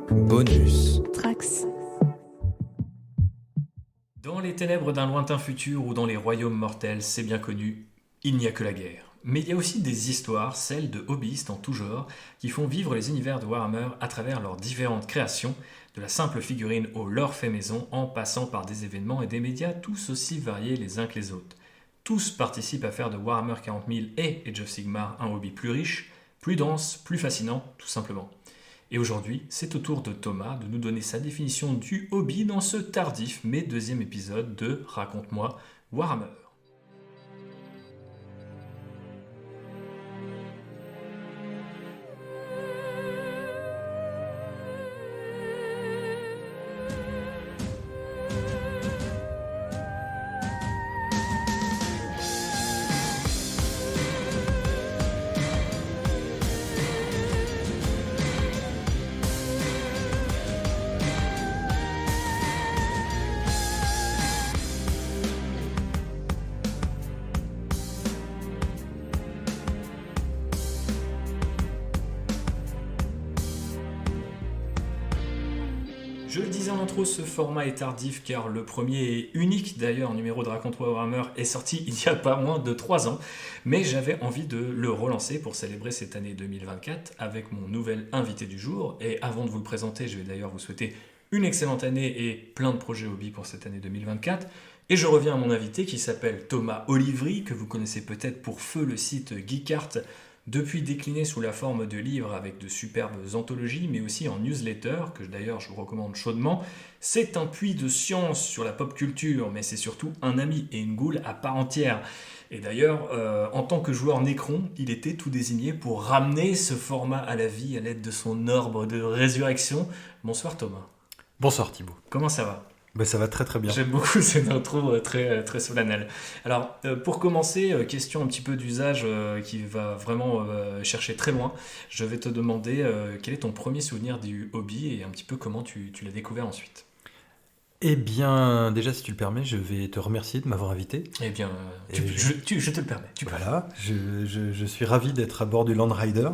Bonus. Trax. Dans les ténèbres d'un lointain futur ou dans les royaumes mortels, c'est bien connu, il n'y a que la guerre. Mais il y a aussi des histoires, celles de hobbyistes en tout genre, qui font vivre les univers de Warhammer à travers leurs différentes créations, de la simple figurine au lore fait maison, en passant par des événements et des médias tous aussi variés les uns que les autres. Tous participent à faire de Warhammer 40 000 et Age of Sigmar un hobby plus riche, plus dense, plus fascinant, tout simplement. Et aujourd'hui, c'est au tour de Thomas de nous donner sa définition du hobby dans ce tardif mais deuxième épisode de Raconte-moi Warhammer. Je le disais en intro, ce format est tardif car le premier et unique d'ailleurs numéro de Raconte-moi Warhammer est sorti il n'y a pas moins de 3 ans, mais j'avais envie de le relancer pour célébrer cette année 2024 avec mon nouvel invité du jour. Et avant de vous le présenter, je vais d'ailleurs vous souhaiter une excellente année et plein de projets hobby pour cette année 2024. Et je reviens à mon invité qui s'appelle Thomas Olivry, que vous connaissez peut-être pour feu le site Geekart, depuis décliné sous la forme de livres avec de superbes anthologies, mais aussi en newsletter, que d'ailleurs je vous recommande chaudement. C'est un puits de science sur la pop culture, mais c'est surtout un ami et une goule à part entière. Et d'ailleurs, en tant que joueur Necron, il était tout désigné pour ramener ce format à la vie à l'aide de son orbe de résurrection. Bonsoir Thomas. Bonsoir Thibaut. Comment ça va ? Ça va très très bien. J'aime beaucoup cette intro très, très solennelle. Alors, pour commencer, question un petit peu d'usage qui va vraiment chercher très loin. Je vais te demander quel est ton premier souvenir du hobby et un petit peu comment tu l'as découvert ensuite. Eh bien, déjà, si tu le permets, je vais te remercier de m'avoir invité. Eh bien, je te le permets. Voilà, je suis ravi d'être à bord du Land Rider.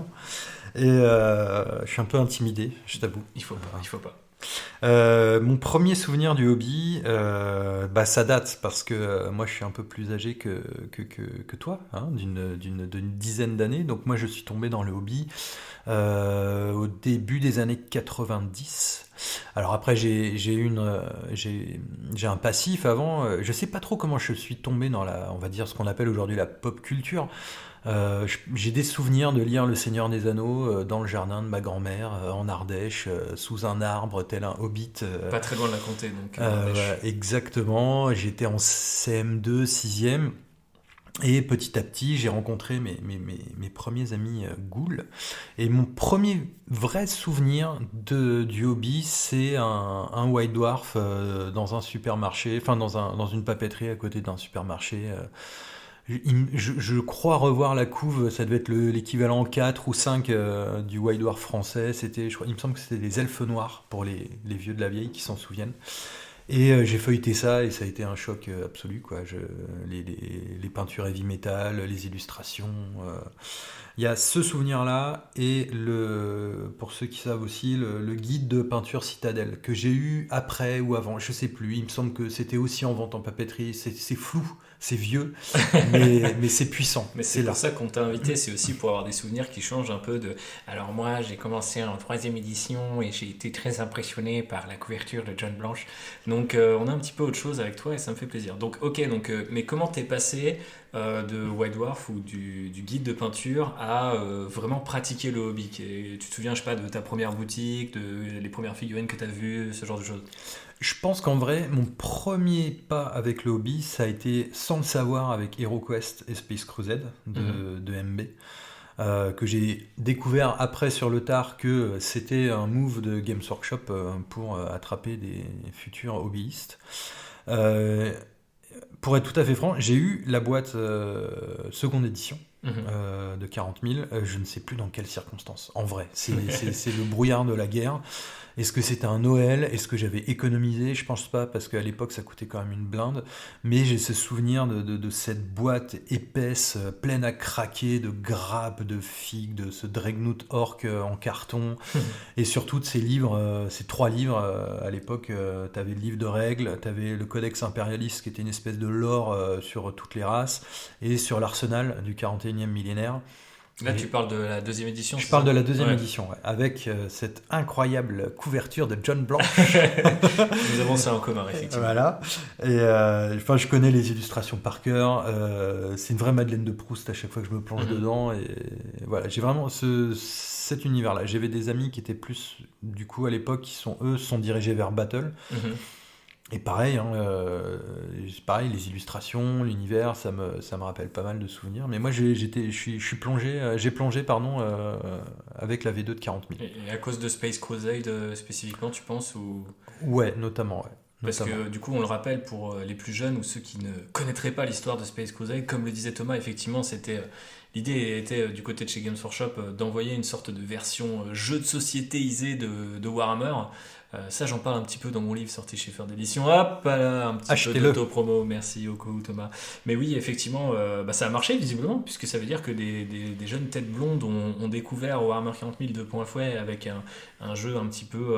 Et je suis un peu intimidé, je t'avoue. Il faut pas. Mon premier souvenir du hobby, ça date parce que moi je suis un peu plus âgé que toi, hein, d'une dizaine d'années. Donc moi je suis tombé dans le hobby au début des années 90. Alors après j'ai un passif avant. Je sais pas trop comment je suis tombé dans on va dire ce qu'on appelle aujourd'hui la pop culture. J'ai des souvenirs de lire Le Seigneur des Anneaux dans le jardin de ma grand-mère en Ardèche, sous un arbre tel un hobbit. Pas très loin de la comté, donc. Exactement, j'étais en CM2, 6e. Et petit à petit, j'ai rencontré mes premiers amis ghouls. Et mon premier vrai souvenir du hobby, c'est un White Dwarf dans un supermarché, enfin dans une papeterie à côté d'un supermarché. Je crois revoir la couve, ça devait être l'équivalent 4 ou 5 du White Dwarf français. Il me semble que c'était les elfes noirs pour les vieux de la vieille qui s'en souviennent. Et j'ai feuilleté ça et ça a été un choc absolu, quoi. Les peintures heavy metal, les illustrations. Il y a ce souvenir-là et pour ceux qui savent aussi, le guide de peinture Citadelle que j'ai eu après ou avant, je sais plus. Il me semble que c'était aussi en vente en papeterie. C'est flou, c'est vieux, mais c'est puissant. Mais c'est pour ça qu'on t'a invité, c'est aussi pour avoir des souvenirs qui changent un peu de... Alors moi, j'ai commencé en 3e édition et j'ai été très impressionné par la couverture de John Blanche. Donc on a un petit peu autre chose avec toi et ça me fait plaisir. Donc mais comment t'es passé de White Dwarf ou du guide de peinture à vraiment pratiquer le hobby? Tu te souviens, je sais pas, de ta première boutique, les premières figurines que t'as vues, ce genre de choses? Je pense qu'en vrai, mon premier pas avec le hobby, ça a été sans le savoir avec HeroQuest et Space Crusade de MB. Que j'ai découvert après sur le tard que c'était un move de Games Workshop pour attraper des futurs hobbyistes. Pour être tout à fait franc, j'ai eu la boîte seconde édition de 40 000. Je ne sais plus dans quelles circonstances. En vrai, c'est le brouillard de la guerre. Est-ce que c'était un Noël? Est-ce que j'avais économisé? Je pense pas, parce qu'à l'époque, ça coûtait quand même une blinde. Mais j'ai ce souvenir de cette boîte épaisse, pleine à craquer, de grappes, de figues, de ce Dreadnought Orc en carton. Et surtout de ces livres, ces 3 livres. À l'époque, t'avais le livre de règles, t'avais le Codex Imperialis, qui était une espèce de lore sur toutes les races, et sur l'arsenal du 41e millénaire. Là, tu parles de la deuxième édition. Je parle de la deuxième édition, ouais, avec cette incroyable couverture de John Blanche. Nous avons ça en commun, effectivement. Voilà. Et je connais les illustrations par cœur. C'est une vraie Madeleine de Proust à chaque fois que je me plonge dedans. Et voilà, j'ai vraiment cet univers-là. J'avais des amis qui étaient plus, du coup, à l'époque, qui sont dirigés vers Battle. Et pareil, les illustrations, l'univers, ça me rappelle pas mal de souvenirs. Mais moi, j'ai plongé avec la V2 de 40 000. Et à cause de Space Crusade spécifiquement, tu penses ou... Ouais, notamment, ouais. Parce que du coup, on le rappelle pour les plus jeunes ou ceux qui ne connaîtraient pas l'histoire de Space Crusade, comme le disait Thomas, effectivement, l'idée était du côté de chez Games Workshop d'envoyer une sorte de version jeu de sociétéisé de Warhammer. Ça, j'en parle un petit peu dans mon livre sorti chez Ferd d'édition. Hop là, un petit peu d'auto-promo. Merci au coup, Thomas. Mais oui, effectivement, ça a marché visiblement, puisque ça veut dire que des jeunes têtes blondes ont découvert Warhammer 40 000 de point fouet avec un jeu un petit peu,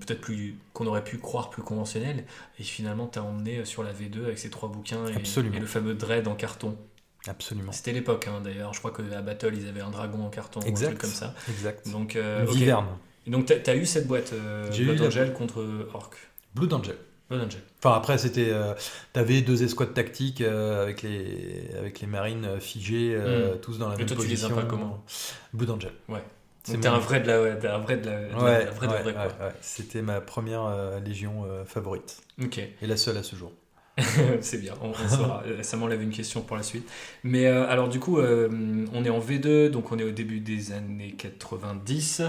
peut-être plus qu'on aurait pu croire plus conventionnel. Et finalement, t'as emmené sur la V2 avec ces 3 bouquins et le fameux Dread en carton. Absolument. C'était l'époque, d'ailleurs. Je crois qu'à Battle, ils avaient un dragon en carton ou un truc comme ça. Exact. Donc, Viverne. Et donc, t'as eu cette boîte Blood Angel contre Orc. Blood Angel. Enfin, après, t'avais 2 escouades tactiques avec les marines figées, tous dans la même position. Et toi, tu les as pas comment? Blood Angel. Ouais. Donc, t'es un vrai de la vraie. C'était ma première légion favorite. Ok. Et la seule à ce jour. C'est bien, on saura. Ça m'enlève une question pour la suite. Mais alors du coup, on est en V2, donc on est au début des années 90,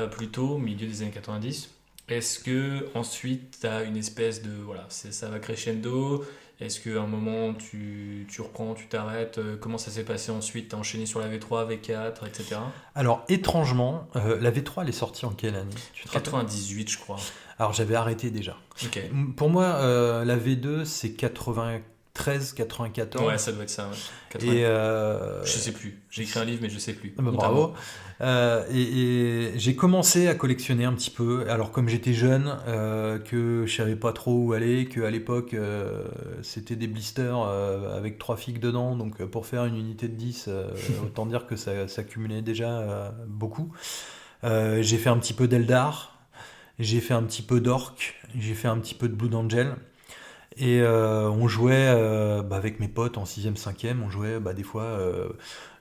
plutôt milieu des années 90. Est-ce que ensuite tu as une espèce de ça va crescendo? Est-ce qu'à un moment tu reprends, tu t'arrêtes? Comment ça s'est passé ensuite? T'as enchaîné sur la V3, V4, etc. Alors étrangement, la V3 elle est sortie en quelle année? 98 je crois. Alors j'avais arrêté déjà. Okay. Pour moi, la V2 c'est 93, 94. Ouais, ça doit être ça. Ouais. Et je sais plus. J'ai écrit un livre mais je sais plus. Bravo. Et j'ai commencé à collectionner un petit peu. Alors comme j'étais jeune, que je savais pas trop où aller, qu'à l'époque c'était des blisters avec 3 figues dedans, donc pour faire une unité de 10, autant dire que ça cumulait déjà beaucoup. J'ai fait un petit peu d'Eldar. J'ai fait un petit peu d'Orc, j'ai fait un petit peu de Blood Angel. Et on jouait avec mes potes en 6e, 5e, on jouait des fois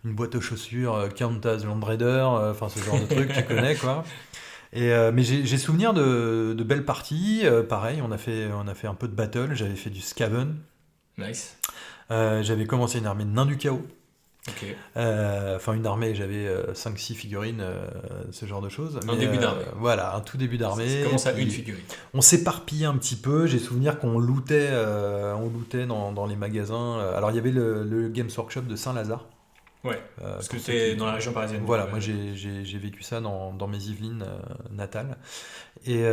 une boîte aux chaussures, Count as Land Raider, enfin ce genre de truc, tu connais quoi. Mais j'ai souvenir de belles parties, pareil, on a fait un peu de battle, j'avais fait du Skaven. Nice. J'avais commencé une armée de nains du chaos. Okay. Une armée, j'avais 5-6 figurines, ce genre de choses. Début d'armée. Voilà, un tout début d'armée. C'est comment ça, une figurine? On s'éparpillait un petit peu. J'ai souvenir qu'on lootait dans les magasins. Alors il y avait le Games Workshop de Saint-Lazare. Ouais, parce que c'est dans la région parisienne. Voilà, moi j'ai vécu ça dans mes Yvelines natales. Et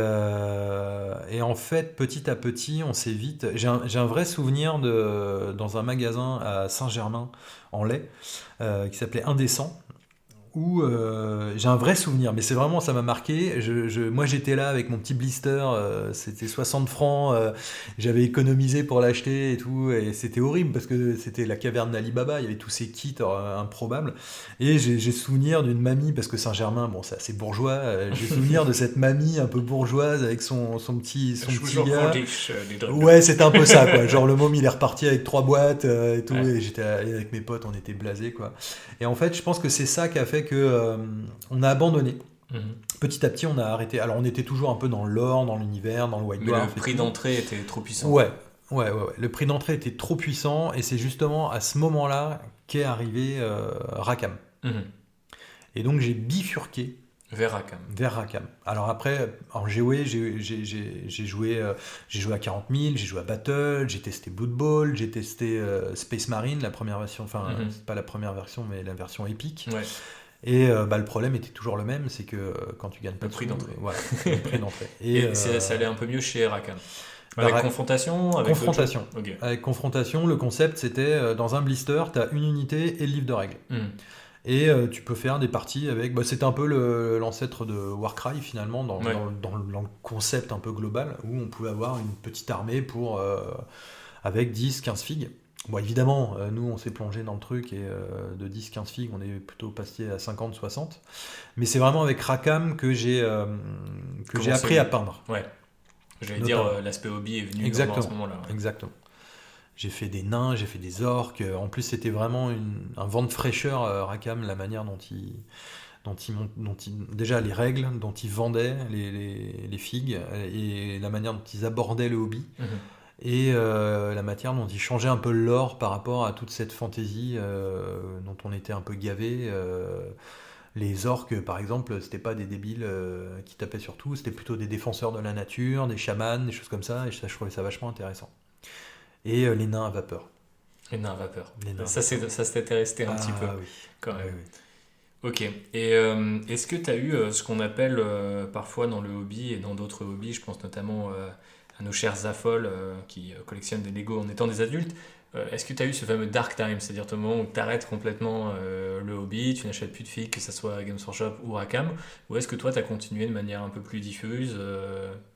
en fait, petit à petit, on s'est vite... J'ai un vrai souvenir dans un magasin à Saint-Germain-en-Laye qui s'appelait Indécent, où j'ai un vrai souvenir, mais c'est vraiment, ça m'a marqué. Moi j'étais là avec mon petit blister, c'était 60 francs, j'avais économisé pour l'acheter et tout, et c'était horrible parce que c'était la caverne d'Ali Baba, il y avait tous ces kits improbables, et j'ai souvenir d'une mamie, parce que Saint-Germain, bon c'est assez bourgeois, j'ai souvenir de cette mamie un peu bourgeoise avec son petit gars. Ouais, c'était un peu ça quoi, genre le môme il est reparti avec 3 boîtes et tout, et j'étais avec mes potes, on était blasés quoi. Et en fait je pense que c'est ça qui a fait que on a abandonné. Petit à petit, on a arrêté. Alors, on était toujours un peu dans l'or, dans l'univers, dans le White Dwarf. Mais le prix d'entrée était trop puissant. Ouais. Le prix d'entrée était trop puissant, et c'est justement à ce moment-là qu'est arrivé Rackham. Et donc, j'ai bifurqué Vers Rackham. Vers Rackham. Alors après, en GOE, j'ai joué à 40 000, j'ai joué à Battle, j'ai testé Blood Bowl, j'ai testé Space Marine, la première version, enfin, c'est pas la première version, mais la version épique. Ouais. Et le problème était toujours le même, c'est que quand tu gagnes pas Le prix d'entrée. voilà, le prix d'entrée. Et ça allait un peu mieux chez Rackham. Avec confrontation, avec confrontation. Okay. Avec confrontation, le concept c'était dans un blister, tu as une unité et le livre de règles. Et tu peux faire des parties avec. C'était un peu l'ancêtre de Warcry finalement, dans le concept un peu global, où on pouvait avoir une petite armée avec 10-15 figues. Bon, évidemment, nous on s'est plongé dans le truc et de 10-15 figues, on est plutôt passé à 50-60. Mais c'est vraiment avec Rackham que j'ai appris à peindre. Ouais. J'allais dire, l'aspect hobby est venu exactement, à ce moment-là. Ouais. Exactement. J'ai fait des nains, j'ai fait des orques. En plus, c'était vraiment un vent de fraîcheur, Rackham, la manière dont il déjà les règles, dont ils vendaient les figues, et la manière dont ils abordaient le hobby, et la manière dont ils changeaient un peu le lore par rapport à toute cette fantaisie dont on était un peu gavé. Les orques, par exemple, c'était pas des débiles qui tapaient sur tout, c'était plutôt des défenseurs de la nature, des chamans, des choses comme ça, et je trouvais ça vachement intéressant. Et les nains à vapeur. Les nains à vapeur. Ça s'était resté un petit peu. Oui. Quand même. Oui. Ok. Et est-ce que tu as eu ce qu'on appelle parfois dans le hobby et dans d'autres hobbies, je pense notamment à nos chers affoles qui collectionnent des Lego en étant des adultes, est-ce que tu as eu ce fameux dark time, c'est-à-dire au moment où tu arrêtes complètement le hobby, tu n'achètes plus de figues, que ce soit Games Workshop ou Rackham, ou est-ce que toi tu as continué de manière un peu plus diffuse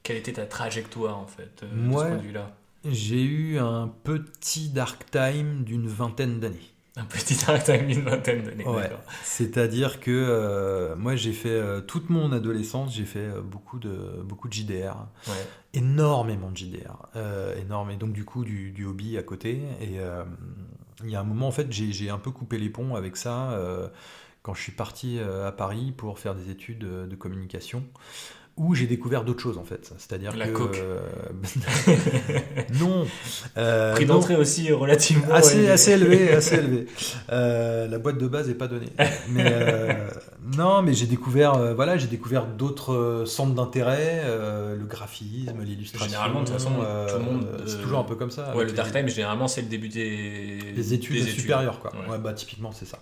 quelle était ta trajectoire en fait de ce point de vue-là? J'ai eu un petit dark time d'une vingtaine d'années. Un petit dark time d'une vingtaine d'années, d'accord. C'est-à-dire que moi j'ai fait toute mon adolescence, j'ai fait beaucoup de JDR, énormément de JDR, énorme, et donc du coup du hobby à côté. Et il y a un moment en fait j'ai un peu coupé les ponts avec ça quand je suis parti à Paris pour faire des études de communication. Où j'ai découvert d'autres choses en fait, c'est-à-dire la coke. Non. Prix d'entrée aussi relativement assez élevé. La boîte de base n'est pas donnée. Mais non, mais j'ai découvert d'autres centres d'intérêt, le graphisme, l'illustration. Généralement, de toute façon, tout le monde. C'est toujours un peu comme ça. Ouais, le dark time, généralement, c'est le début des études supérieures, quoi. Ouais, typiquement, c'est ça.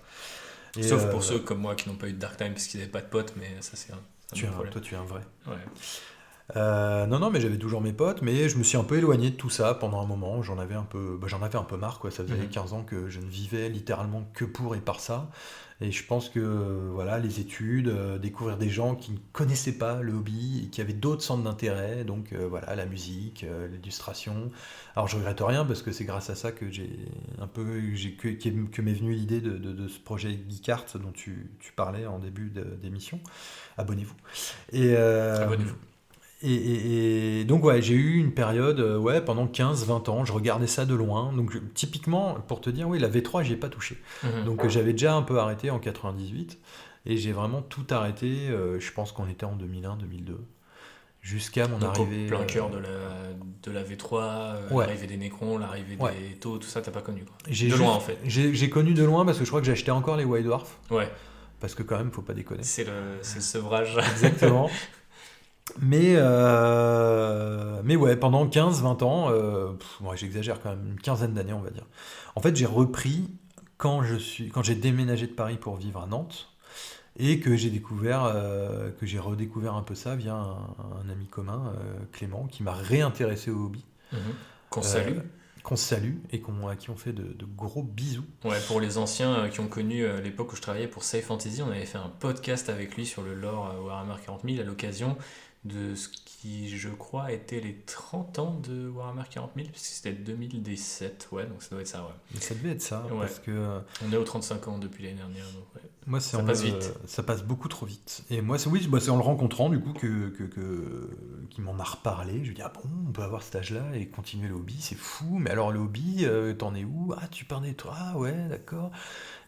Et sauf pour ceux comme moi qui n'ont pas eu de dark time parce qu'ils n'avaient pas de potes, mais ça c'est toi, tu es un vrai. Ouais. Non, mais j'avais toujours mes potes, mais je me suis un peu éloigné de tout ça pendant un moment. J'en avais un peu marre, quoi. Ça faisait 15 ans que je ne vivais littéralement que pour et par ça. Et je pense que les études, découvrir des gens qui ne connaissaient pas le hobby et qui avaient d'autres centres d'intérêt, donc la musique, l'illustration. Alors je regrette rien parce que c'est grâce à ça que que m'est venue l'idée de ce projet Geekart dont tu parlais en début d'émission. Abonnez-vous. Abonnez-vous. Et donc j'ai eu une période pendant 15-20 ans, je regardais ça de loin. Donc typiquement, pour te dire, la V3 j'y ai pas touché. Donc j'avais déjà un peu arrêté en 98 et j'ai vraiment tout arrêté, je pense qu'on était en 2001-2002 jusqu'à mon arrivée au plein cœur de la V3, l'arrivée des Necrons, l'arrivée des Tau, tout ça t'as pas connu quoi. Loin en fait. J'ai connu de loin parce que je crois que j'achetais encore les White Dwarf. Ouais. Parce que quand même faut pas déconner. C'est le sevrage. Exactement. Mais pendant 15-20 ans, j'exagère quand même, une quinzaine d'années on va dire. En fait j'ai repris quand j'ai déménagé de Paris pour vivre à Nantes et que j'ai redécouvert un peu ça via un ami commun, Clément, qui m'a réintéressé au hobby. Qu'on salue. Qu'on salue et à qui on fait de gros bisous. Ouais, pour les anciens qui ont connu l'époque où je travaillais pour Safe Fantasy, on avait fait un podcast avec lui sur le lore Warhammer 40 000 à l'occasion de ce qui, je crois, était les 30 ans de Warhammer 40 000, parce que c'était 2017, donc ça doit être ça, Mais ça devait être ça, parce que... On est aux 35 ans depuis l'année dernière, donc Moi, ça passe vite. Ça passe beaucoup trop vite. Et moi, c'est en le rencontrant, du coup, qu'il m'en a reparlé. Je lui ai dit, on peut avoir cet âge-là et continuer le hobby, c'est fou. Mais alors, le hobby, t'en es où? Ah, tu parlais, toi? Ah, ouais, d'accord.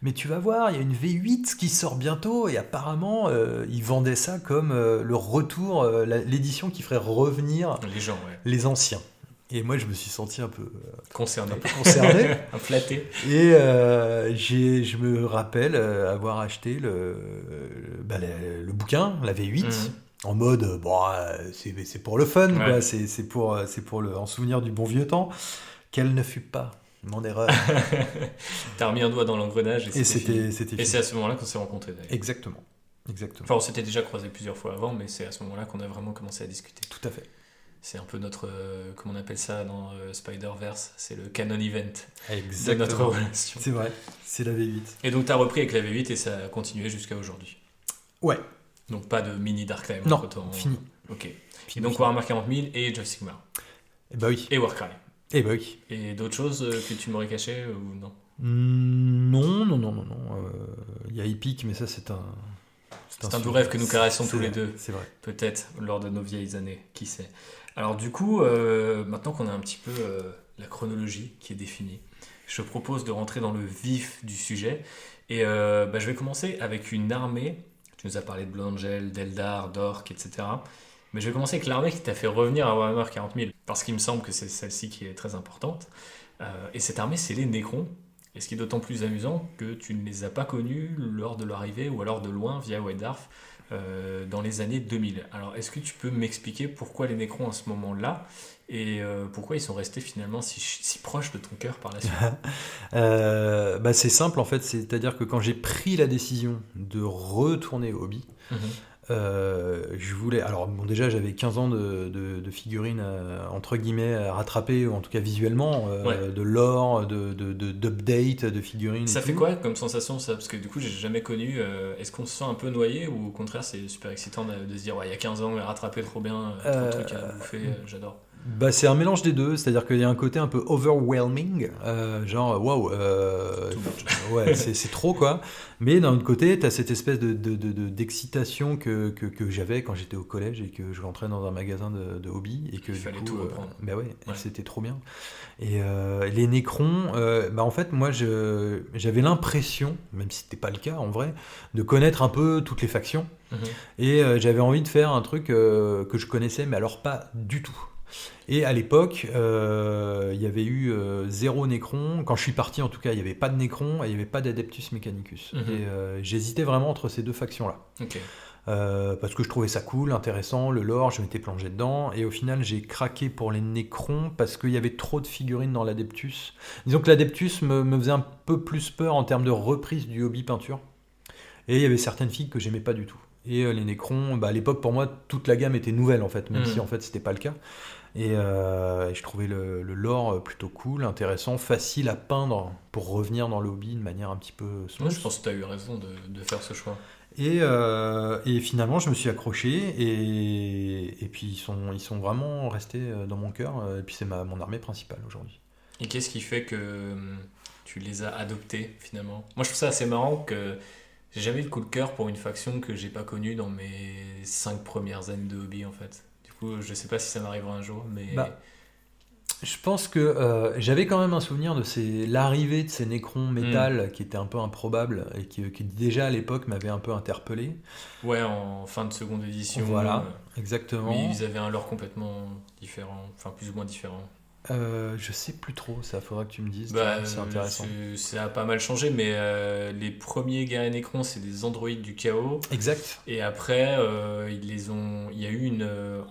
Mais tu vas voir, il y a une V8 qui sort bientôt, et apparemment, ils vendaient ça comme le retour, l'édition qui ferait revenir les gens, les anciens. Et moi, je me suis senti un peu Concerné. concerné. Flatté. Et je me rappelle avoir acheté le bouquin, la V8, en mode, c'est pour le fun, Ouais. quoi. C'est pour en souvenir du bon vieux temps. Quelle ne fut pas mon erreur. T'as remis un doigt dans l'engrenage et Et c'était fini. c'était Et fini. c'est à ce moment-là qu'on s'est rencontrés d'ailleurs. Exactement. Exactement. Enfin, on s'était déjà croisés plusieurs fois avant, mais c'est à ce moment-là qu'on a vraiment commencé à discuter. Tout à fait. C'est un peu notre, comment on appelle ça dans Spider-Verse, c'est le canon event de Exactement. notre relation. C'est vrai, c'est la V8. Et donc t'as repris avec la V8 et ça a continué jusqu'à aujourd'hui. Ouais, Donc pas de mini Darkrai non, entre-temps. fini. Ok. Et Fini, donc fini. Warhammer 40 000 et Age of Sigmar. Eh bah oui. Et Warcry. Eh bah oui. Et d'autres choses que tu m'aurais caché ou non? Non. Il y a Epic, mais ça c'est un... C'est un doux rêve que nous caressons tous les deux. C'est vrai. Peut-être lors de nos vieilles années, qui sait. Alors du coup, maintenant qu'on a un petit peu la chronologie qui est définie, je propose de rentrer dans le vif du sujet. Et je vais commencer avec une armée. Tu nous as parlé de Blood Angel, d'Eldar, d'Orc, etc. Mais je vais commencer avec l'armée qui t'a fait revenir à Warhammer 40 000. Parce qu'il me semble que c'est celle-ci qui est très importante. Et cette armée, c'est les Nécrons. Et ce qui est d'autant plus amusant que tu ne les as pas connus lors de leur arrivée ou alors de loin via White Dwarf dans les années 2000. Alors, est-ce que tu peux m'expliquer pourquoi les Nécrons à ce moment-là et pourquoi ils sont restés finalement si proches de ton cœur par la suite? C'est simple en fait, c'est-à-dire que quand j'ai pris la décision de retourner au hobby, je voulais. Alors, bon, déjà, j'avais 15 ans de figurines, entre guillemets, à rattraper, ou en tout cas visuellement, de lore, d'update, de figurines. Ça et fait tout. quoi comme sensation ça? Parce que du coup, j'ai jamais connu. Est-ce qu'on se sent un peu noyé ou au contraire, c'est super excitant de se dire, ouais, il y a 15 ans, rattraper trop bien, trop de trucs à bouffer, j'adore. C'est un mélange des deux, c'est-à-dire qu'il y a un côté un peu overwhelming, genre waouh, Too much. ouais, c'est trop quoi. Mais d'un autre côté, t'as cette espèce d'excitation que j'avais quand j'étais au collège et que je rentrais dans un magasin de hobby et que Il du fallait coup, tout reprendre. bah ouais, Ouais. c'était trop bien. Et les Nécrons, en fait, moi, j'avais l'impression, même si c'était pas le cas en vrai, de connaître un peu toutes les factions. Et j'avais envie de faire un truc que je connaissais, mais alors pas du tout. Et à l'époque, il y avait eu 0 Nécron. Quand je suis parti, en tout cas, il n'y avait pas de Nécron et il n'y avait pas d'Adeptus Mechanicus. Et j'hésitais vraiment entre ces deux factions-là. Ok. Parce que je trouvais ça cool, intéressant, le lore, je m'étais plongé dedans. Et au final, j'ai craqué pour les Nécrons parce qu'il y avait trop de figurines dans l'Adeptus. Disons que l'Adeptus me faisait un peu plus peur en termes de reprise du hobby peinture. Et il y avait certaines figues que j'aimais pas du tout. Et les Nécrons, à l'époque, pour moi, toute la gamme était nouvelle, en fait, même si, en fait, c'était pas le cas. Et je trouvais le lore plutôt cool, intéressant, facile à peindre pour revenir dans le hobby de manière un petit peu smooth. Ouais, je pense que tu as eu raison de faire ce choix. Et finalement, je me suis accroché et puis ils sont vraiment restés dans mon cœur. Et puis c'est mon armée principale aujourd'hui. Et qu'est-ce qui fait que tu les as adoptés finalement? Moi, je trouve ça assez marrant que j'ai jamais eu de coup de cœur pour une faction que j'ai pas connue dans mes 5 premières années de hobby en fait. Du coup, je sais pas si ça m'arrivera un jour, mais Je pense que j'avais quand même un souvenir de l'arrivée de ces Nécrons métal qui était un peu improbable et qui déjà à l'époque m'avait un peu interpellé. ouais, en fin de seconde édition. Voilà, exactement. Oui, ils avaient un lore complètement différent, enfin plus ou moins différent. Je sais plus trop, ça faudra que tu me dises. C'est Ça intéressant. a pas mal changé, mais les premiers guerriers Nécrons, c'est des androïdes du chaos. Exact. Et après, il y a eu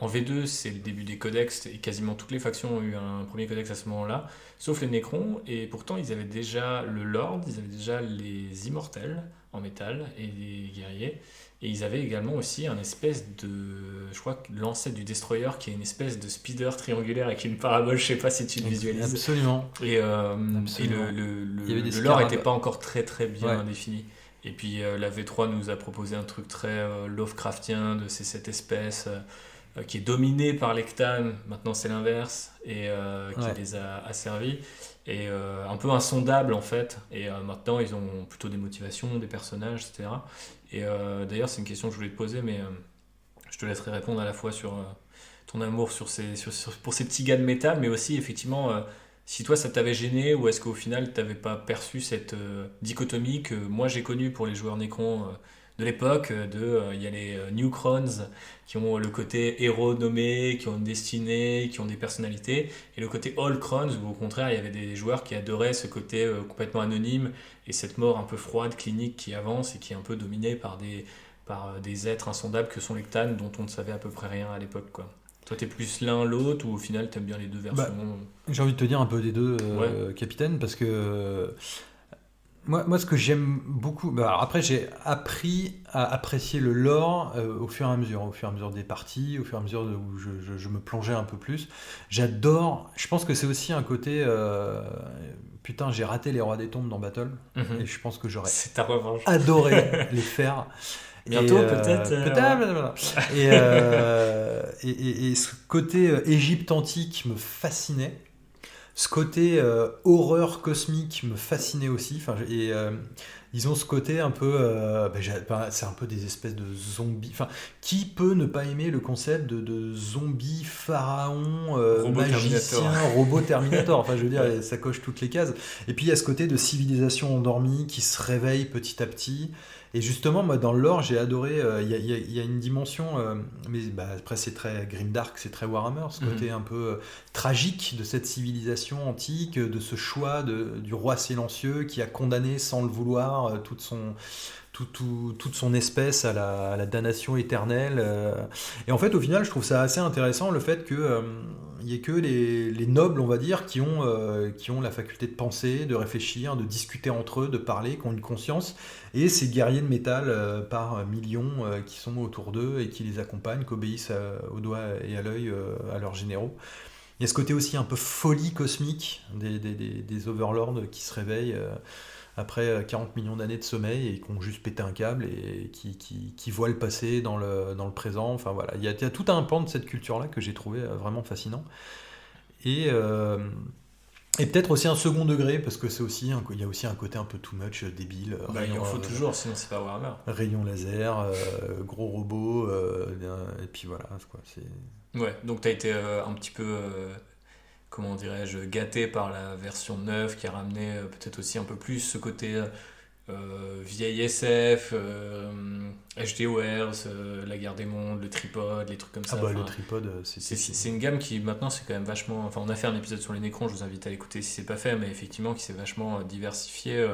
en V2, c'est le début des codex, et quasiment toutes les factions ont eu un premier codex à ce moment-là, sauf les Nécrons, et pourtant ils avaient déjà le Lord, ils avaient déjà les Immortels en métal, et les guerriers, et ils avaient également aussi un espèce de, je crois que l'ancêtre du Destroyer, qui est une espèce de speeder triangulaire avec une parabole, je sais pas si tu le visualises. Absolument. Et Absolument. Il y avait des le lore scarabs. n'était pas encore très très bien Ouais. défini. Et puis la V3 nous a proposé un truc très Lovecraftien de cette espèce qui est dominée par les Cthulhu. Maintenant c'est l'inverse et qui les a asservis. Et un peu insondable en fait. Et maintenant ils ont plutôt des motivations, des personnages, etc. Et d'ailleurs c'est une question que je voulais te poser, mais je te laisserai répondre à la fois sur ton amour pour ces petits gars de métal, mais aussi effectivement si toi ça t'avait gêné ou est-ce qu'au final t'avais pas perçu cette dichotomie que moi j'ai connue pour les joueurs Nécrons de l'époque. Il y a les New Crowns qui ont le côté héros nommés, qui ont une destinée, qui ont des personnalités, et le côté All Crowns où au contraire il y avait des joueurs qui adoraient ce côté complètement anonyme et cette mort un peu froide, clinique qui avance et qui est un peu dominée par des êtres insondables que sont les Cthulhu dont on ne savait à peu près rien à l'époque, quoi. Toi, t'es plus l'un, l'autre, ou au final, t'aimes bien les deux versions? J'ai envie de te dire un peu des deux, Ouais. capitaine, parce que moi, ce que j'aime beaucoup, alors après, j'ai appris à apprécier le lore au fur et à mesure des parties, au fur et à mesure où je me plongeais un peu plus. J'adore, je pense que c'est aussi un côté, putain, j'ai raté les Rois des Tombes dans Battle, et je pense que j'aurais C'est ta revanche. adoré les faire. Bientôt, peut-être. Peut-être. Et ce côté Égypte antique me fascinait. Ce côté horreur cosmique me fascinait aussi. Enfin, disons ce côté un peu, c'est un peu des espèces de zombies. Enfin, qui peut ne pas aimer le concept de zombies, pharaons, magiciens, robots Terminator. Enfin, je veux dire, ça coche toutes les cases. Et puis il y a ce côté de civilisation endormie qui se réveille petit à petit. Et justement, moi, dans le lore, j'ai adoré. Il y a une dimension, mais après, c'est très grimdark, c'est très Warhammer, ce côté un peu tragique de cette civilisation antique, de ce choix du roi silencieux qui a condamné sans le vouloir toute son espèce à la damnation éternelle. Et en fait, au final, je trouve ça assez intéressant le fait que il n'y ait que les nobles, on va dire, qui ont la faculté de penser, de réfléchir, de discuter entre eux, de parler, qui ont une conscience, et ces guerriers de métal par millions qui sont autour d'eux et qui les accompagnent, qui obéissent au doigt et à l'œil à leurs généraux. Il y a ce côté aussi un peu folie cosmique des overlords qui se réveillent après 40 millions d'années de sommeil et qui ont juste pété un câble et qui voient le passé dans le présent. Enfin voilà, il y a tout un pan de cette culture-là que j'ai trouvé vraiment fascinant. Et peut-être aussi un second degré, parce que il y a aussi un côté un peu too much débile. Il en faut toujours, sinon c'est pas Warhammer. Rayon laser, gros robot, et puis voilà. Quoi, Ouais, donc t'as été un petit peu, comment dirais-je, gâté par la version 9 qui a ramené peut-être aussi un peu plus ce côté vieille SF, HD Wars, la guerre des mondes, le tripode, les trucs comme ça. Le tripode, c'est une gamme qui maintenant c'est quand même vachement. Enfin, on a fait un épisode sur les Nécrons, je vous invite à l'écouter si c'est pas fait, mais effectivement qui s'est vachement diversifié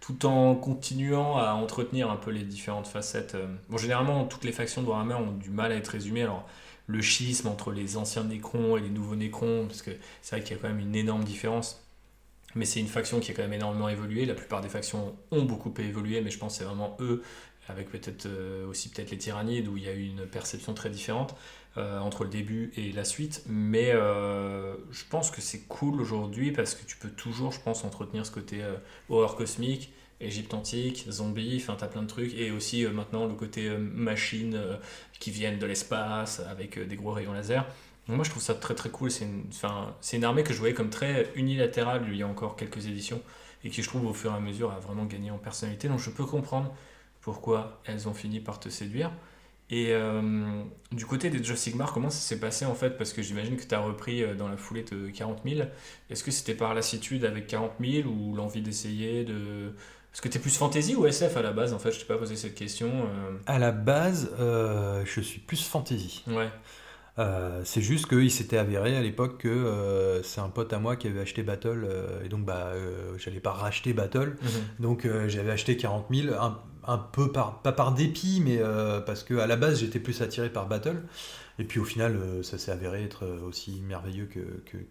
tout en continuant à entretenir un peu les différentes facettes. Bon, généralement, toutes les factions de Warhammer ont du mal à être résumées. Alors, le schisme entre les anciens Nécrons et les nouveaux Nécrons, parce que c'est vrai qu'il y a quand même une énorme différence. Mais c'est une faction qui a quand même énormément évolué. La plupart des factions ont beaucoup évolué, mais je pense que c'est vraiment eux, avec peut-être aussi peut-être les Tyrannides, où il y a eu une perception très différente entre le début et la suite. Mais je pense que c'est cool aujourd'hui parce que tu peux toujours, je pense, entretenir ce côté horreur cosmique, Égypte antique, zombies, enfin t'as plein de trucs. Et aussi maintenant le côté machines qui viennent de l'espace avec des gros rayons laser. Donc moi je trouve ça très très cool, c'est une armée que je voyais comme très unilatérale il y a encore quelques éditions et qui je trouve au fur et à mesure a vraiment gagné en personnalité, donc je peux comprendre pourquoi elles ont fini par te séduire. Et du côté des Age of Sigmar, comment ça s'est passé en fait? Parce que j'imagine que tu as repris dans la foulée de 40 000. Est-ce que c'était par lassitude avec 40 000 ou l'envie d'essayer de... Est-ce que tu es plus fantasy ou SF à la base? En fait, je t'ai pas posé cette question. À la base, je suis plus fantasy. Ouais. C'est juste qu'il s'était avéré à l'époque que c'est un pote à moi qui avait acheté Battle et donc j'allais pas racheter Battle, donc j'avais acheté 40 000 un peu pas par dépit, mais parce que à la base j'étais plus attiré par Battle et puis au final ça s'est avéré être aussi merveilleux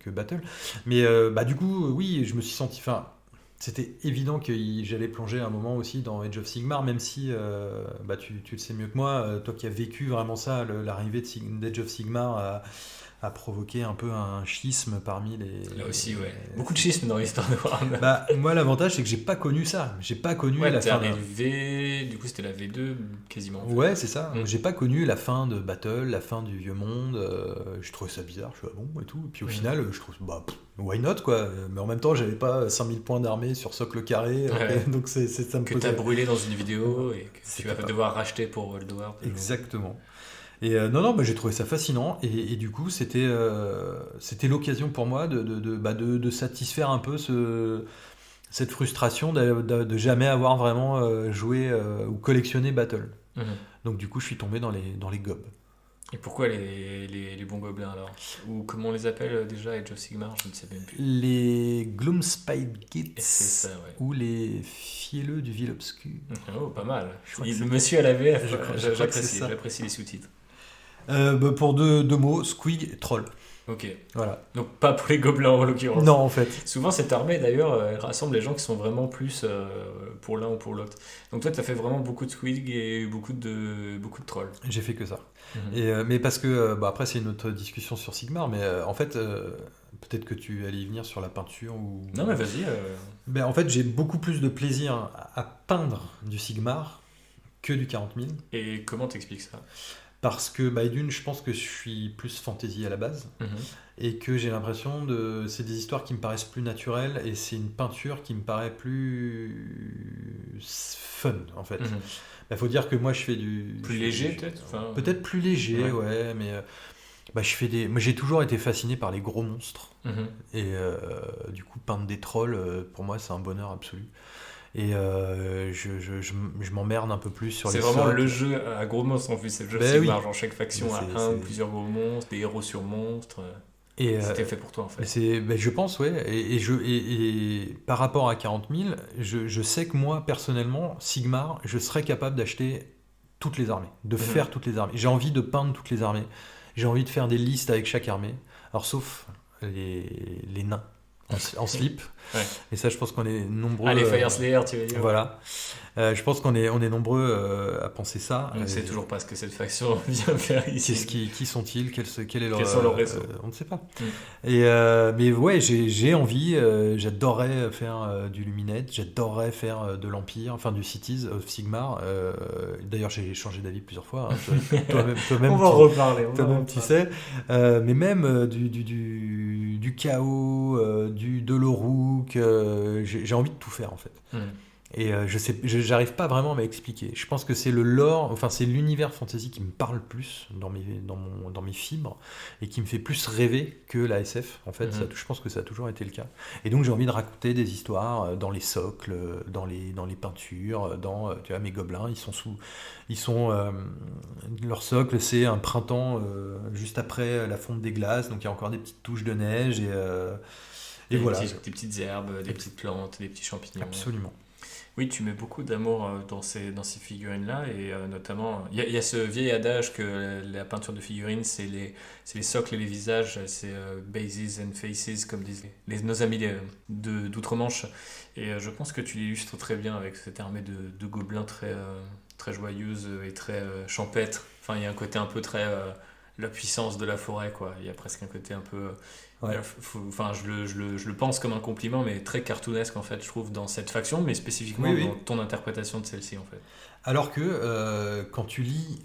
que Battle, mais du coup oui, je me suis senti, enfin c'était évident que j'allais plonger un moment aussi dans Age of Sigmar, même si tu le sais mieux que moi, toi qui as vécu vraiment ça, l'arrivée d'Age of Sigmar a provoqué un peu un schisme parmi les... Là aussi, ouais. Beaucoup de schisme dans l'histoire de Warhammer. Moi, l'avantage, c'est que j'ai pas connu ça. J'ai pas connu la fin de... Du coup, c'était la V2, quasiment. Ouais, c'est ça. J'ai pas connu la fin de Battle, la fin du Vieux Monde. Je trouvais ça bizarre. Je suis bon et tout. Et puis au final, je trouve... why not, quoi. Mais en même temps, j'avais pas 5000 points d'armée sur socle carré. Donc ça me que t'as brûlé dans une vidéo et que tu vas devoir racheter pour World War. Exactement. Et non, j'ai trouvé ça fascinant et du coup c'était l'occasion pour moi de satisfaire un peu cette frustration de jamais avoir vraiment joué ou collectionné Battle. Donc du coup, je suis tombé dans les gobs. Et pourquoi les bons gobelins alors? Ou comment on les appelle déjà, Age of Sigmar? Je ne sais même plus. Les Gloomspite Gits, C'est ça, ouais. ou les fielleux du Ville Obscur. Oh, pas mal. crois que Le c'est- monsieur à la VF, je crois que c'est ça. j'apprécie les sous-titres. Pour deux mots, Squig et Troll. Ok. Voilà. Donc pas pour les gobelins en l'occurrence. Non, en fait. Souvent cette armée d'ailleurs, elle rassemble les gens qui sont vraiment plus pour l'un ou pour l'autre. Donc toi tu as fait vraiment beaucoup de squig et beaucoup de trolls. J'ai fait que ça. Mhm. Mais parce que, après, c'est une autre discussion sur Sigmar, mais en fait, peut-être que tu allais y venir sur la peinture ou. Non mais vas-y. Ben, en fait, j'ai beaucoup plus de plaisir à peindre du Sigmar que du 40 000. Et comment t'expliques ça? Parce que, d'une, je pense que je suis plus fantasy à la base. Mhm. Et que j'ai l'impression c'est des histoires qui me paraissent plus naturelles et c'est une peinture qui me paraît plus fun en fait. Mhm. Faut dire que moi je fais du Plus léger peut-être. peut-être plus léger, Ouais. mais moi j'ai toujours été fasciné par les gros monstres Mhm. et du coup peindre des trolls pour moi c'est un bonheur absolu. Et je m'emmerde un peu plus sur C'est les vraiment socles. le jeu à gros monstres en plus. C'est le jeu Ben Sigmar, oui. genre chaque faction a C'est- un ou c'est- plusieurs gros monstres, des héros sur monstres. Et, C'était fait pour toi en fait. je pense, ouais. Et par rapport à 40 000, je sais que moi, personnellement, Sigmar, je serais capable d'acheter toutes les armées, de faire toutes les armées. J'ai envie de peindre toutes les armées. J'ai envie de faire des listes avec chaque armée. Alors, sauf les nains en slip. Ouais. Et ça, je pense qu'on est nombreux. Ah, les Fire Slayer, tu veux dire? Voilà. Je pense qu'on est nombreux à penser ça. On ne sait toujours pas ce que cette faction vient faire ici. Qui sont-ils? Quel est leur Quels sont leurs réseaux? On ne sait pas. Mais ouais, j'ai envie. J'adorerais faire du Luminette. J'adorerais faire de l'Empire, enfin du Cities of Sigmar. D'ailleurs, j'ai changé d'avis plusieurs fois. Hein. Toi-même, On va en reparler. toi-même, tu sais. Mais même du Chaos, de l'Orook. J'ai envie de tout faire en fait. Et j'arrive pas vraiment à m'expliquer. Je pense que c'est le lore, enfin c'est l'univers fantasy qui me parle plus dans mes fibres et qui me fait plus rêver que la SF. En fait, je pense que ça a toujours été le cas. Et donc j'ai envie de raconter des histoires dans les socles, dans les peintures, tu vois, mes gobelins, leur socle, c'est un printemps juste après la fonte des glaces, donc il y a encore des petites touches de neige et voilà. Des petites herbes, des petites plantes, des petits champignons. Absolument. Oui, tu mets beaucoup d'amour dans ces figurines-là, et notamment, il y a ce vieil adage que la peinture de figurines, c'est les socles et les visages, c'est bases and faces, comme disent nos amis d'outre-Manche. Et je pense que tu l'illustres très bien avec cette armée de gobelins très, très joyeuse et très champêtre. Enfin, il y a un côté un peu très la puissance de la forêt, quoi. Il y a presque un côté un peu... Ouais. Enfin, je le pense comme un compliment, mais très cartoonesque en fait, je trouve, dans cette faction, mais spécifiquement Oui. dans ton interprétation de celle-ci en fait. Alors que quand tu lis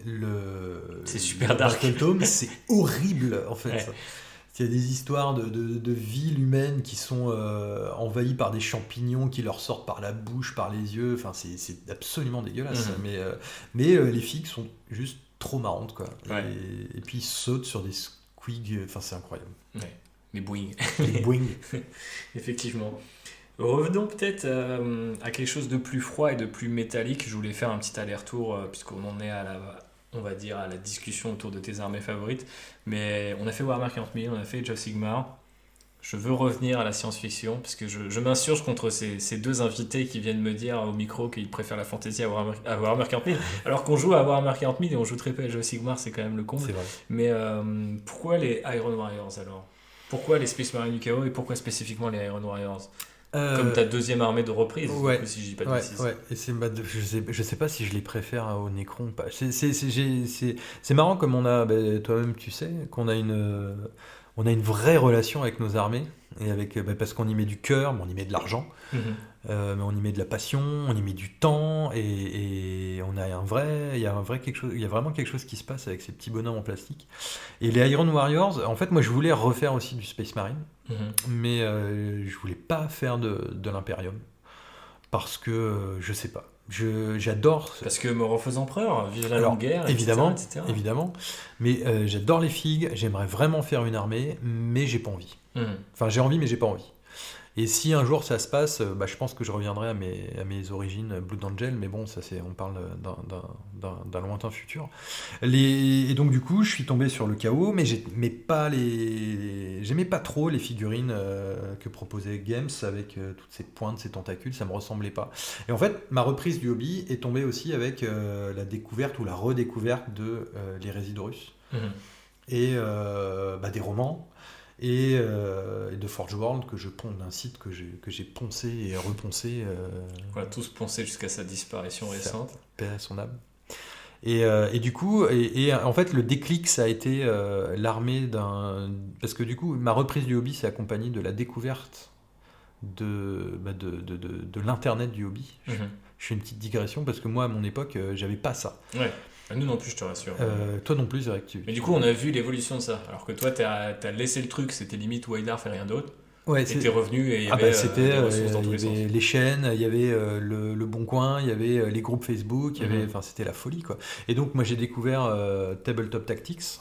C'est super dark. Battle Tome, c'est horrible en fait. Ouais. Il y a des histoires de villes humaines qui sont envahies par des champignons qui leur sortent par la bouche, par les yeux. Enfin, c'est absolument dégueulasse. Mais les filles sont juste trop marrantes, quoi. Ouais. Et puis ils sautent sur des squigs. Enfin, c'est incroyable. Ouais. Les boing. Les boing. Effectivement. Revenons peut-être à quelque chose de plus froid et de plus métallique. Je voulais faire un petit aller-retour puisqu'on en est on va dire à la discussion autour de tes armées favorites. Mais on a fait Warhammer 40 000, on a fait Age of Sigmar. Je veux revenir à la science-fiction parce que je m'insurge contre ces deux invités qui viennent me dire au micro qu'ils préfèrent la fantasy à Warhammer 40 000. Alors qu'on joue à Warhammer 40 000 et on joue très peu à Age of Sigmar, c'est quand même le comble. C'est vrai. Mais pourquoi les Iron Warriors alors? Pourquoi les Space Marines du Chaos et pourquoi spécifiquement les Iron Warriors? Comme ta deuxième armée de reprise, ouais, si je dis pas de bêtises. Ouais. Et je sais pas si je les préfère au Necron ou pas. C'est marrant comme on a, toi-même tu sais, qu'on a on a une vraie relation avec nos armées et parce qu'on y met du cœur, mais on y met de l'argent, mais on y met de la passion, on y met du temps et on a il y a vraiment quelque chose qui se passe avec ces petits bonhommes en plastique. Et les Iron Warriors, en fait, moi je voulais refaire aussi du Space Marine. Mais je voulais pas faire de l'Imperium parce que je sais pas. J'adore. Parce que me refaisant empereur, vive la longue guerre, évidemment, etc. évidemment. Mais j'adore les figues. J'aimerais vraiment faire une armée, mais j'ai pas envie. Enfin, j'ai envie, mais j'ai pas envie. Et si un jour ça se passe, je pense que je reviendrai à mes origines Blood Angel, mais bon, ça on parle d'un lointain futur. Et donc du coup, je suis tombé sur le KO, mais j'aimais pas trop les figurines que proposait Games avec toutes ces pointes, ces tentacules, ça me ressemblait pas. Et en fait, ma reprise du hobby est tombée aussi avec la découverte ou la redécouverte de l'hérésie d'Horus et des romans. Et de Forge World que je ponds d'un site que j'ai poncé et reponcé. On a tous poncé jusqu'à sa disparition récente. Paix à son âme. Et du coup, en fait, le déclic, ça a été l'armée d'un. Parce que du coup, ma reprise du hobby s'est accompagnée de la découverte de l'internet du hobby. Je fais une petite digression parce que moi, à mon époque, j'avais pas ça. Ouais. Nous non plus, je te rassure. Toi non plus, c'est vrai que Mais du coup, on a vu l'évolution de ça. Alors que toi, t'as laissé le truc, c'était limite Wildar fait rien d'autre. Ouais, et t'es revenu et il y avait c'était, des ressources dans tous les il y avait sens. les chaînes, il y avait le Bon Coin, il y avait les groupes Facebook, c'était la folie quoi. Et donc moi j'ai découvert Tabletop Tactics,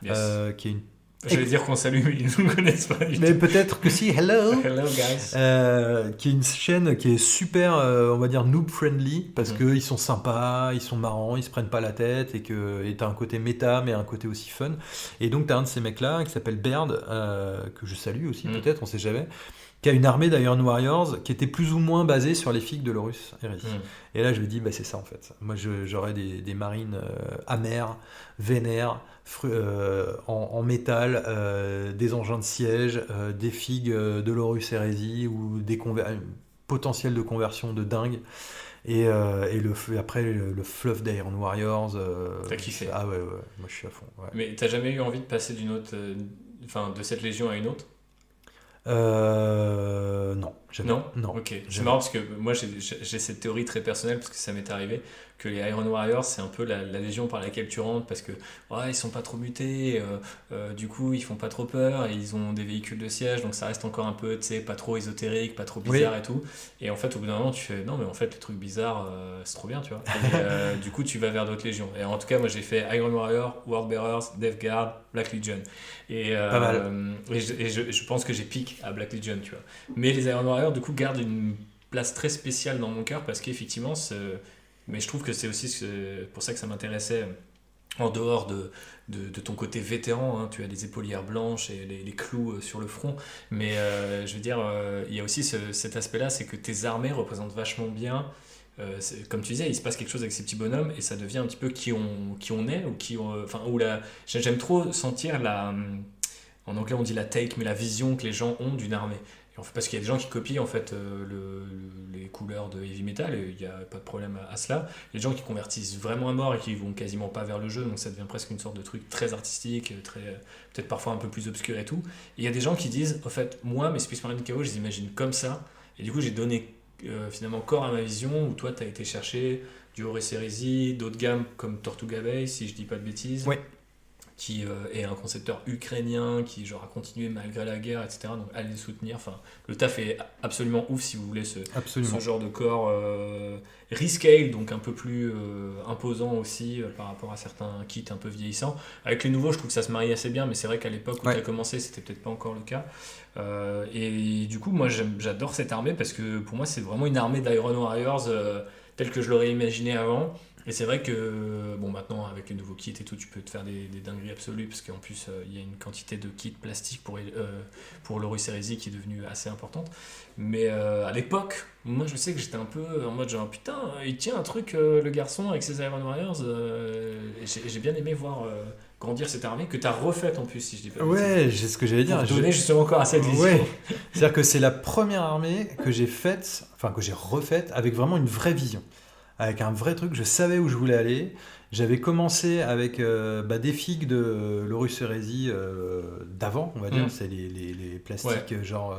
Yes. qui est une. J'allais dire qu'on salue, mais ils ne nous connaissent pas du Mais tout. peut-être que si, hello. Hello guys. Qui est une chaîne qui est super, on va dire noob friendly, parce qu'ils sont sympas, ils sont marrants, ils se prennent pas la tête, et t'as un côté méta, mais un côté aussi fun. Et donc t'as un de ces mecs-là qui s'appelle Baird, que je salue aussi peut-être, on sait jamais, qui a une armée d'Iron Warriors qui était plus ou moins basée sur les figues de l'Horus Heresy. Et là je me dis, c'est ça en fait. Moi j'aurais des marines amères, vénères, en métal, des engins de siège, des figues de l'Horus Heresy ou des potentiels de conversion de dingue. Et après le fluff d'Iron Warriors. T'as kiffé. Ah ouais, moi je suis à fond. Ouais. Mais t'as jamais eu envie de passer d'une autre, de cette légion à une autre? Non, jamais. Non. Ok. C'est marrant parce que moi j'ai cette théorie très personnelle parce que ça m'est arrivé que les Iron Warriors c'est un peu la légion par laquelle tu rentres parce que ils sont pas trop mutés, du coup ils font pas trop peur et ils ont des véhicules de siège donc ça reste encore un peu pas trop ésotérique, pas trop bizarre et tout. Et en fait au bout d'un moment tu fais non mais en fait le truc bizarre c'est trop bien tu vois. Et, du coup tu vas vers d'autres légions. Et en tout cas moi j'ai fait Iron Warrior, World Bearers, Death Guard, Black Legion. Et, pas mal. Et je pense que j'ai piqué à Black Legion tu vois. Mais les Iron Warriors du coup gardent une place très spéciale dans mon cœur parce qu'effectivement mais je trouve que c'est aussi pour ça que ça m'intéressait en dehors de ton côté vétéran, hein, tu as les épaulières blanches et les clous sur le front, mais je veux dire, il y a aussi cet aspect-là, c'est que tes armées représentent vachement bien, comme tu disais, il se passe quelque chose avec ces petits bonhommes et ça devient un petit peu qui on est, j'aime trop sentir en anglais on dit la take, mais la vision que les gens ont d'une armée. Parce qu'il y a des gens qui copient en fait les couleurs de heavy metal et il n'y a pas de problème à cela. Il y a des gens qui convertissent vraiment à mort et qui vont quasiment pas vers le jeu, donc ça devient presque une sorte de truc très artistique, peut-être parfois un peu plus obscur et tout. Et il y a des gens qui disent, en fait, moi mes Space Marine KO je les imagine comme ça et du coup j'ai donné finalement corps à ma vision où toi tu as été chercher du Horus Heresy, d'autres gammes comme Tortuga Bay si je dis pas de bêtises. Oui. Qui est un concepteur ukrainien qui a continué malgré la guerre, etc. Donc allez le soutenir. Enfin, le taf est absolument ouf si vous voulez ce genre de corps rescale, donc un peu plus imposant aussi par rapport à certains kits un peu vieillissants. Avec les nouveaux, je trouve que ça se marie assez bien, mais c'est vrai qu'à l'époque où tu as commencé, c'était peut-être pas encore le cas. Et du coup, moi j'adore cette armée parce que pour moi, c'est vraiment une armée d'Iron Warriors telle que je l'aurais imaginé avant. Et c'est vrai que, maintenant, avec les nouveaux kits et tout, tu peux te faire des dingueries absolues, parce qu'en plus, il y a une quantité de kits plastiques pour l'Horus Heresy qui est devenue assez importante. Mais à l'époque, moi, je sais que j'étais un peu en mode genre, putain, il tient un truc, le garçon, avec ses Iron Warriors. Et j'ai bien aimé voir grandir cette armée, que tu as refaite en plus, si je dis pas. Ouais, c'est ce que j'allais dire. Pour donner justement encore à cette vision. Ouais. C'est-à-dire que c'est la première armée que j'ai refaite avec vraiment une vraie vision. Avec un vrai truc, je savais où je voulais aller. J'avais commencé avec des figues de l'Horus Heresy d'avant, on va dire. C'est les plastiques genre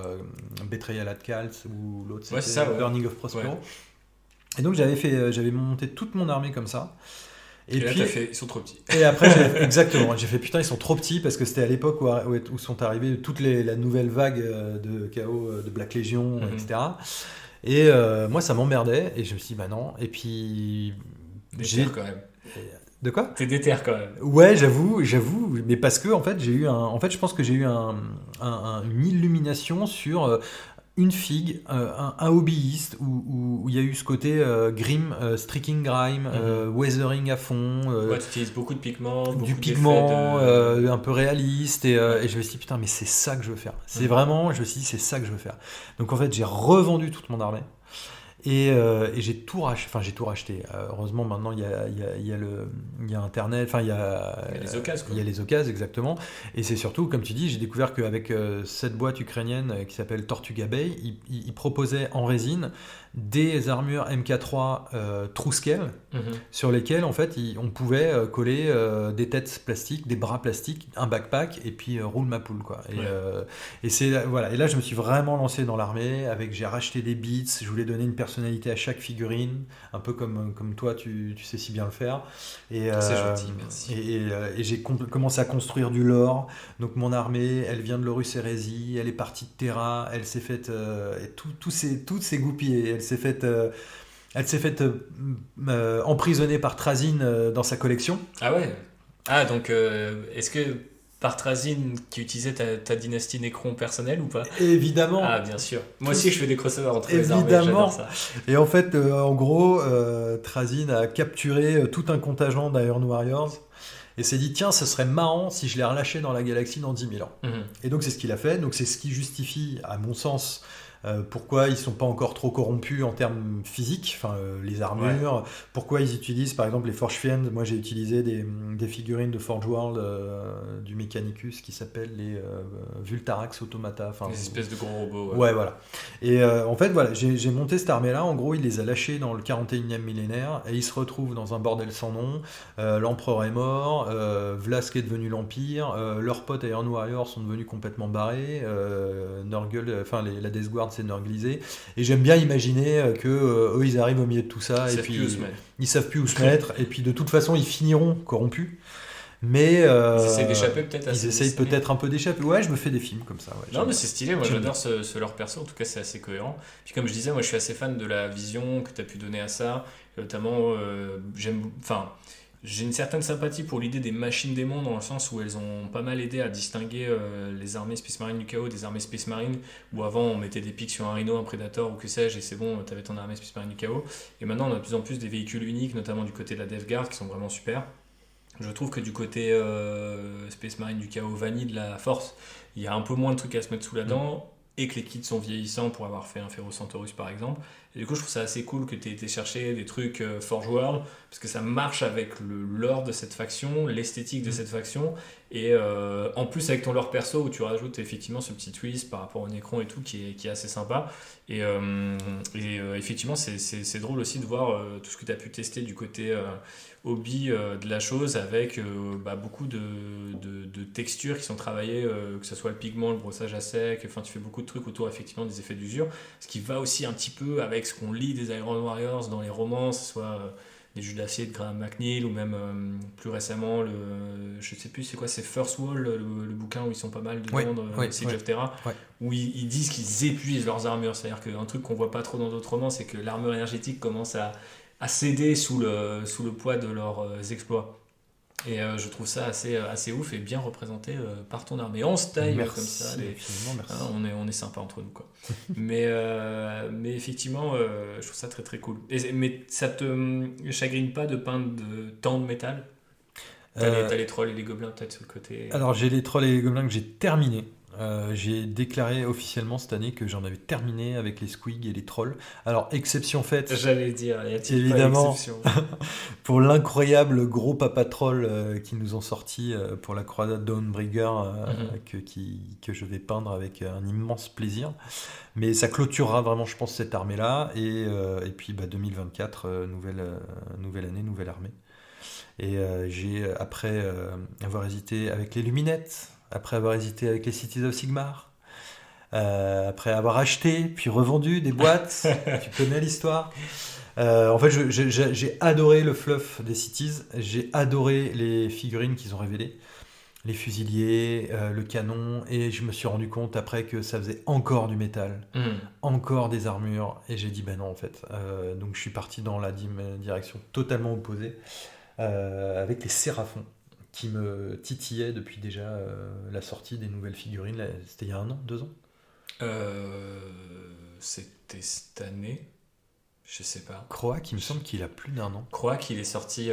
Betrayal at Calth ou l'autre c'était Burning of Prospero. Ouais. Et donc j'avais monté toute mon armée comme ça. Et puis, là, ils sont trop petits. Et après, exactement, j'ai fait putain, ils sont trop petits parce que c'était à l'époque où sont arrivées toute la nouvelle vague de KO, de Black Legion, etc. Et moi, ça m'emmerdait et je me suis dit, bah non. Et puis. Déter quand même. De quoi ? T'es déter quand même. Ouais, j'avoue. Mais parce que, en fait, je pense que j'ai eu une illumination sur. une figue, un hobbyiste où il y a eu ce côté grime, streaking grime, weathering à fond, Ouais, tu utilises beaucoup de pigments, beaucoup du d'effets pigment de... un peu réaliste Ouais. et je me suis dit putain mais c'est ça que je veux faire. C'est vraiment, je me suis dit c'est ça que je veux faire. Donc en fait j'ai revendu toute mon armée. Et j'ai tout racheté. Enfin, j'ai tout racheté. Heureusement, maintenant, il y a Internet. Enfin, Il y a les occasions, il quoi. y a les occasions, exactement. Et c'est surtout, comme tu dis, j'ai découvert qu'avec cette boîte ukrainienne qui s'appelle Tortuga Bay, ils proposaient en résine des armures MK3 true scale Mhm. sur lesquelles, en fait, on pouvait coller des têtes plastiques, des bras plastiques, un backpack et puis roule ma poule, quoi. Ouais. Et c'est voilà. Et là, je me suis vraiment lancé dans l'armée. J'ai racheté des beats. Je voulais donner une personnalité à chaque figurine, un peu comme toi, tu sais si bien le faire. Et, C'est euh, gentil, merci. et j'ai commencé à construire du lore. Donc mon armée, elle vient de l'Horus Heresy. Elle est partie de Terra. Elle s'est faite et tout s'est goupillé. Elle s'est faite emprisonner par Trazyn dans sa collection. Ah ouais. Ah, donc, est-ce que par Trazyn, qui utilisait ta dynastie Necron personnelle ou pas? Évidemment, Ah, bien sûr. Moi tout- aussi, je fais des crossovers entre les armées, évidemment. j'adore ça. Et en fait, en gros, Trazyn a capturé tout un contingent d'Iron Warriors et s'est dit tiens, ce serait marrant si je les relâchais dans la galaxie dans 10 000 ans. Mhm. Et donc c'est ce qu'il a fait. Donc c'est ce qui justifie, à mon sens, pourquoi ils sont pas encore trop corrompus en termes physiques, enfin les Ouais. armures, pourquoi ils utilisent par exemple les Forge Fiends. Moi j'ai utilisé des figurines de Forge World du Mechanicus qui s'appellent les Vultarax Automata. Enfin, Des espèces de gros robots. Ouais. ouais, voilà. Et en fait, voilà, j'ai monté cette armée-là. En gros, il les a lâchés dans le 41e millénaire et ils se retrouvent dans un bordel sans nom. L'empereur est mort, Vlask est devenu l'Empire, leurs potes Iron Warriors sont devenus complètement barrés, Nurgle, enfin la Death Guard s'est nurglisée. Et j'aime bien imaginer que eux, ils arrivent au milieu de tout ça Ils et savent puis plus où se mettre. ils savent plus où se mettre. Et puis de toute façon, ils finiront corrompus. Mais Ils essayent d'échapper peut-être à ils cette essayent destinée. peut-être un peu d'échapper. Ouais, je me fais des films comme ça. Ouais, Non, j'aime mais bien. c'est stylé, moi J'aime bien. j'adore ce leur perso, en tout cas c'est assez cohérent. Puis comme je disais, moi je suis assez fan de la vision que tu as pu donner à ça, notamment j'ai une certaine sympathie pour l'idée des machines démons dans le sens où elles ont pas mal aidé à distinguer les armées Space Marine du chaos des armées Space Marine, où avant on mettait des pics sur un Rhino, un Predator ou que sais-je, et c'est bon, t'avais ton armée Space Marine du chaos. Et maintenant on a de plus en plus des véhicules uniques, notamment du côté de la Death Guard, qui sont vraiment super. Je trouve que du côté Space Marine du chaos vanille de la force, il y a un peu moins de trucs à se mettre sous la dent et que les kits sont vieillissants pour avoir fait un Ferro Centaurus par exemple. Et du coup, je trouve ça assez cool que tu aies été chercher des trucs Forge World parce que ça marche avec le lore de cette faction, l'esthétique de cette faction et en plus avec ton lore perso où tu rajoutes effectivement ce petit twist par rapport au Necron et tout qui est assez sympa. Et effectivement, c'est drôle aussi de voir tout ce que tu as pu tester du côté hobby de la chose avec beaucoup de textures qui sont travaillées, que ce soit le pigment, le brossage à sec, enfin tu fais beaucoup de trucs autour effectivement des effets d'usure, ce qui va aussi un petit peu avec ce qu'on lit des Iron Warriors dans les romans, que ce soit des Jeux d'acier de Graham McNeill ou même plus récemment je sais plus c'est quoi, c'est First Wall, le bouquin où ils sont pas mal dedans, Ouais, ouais, Siege ouais. of Terra, Ouais. où ils disent qu'ils épuisent leurs armures, c'est à dire qu'un truc qu'on voit pas trop dans d'autres romans, c'est que l'armure énergétique commence à céder sous le poids de leurs exploits. Et je trouve ça assez ouf et bien représenté par ton armée. On se taille Merci, comme ça, infiniment, merci. on est sympa entre nous, quoi. mais effectivement, je trouve ça très très cool. Mais ça te chagrine pas de peindre tant de métal? T'as les trolls et les gobelins peut-être sur le côté. Alors j'ai les trolls et les gobelins que j'ai terminé. J'ai déclaré officiellement cette année que j'en avais terminé avec les squigs et les trolls. Alors exception faite J'allais dire, y a-t-il évidemment pas d'exception? pour l'incroyable gros papa troll qui nous ont sorti pour la croisade Dawnbreaker que je vais peindre avec un immense plaisir. Mais ça clôturera vraiment je pense cette armée-là et puis 2024 nouvelle année, nouvelle armée. Et j'ai, après avoir hésité avec les Luminettes, après avoir hésité avec les Cities of Sigmar, après avoir acheté puis revendu des boîtes, tu connais l'histoire. En fait, j'ai adoré le fluff des Cities, j'ai adoré les figurines qu'ils ont révélées, les fusiliers, le canon, et je me suis rendu compte après que ça faisait encore du métal, encore des armures, et j'ai dit ben non en fait. Donc je suis parti dans la direction totalement opposée. Avec les Séraphons qui me titillaient depuis déjà la sortie des nouvelles figurines. Là, c'était il y a 1 an, 2 ans. Euh, C'était cette année, je sais pas. Croac, il me semble qu'il a plus d'1 an. Croac, il est sorti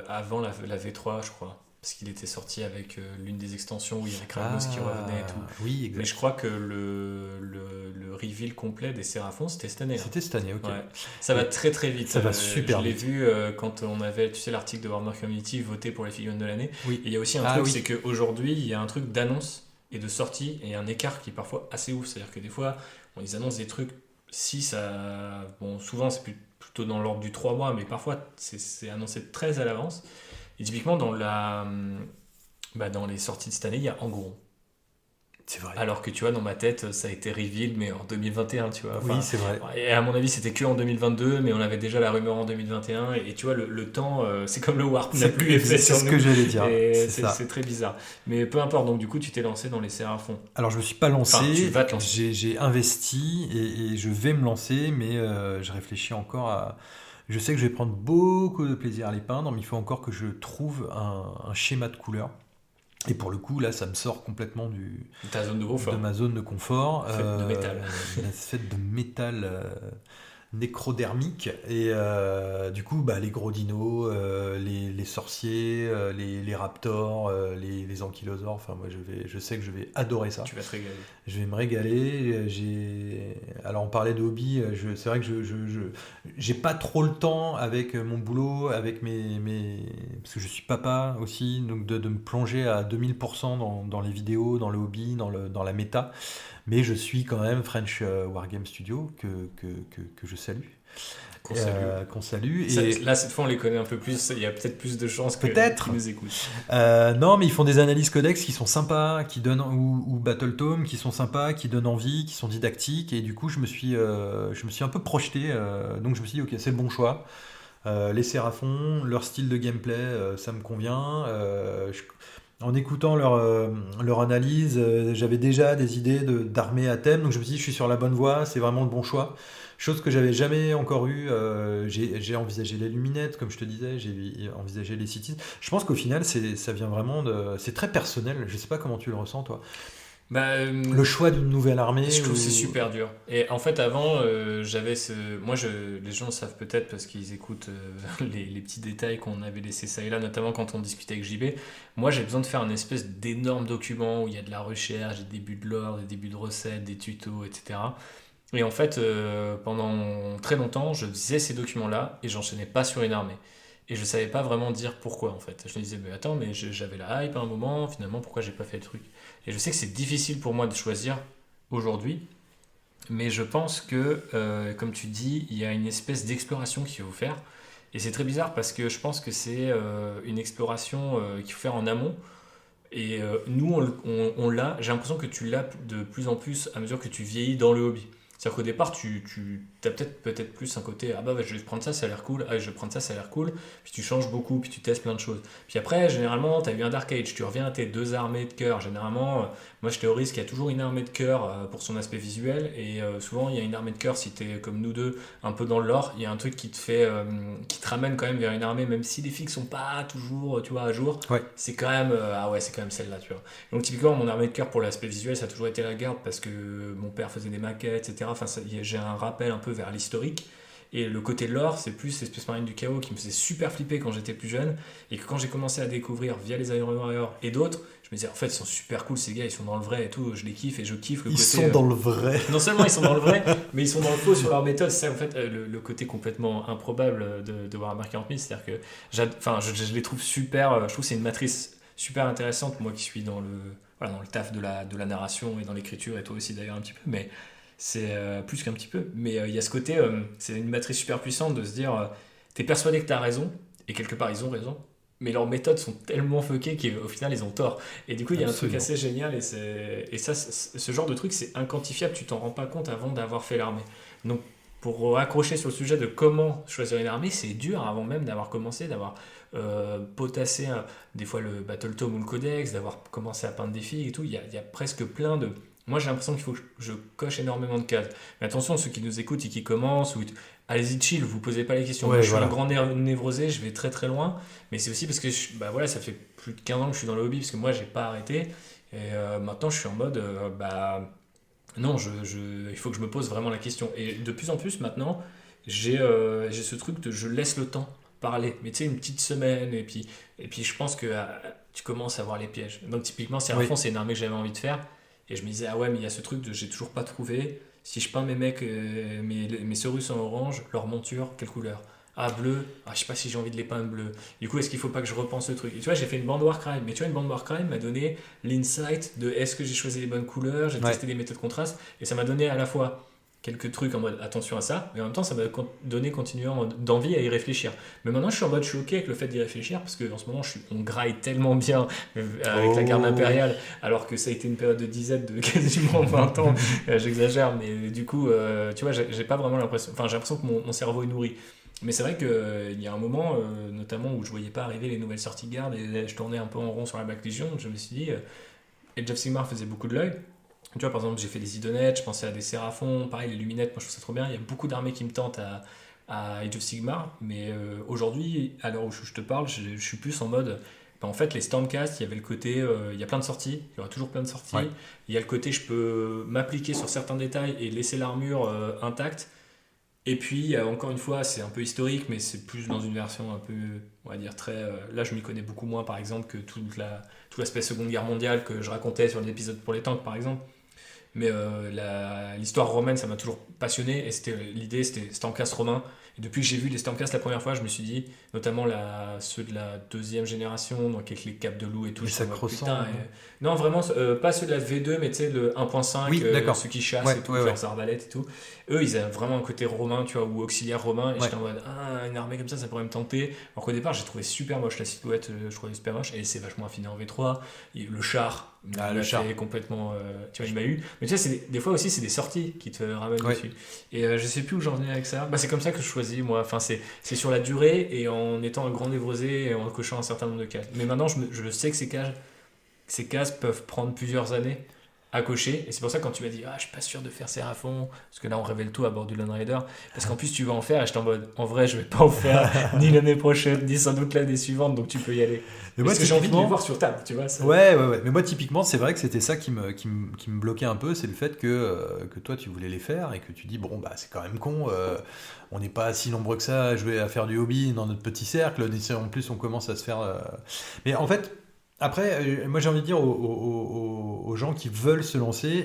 avant la V3, je crois. Parce qu'il était sorti avec l'une des extensions où il y avait Kragnos qui revenait et tout. Oui, Mais exact. je crois que le reveal complet des Séraphons, c'était cette année. C'était cette année, ok. Ouais. Ça va très très vite. Ça va super Je l'ai vite. vu quand on avait, tu sais, l'article de Warhammer Community voté pour les figurines de l'année. Oui. Et il y a aussi un truc, c'est qu'aujourd'hui, il y a un truc d'annonce et de sortie et un écart qui est parfois assez ouf. C'est-à-dire que des fois, ils annoncent des trucs, si ça. Bon, souvent, c'est plutôt dans l'ordre du 3 mois, mais parfois, c'est annoncé très à l'avance. Et typiquement, dans les sorties de cette année, il y a Angoron. C'est vrai. Alors que tu vois, dans ma tête, ça a été reveal, mais en 2021, tu vois. Oui, c'est vrai. Et à mon avis, c'était que en 2022, mais on avait déjà la rumeur en 2021. Et tu vois, le temps, c'est comme le Warp, n'a plus effet sur C'est ce nous. que j'allais dire. Et C'est c'est très bizarre. Mais peu importe, donc du coup, tu t'es lancé dans les Séraphons. Alors, je me suis pas lancé. Enfin, tu vas te lancer. J'ai investi et je vais me lancer, mais je réfléchis encore à. Je sais que je vais prendre beaucoup de plaisir à les peindre, mais il faut encore que je trouve un schéma de couleur. Et pour le coup, là, ça me sort complètement Ta zone de confort. de ma zone de confort. Faite de métal. Faite de métal nécrodermique. Et du coup, les gros dinos, les sorciers, les raptors, les ankylosaures. Enfin, moi, je sais que je vais adorer ça. Tu vas te régaler. Je vais me régaler. Alors, on parlait de hobby. C'est vrai que j'ai pas trop le temps avec mon boulot, avec parce que je suis papa aussi, donc de me plonger à 2000% dans les vidéos, dans le hobby, dans la méta. Mais je suis quand même French Wargame Studio que je salue. Qu'on salue. Là, cette fois, on les connaît un peu plus. Il y a peut-être plus de chances qu'ils nous écoutent. Non, mais ils font des analyses codex qui sont sympas, qui donnent, ou Battletome, qui sont sympas, qui donnent envie, qui sont didactiques. Et du coup, je me suis un peu projeté. Donc, je me suis dit, ok, c'est le bon choix. Les Séraphons, leur style de gameplay, ça me convient. En écoutant leur analyse, j'avais déjà des idées d'armée à thème, donc je me suis dit, je suis sur la bonne voie, c'est vraiment le bon choix. Chose que j'avais jamais encore eu. J'ai envisagé les luminettes, comme je te disais, j'ai envisagé les cities. Je pense qu'au final, ça vient vraiment c'est très personnel. Je sais pas comment tu le ressens, toi. Le choix d'une nouvelle armée. Je trouve que c'est super dur. Et en fait, avant, j'avais moi, les gens le savent peut-être parce qu'ils écoutent les petits détails qu'on avait laissés ça et là, notamment quand on discutait avec JB. Moi, j'ai besoin de faire un espèce d'énorme document où il y a de la recherche, des débuts de lore, des débuts de recettes, des tutos, etc. Et en fait, pendant très longtemps, je faisais ces documents-là et j'enchaînais pas sur une armée. Et je savais pas vraiment dire pourquoi en fait. Je me disais, mais attends, mais j'avais la hype à un moment, finalement, pourquoi j'ai pas fait le truc? Et je sais que c'est difficile pour moi de choisir aujourd'hui, mais je pense que, comme tu dis, il y a une espèce d'exploration qu'il faut faire. Et c'est très bizarre parce que je pense que c'est une exploration qu'il faut faire en amont. Et nous, on l'a, j'ai l'impression que tu l'as de plus en plus à mesure que tu vieillis dans le hobby. C'est-à-dire qu'au départ, tu as peut-être plus un côté, ah bah je vais prendre ça, ça a l'air cool, ah je vais prendre ça, ça a l'air cool, puis tu changes beaucoup, puis tu testes plein de choses. Puis après, généralement, tu as eu un Dark Age, tu reviens à tes deux armées de cœur. Généralement, moi je théorise qu'il y a toujours une armée de cœur pour son aspect visuel, et souvent il y a une armée de cœur si tu es comme nous deux, un peu dans le lore, il y a un truc qui te ramène quand même vers une armée, même si les fixes sont pas toujours, tu vois, à jour, Ouais. c'est quand même, c'est quand même celle-là, tu vois. Donc typiquement, mon armée de cœur pour l'aspect visuel, ça a toujours été la garde, parce que mon père faisait des maquettes, etc. Enfin, j'ai un rappel un peu vers l'historique. Et le côté lore, c'est plus Space Marine du Chaos qui me faisait super flipper quand j'étais plus jeune. Et que quand j'ai commencé à découvrir via les Iron Warriors et d'autres, je me disais en fait ils sont super cool ces gars, ils sont dans le vrai et tout, je les kiffe et je kiffe le côté. Ils sont dans le vrai. Non seulement ils sont dans le vrai, mais ils sont dans le faux sur leur méthode. C'est ça en fait le côté complètement improbable de Warhammer 40 000. C'est-à-dire que je les trouve super. Je trouve que c'est une matrice super intéressante, moi qui suis dans dans le taf de la narration et dans l'écriture, et toi aussi d'ailleurs un petit peu, mais c'est plus qu'un petit peu. Mais il y a ce côté, c'est une matrice super puissante de se dire, t'es persuadé que t'as raison, et quelque part ils ont raison, mais leurs méthodes sont tellement fuckées qu'au final ils ont tort. Et du coup il y a un truc assez génial, et ça, ce genre de truc c'est inquantifiable, tu t'en rends pas compte avant d'avoir fait l'armée. Donc pour accrocher sur le sujet de comment choisir une armée, c'est dur avant même d'avoir commencé, d'avoir potassé des fois le Battletome ou le Codex, d'avoir commencé à peindre des filles et tout. Il y a presque plein de... Moi j'ai l'impression qu'il faut que je coche énormément de cases. Mais attention, ceux qui nous écoutent et qui commencent, allez-y chill, vous posez pas les questions. Ouais, moi je suis voilà. un grand névrosé, je vais très très loin, mais c'est aussi parce que ça fait plus de 15 ans que je suis dans le hobby, parce que moi j'ai pas arrêté. Et maintenant je suis en mode... Non, il faut que je me pose vraiment la question. Et de plus en plus maintenant, j'ai ce truc de je laisse le temps parler. Mais tu sais, une petite semaine, et puis je pense que tu commences à voir les pièges. Donc typiquement, Oui. Séraphin, c'est une armée que j'avais envie de faire. Et je me disais, ah ouais, mais il y a ce truc de j'ai toujours pas trouvé. Si je peins mes mecs, mes Saurus en orange, leur monture, quelle couleur? Ah, bleu, ah, je sais pas si j'ai envie de les peindre bleu. Du coup, est-ce qu'il faut pas que je repense le truc? Et tu vois, j'ai fait une bande Warcry. Mais tu vois, une bande Warcry m'a donné l'insight de est-ce que j'ai choisi les bonnes couleurs, j'ai Ouais. testé des méthodes de contraste, et ça m'a donné à la fois quelques trucs en mode attention à ça, mais en même temps ça m'a donné continuellement d'envie à y réfléchir. Mais maintenant je suis ok avec le fait d'y réfléchir, parce qu'en ce moment on graille tellement bien avec la garde Oh. impériale, alors que ça a été une période de disette de quasiment 20 ans, j'exagère, mais du coup, tu vois, j'ai pas vraiment l'impression, enfin j'ai l'impression que mon cerveau est nourri. Mais c'est vrai qu'il y a un moment, notamment où je voyais pas arriver les nouvelles sorties de garde et je tournais un peu en rond sur la Black Legion, je me suis dit, Age of Sigmar faisait beaucoup de l'œil. Tu vois, par exemple, j'ai fait des Idonettes, je pensais à des Séraphons, pareil, les Luminettes, moi je trouve ça trop bien. Il y a beaucoup d'armées qui me tentent à Age of Sigmar, mais aujourd'hui, à l'heure où je te parle, je suis plus en mode. Ben, en fait, les Stormcast, il y avait le côté, il y a plein de sorties, il y aura toujours plein de Ouais. sorties. Il y a le côté, je peux m'appliquer sur certains détails et laisser l'armure intacte. Et puis, encore une fois, c'est un peu historique, mais c'est plus dans une version un peu, on va dire, très. Là, je m'y connais beaucoup moins, par exemple, que tout l'aspect Seconde Guerre mondiale que je racontais sur l'épisode pour les tanks, par exemple. Mais l'histoire romaine, ça m'a toujours passionné. Et l'idée, c'était Stormcast romain. Et depuis que j'ai vu les Stormcast la première fois, je me suis dit, notamment ceux de la deuxième génération, donc avec les capes de loup et tout, Les je suis en mode sacro-saints, putain. non? Non, vraiment, pas ceux de la V2, mais tu sais, le 1.5, Oui, d'accord. ceux qui chassent Ouais, et tout, ouais, ouais. leurs arbalètes et tout. Eux, ils avaient vraiment un côté romain, tu vois, ou auxiliaire romain. Et Ouais. j'étais en mode, ah, une armée comme ça pourrait me tenter. Alors qu'au départ, j'ai trouvé super moche la silhouette, je trouvais super moche. Et c'est vachement affiné en V3. Et le char, Ah, il le m'a char. fait complètement. Tu vois, il m'a eu. Mais tu sais, des fois aussi, c'est des sorties qui te ramènent Ouais. dessus. Et je sais plus où j'en venais avec ça. Bah, c'est comme ça que je choisis, moi. Enfin, c'est sur la durée et en étant un grand névrosé et en cochant un certain nombre de cases. Mais maintenant, je sais que ces cases peuvent prendre plusieurs années à cocher. Et c'est pour ça que quand tu m'as dit, ah, je suis pas sûr de faire Séraphon, parce que là, on révèle tout à bord du Lone Rider. Parce qu'en plus, tu vas en faire. Et j'étais en mode, en vrai, je vais pas en faire ni l'année prochaine, ni sans doute l'année suivante. Donc tu peux y aller. Mais moi, Parce que j'ai envie de les typiquement, voir sur table, tu vois. ouais, ouais, ouais. Mais moi, typiquement, c'est vrai que c'était ça qui me bloquait un peu, c'est le fait que toi, tu voulais les faire et que tu dis, bon, bah, c'est quand même con, on n'est pas si nombreux que ça à jouer à faire du hobby dans notre petit cercle. En plus, on commence à se faire. Mais en fait, après, moi, j'ai envie de dire aux gens qui veulent se lancer,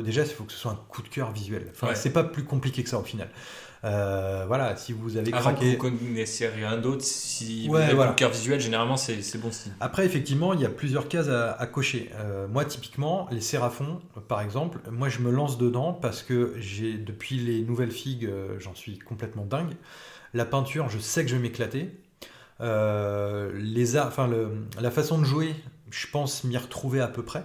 déjà, il faut que ce soit un coup de cœur visuel. Enfin, Ouais. c'est pas plus compliqué que ça au final. Voilà, si vous avez Avant que vous craqué. connaissiez rien d'autre, si vous Ouais, avez le voilà. cœur visuel, généralement, c'est bon signe. Après, effectivement, il y a plusieurs cases à cocher. Moi, typiquement, les Séraphons, par exemple, moi, je me lance dedans parce que depuis les nouvelles figues, j'en suis complètement dingue. La peinture, je sais que je vais m'éclater. La façon de jouer, je pense m'y retrouver à peu près.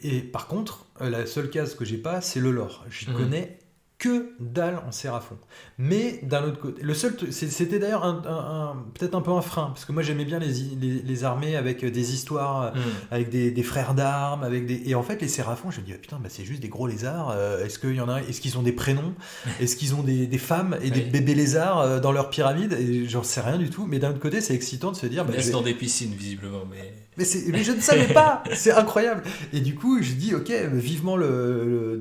Et par contre, la seule case que j'ai pas, c'est le lore. J'y Mhm. connais que dalle en Séraphon. Mais d'un autre côté, c'était d'ailleurs peut-être un peu un frein, parce que moi j'aimais bien les armées avec des histoires, Mhm. avec des frères d'armes, et en fait les Séraphons, je me dis, ah, putain, bah, c'est juste des gros lézards. Est-ce qu'ils ont des prénoms? Est-ce qu'ils ont des femmes et des Oui. bébés lézards dans leur pyramide? Et j'en sais rien du tout. Mais d'un autre côté, c'est excitant de se dire, Ils bah, naissent dans des piscines, visiblement. Mais... mais je ne savais pas, c'est incroyable. Et du coup, je dis, ok, vivement le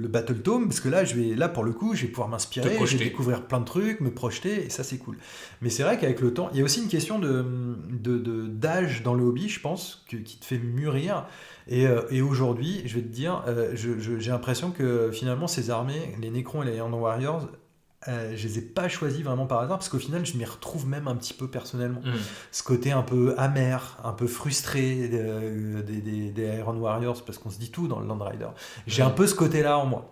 Battle Tome, parce que là, pour le coup, je vais pouvoir Te m'inspirer, je projeter. vais découvrir plein de trucs, me projeter, et ça, c'est cool. Mais c'est vrai qu'avec le temps, il y a aussi une question d'âge dans le hobby, je pense, qui te fait mûrir. Et aujourd'hui, je vais te dire, j'ai l'impression que finalement, ces armées, les Necrons et les Iron Warriors, je les ai pas choisis vraiment par hasard parce qu'au final je m'y retrouve même un petit peu personnellement, Mhm. ce côté un peu amer, un peu frustré des Iron Warriors, parce qu'on se dit tout dans le Land Rider. J'ai un peu ce côté là en moi,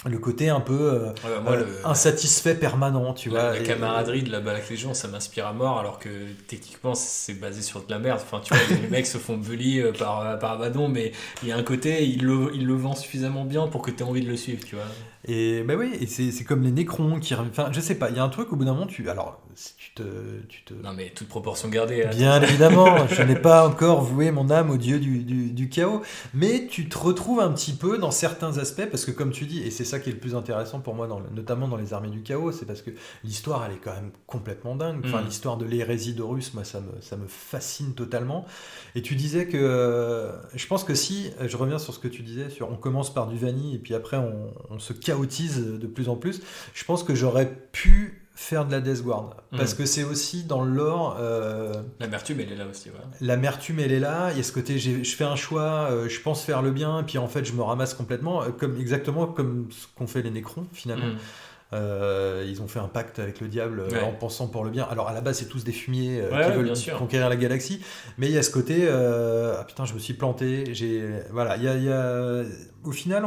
le côté un peu Moi, insatisfait permanent, tu vois. la camaraderie de la Black Legion, ça m'inspire à mort, alors que techniquement, c'est basé sur de la merde. Enfin, tu vois, les mecs se font bully par Abaddon, mais il y a un côté, il le vend suffisamment bien pour que tu aies envie de le suivre, tu vois. Et bah oui, et c'est comme les nécrons qui enfin je sais pas, il y a un truc au bout d'un moment alors si tu te Non, mais toute proportion gardée. bien évidemment, je n'ai pas encore voué mon âme au dieu du chaos, mais tu te retrouves un petit peu dans certains aspects, parce que comme tu dis, et c'est ça qui est le plus intéressant pour moi, notamment dans les armées du chaos, c'est parce que l'histoire, elle est quand même complètement dingue. Enfin, l'histoire de l'hérésie d'Horus, moi, ça me fascine totalement. Et tu disais que, je pense que si, je reviens sur ce que tu disais, on commence par du vanille, et puis après, on se chaotise de plus en plus, je pense que j'aurais pu faire de la Death Guard, parce que c'est aussi dans le lore, l'amertume elle est là aussi, ouais. l'amertume elle est là, il y a ce côté je fais un choix, je pense faire le bien, puis en fait je me ramasse complètement, exactement comme ce qu'ont fait les Nécrons finalement. Ils ont fait un pacte avec le diable en pensant pour le bien. Alors à la base c'est tous des fumiers qui veulent conquérir la galaxie, mais il y a ce côté ah putain je me suis planté, voilà, il y a au final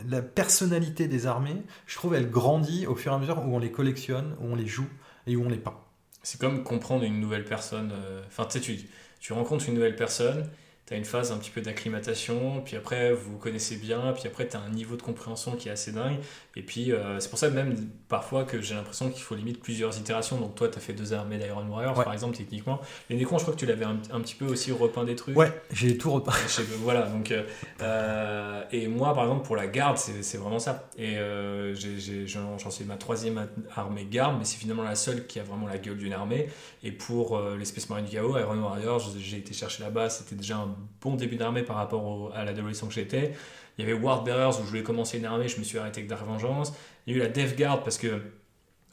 la personnalité des armées, je trouve elle grandit au fur et à mesure où on les collectionne, où on les joue et où on les peint. C'est comme comprendre une nouvelle personne. Enfin, tu sais, tu rencontres une nouvelle personne, tu as une phase un petit peu d'acclimatation, puis après, vous vous connaissez bien, puis après, tu as un niveau de compréhension qui est assez dingue. Et puis, c'est pour ça même parfois que j'ai l'impression qu'il faut limite plusieurs itérations. Donc, toi, tu as fait 2 armées d'Iron Warriors, par exemple, techniquement. Les Nécrons, je crois que tu l'avais un petit peu aussi repeint des trucs. Ouais, j'ai tout repeint. Voilà, donc. Et moi, par exemple, pour la garde, c'est vraiment ça. Et j'en suis ma 3e armée garde, mais c'est finalement la seule qui a vraiment la gueule d'une armée. Et pour les Space Marines du Chaos, Iron Warriors, j'ai été chercher là-bas, c'était déjà un bon début d'armée par rapport à l'adolescent que j'étais. Il y avait Ward Bearers où je voulais commencer une armée, je me suis arrêté avec Dark Vengeance. Il y a eu la Death Guard parce que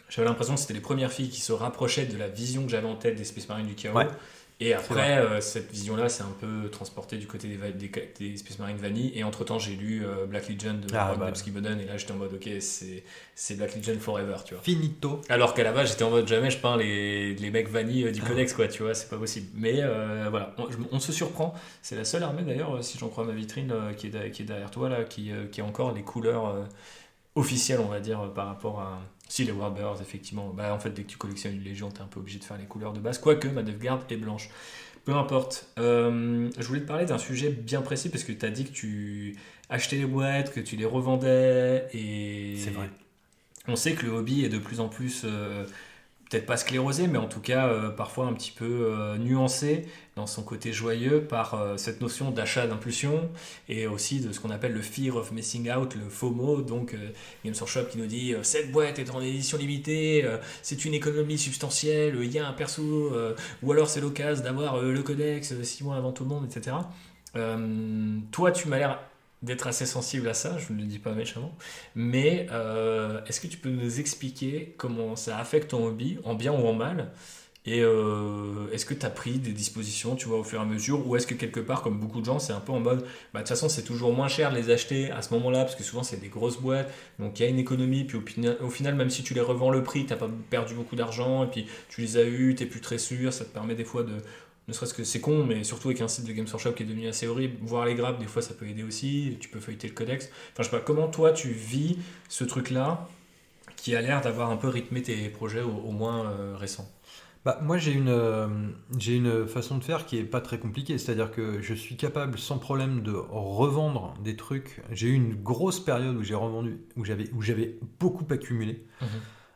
j'avais l'impression que c'était les premières filles qui se rapprochaient de la vision que j'avais en tête des Space Marines du Chaos. Ouais. Et après, cette vision-là s'est un peu transportée du côté des Space Marines Vanille. Et entre-temps, j'ai lu Black Legion de Ron Nebsky-Boden. Et là, j'étais en mode, ok, c'est Black Legion forever, tu vois. Finito. Alors qu'à la base, j'étais en mode, jamais je peins les mecs Vanille du Codex, quoi, tu vois, c'est pas possible. Mais voilà, on se surprend. C'est la seule armée, d'ailleurs, si j'en crois ma vitrine, qui est derrière toi, là, qui a encore les couleurs officielles, on va dire, par rapport à... Si, les Warbearers, effectivement. Bah, en fait, dès que tu collectionnes une légion, t'es un peu obligé de faire les couleurs de base. Quoique, ma Death Guard est blanche. Peu importe. Je voulais te parler d'un sujet bien précis parce que t'as dit que tu achetais les boîtes, que tu les revendais. Et c'est vrai. On sait que le hobby est de plus en plus... peut-être pas sclérosé, mais en tout cas parfois un petit peu nuancé dans son côté joyeux par cette notion d'achat d'impulsion et aussi de ce qu'on appelle le fear of missing out, le FOMO, donc Games Workshop qui nous dit cette boîte est en édition limitée, c'est une économie substantielle, il y a un perso, ou alors c'est l'occasion d'avoir le codex 6 mois avant tout le monde, etc. Toi tu m'as l'air d'être assez sensible à ça, je ne le dis pas méchamment, mais est-ce que tu peux nous expliquer comment ça affecte ton hobby, en bien ou en mal, et est-ce que tu as pris des dispositions, tu vois, au fur et à mesure, ou est-ce que quelque part, comme beaucoup de gens, c'est un peu en mode, bah, de toute façon c'est toujours moins cher de les acheter à ce moment-là, parce que souvent c'est des grosses boîtes, donc il y a une économie, puis au final, même si tu les revends le prix, tu n'as pas perdu beaucoup d'argent, et puis tu les as eus, tu n'es plus très sûr, ça te permet des fois de... Ne serait-ce que c'est con, mais surtout avec un site de Games Workshop qui est devenu assez horrible, voir les grappes, des fois ça peut aider aussi, tu peux feuilleter le codex. Enfin, je sais pas, comment toi tu vis ce truc-là qui a l'air d'avoir un peu rythmé tes projets au moins récents? Bah, moi j'ai une façon de faire qui est pas très compliquée, c'est-à-dire que je suis capable sans problème de revendre des trucs. J'ai eu une grosse période où j'ai revendu, où j'avais beaucoup accumulé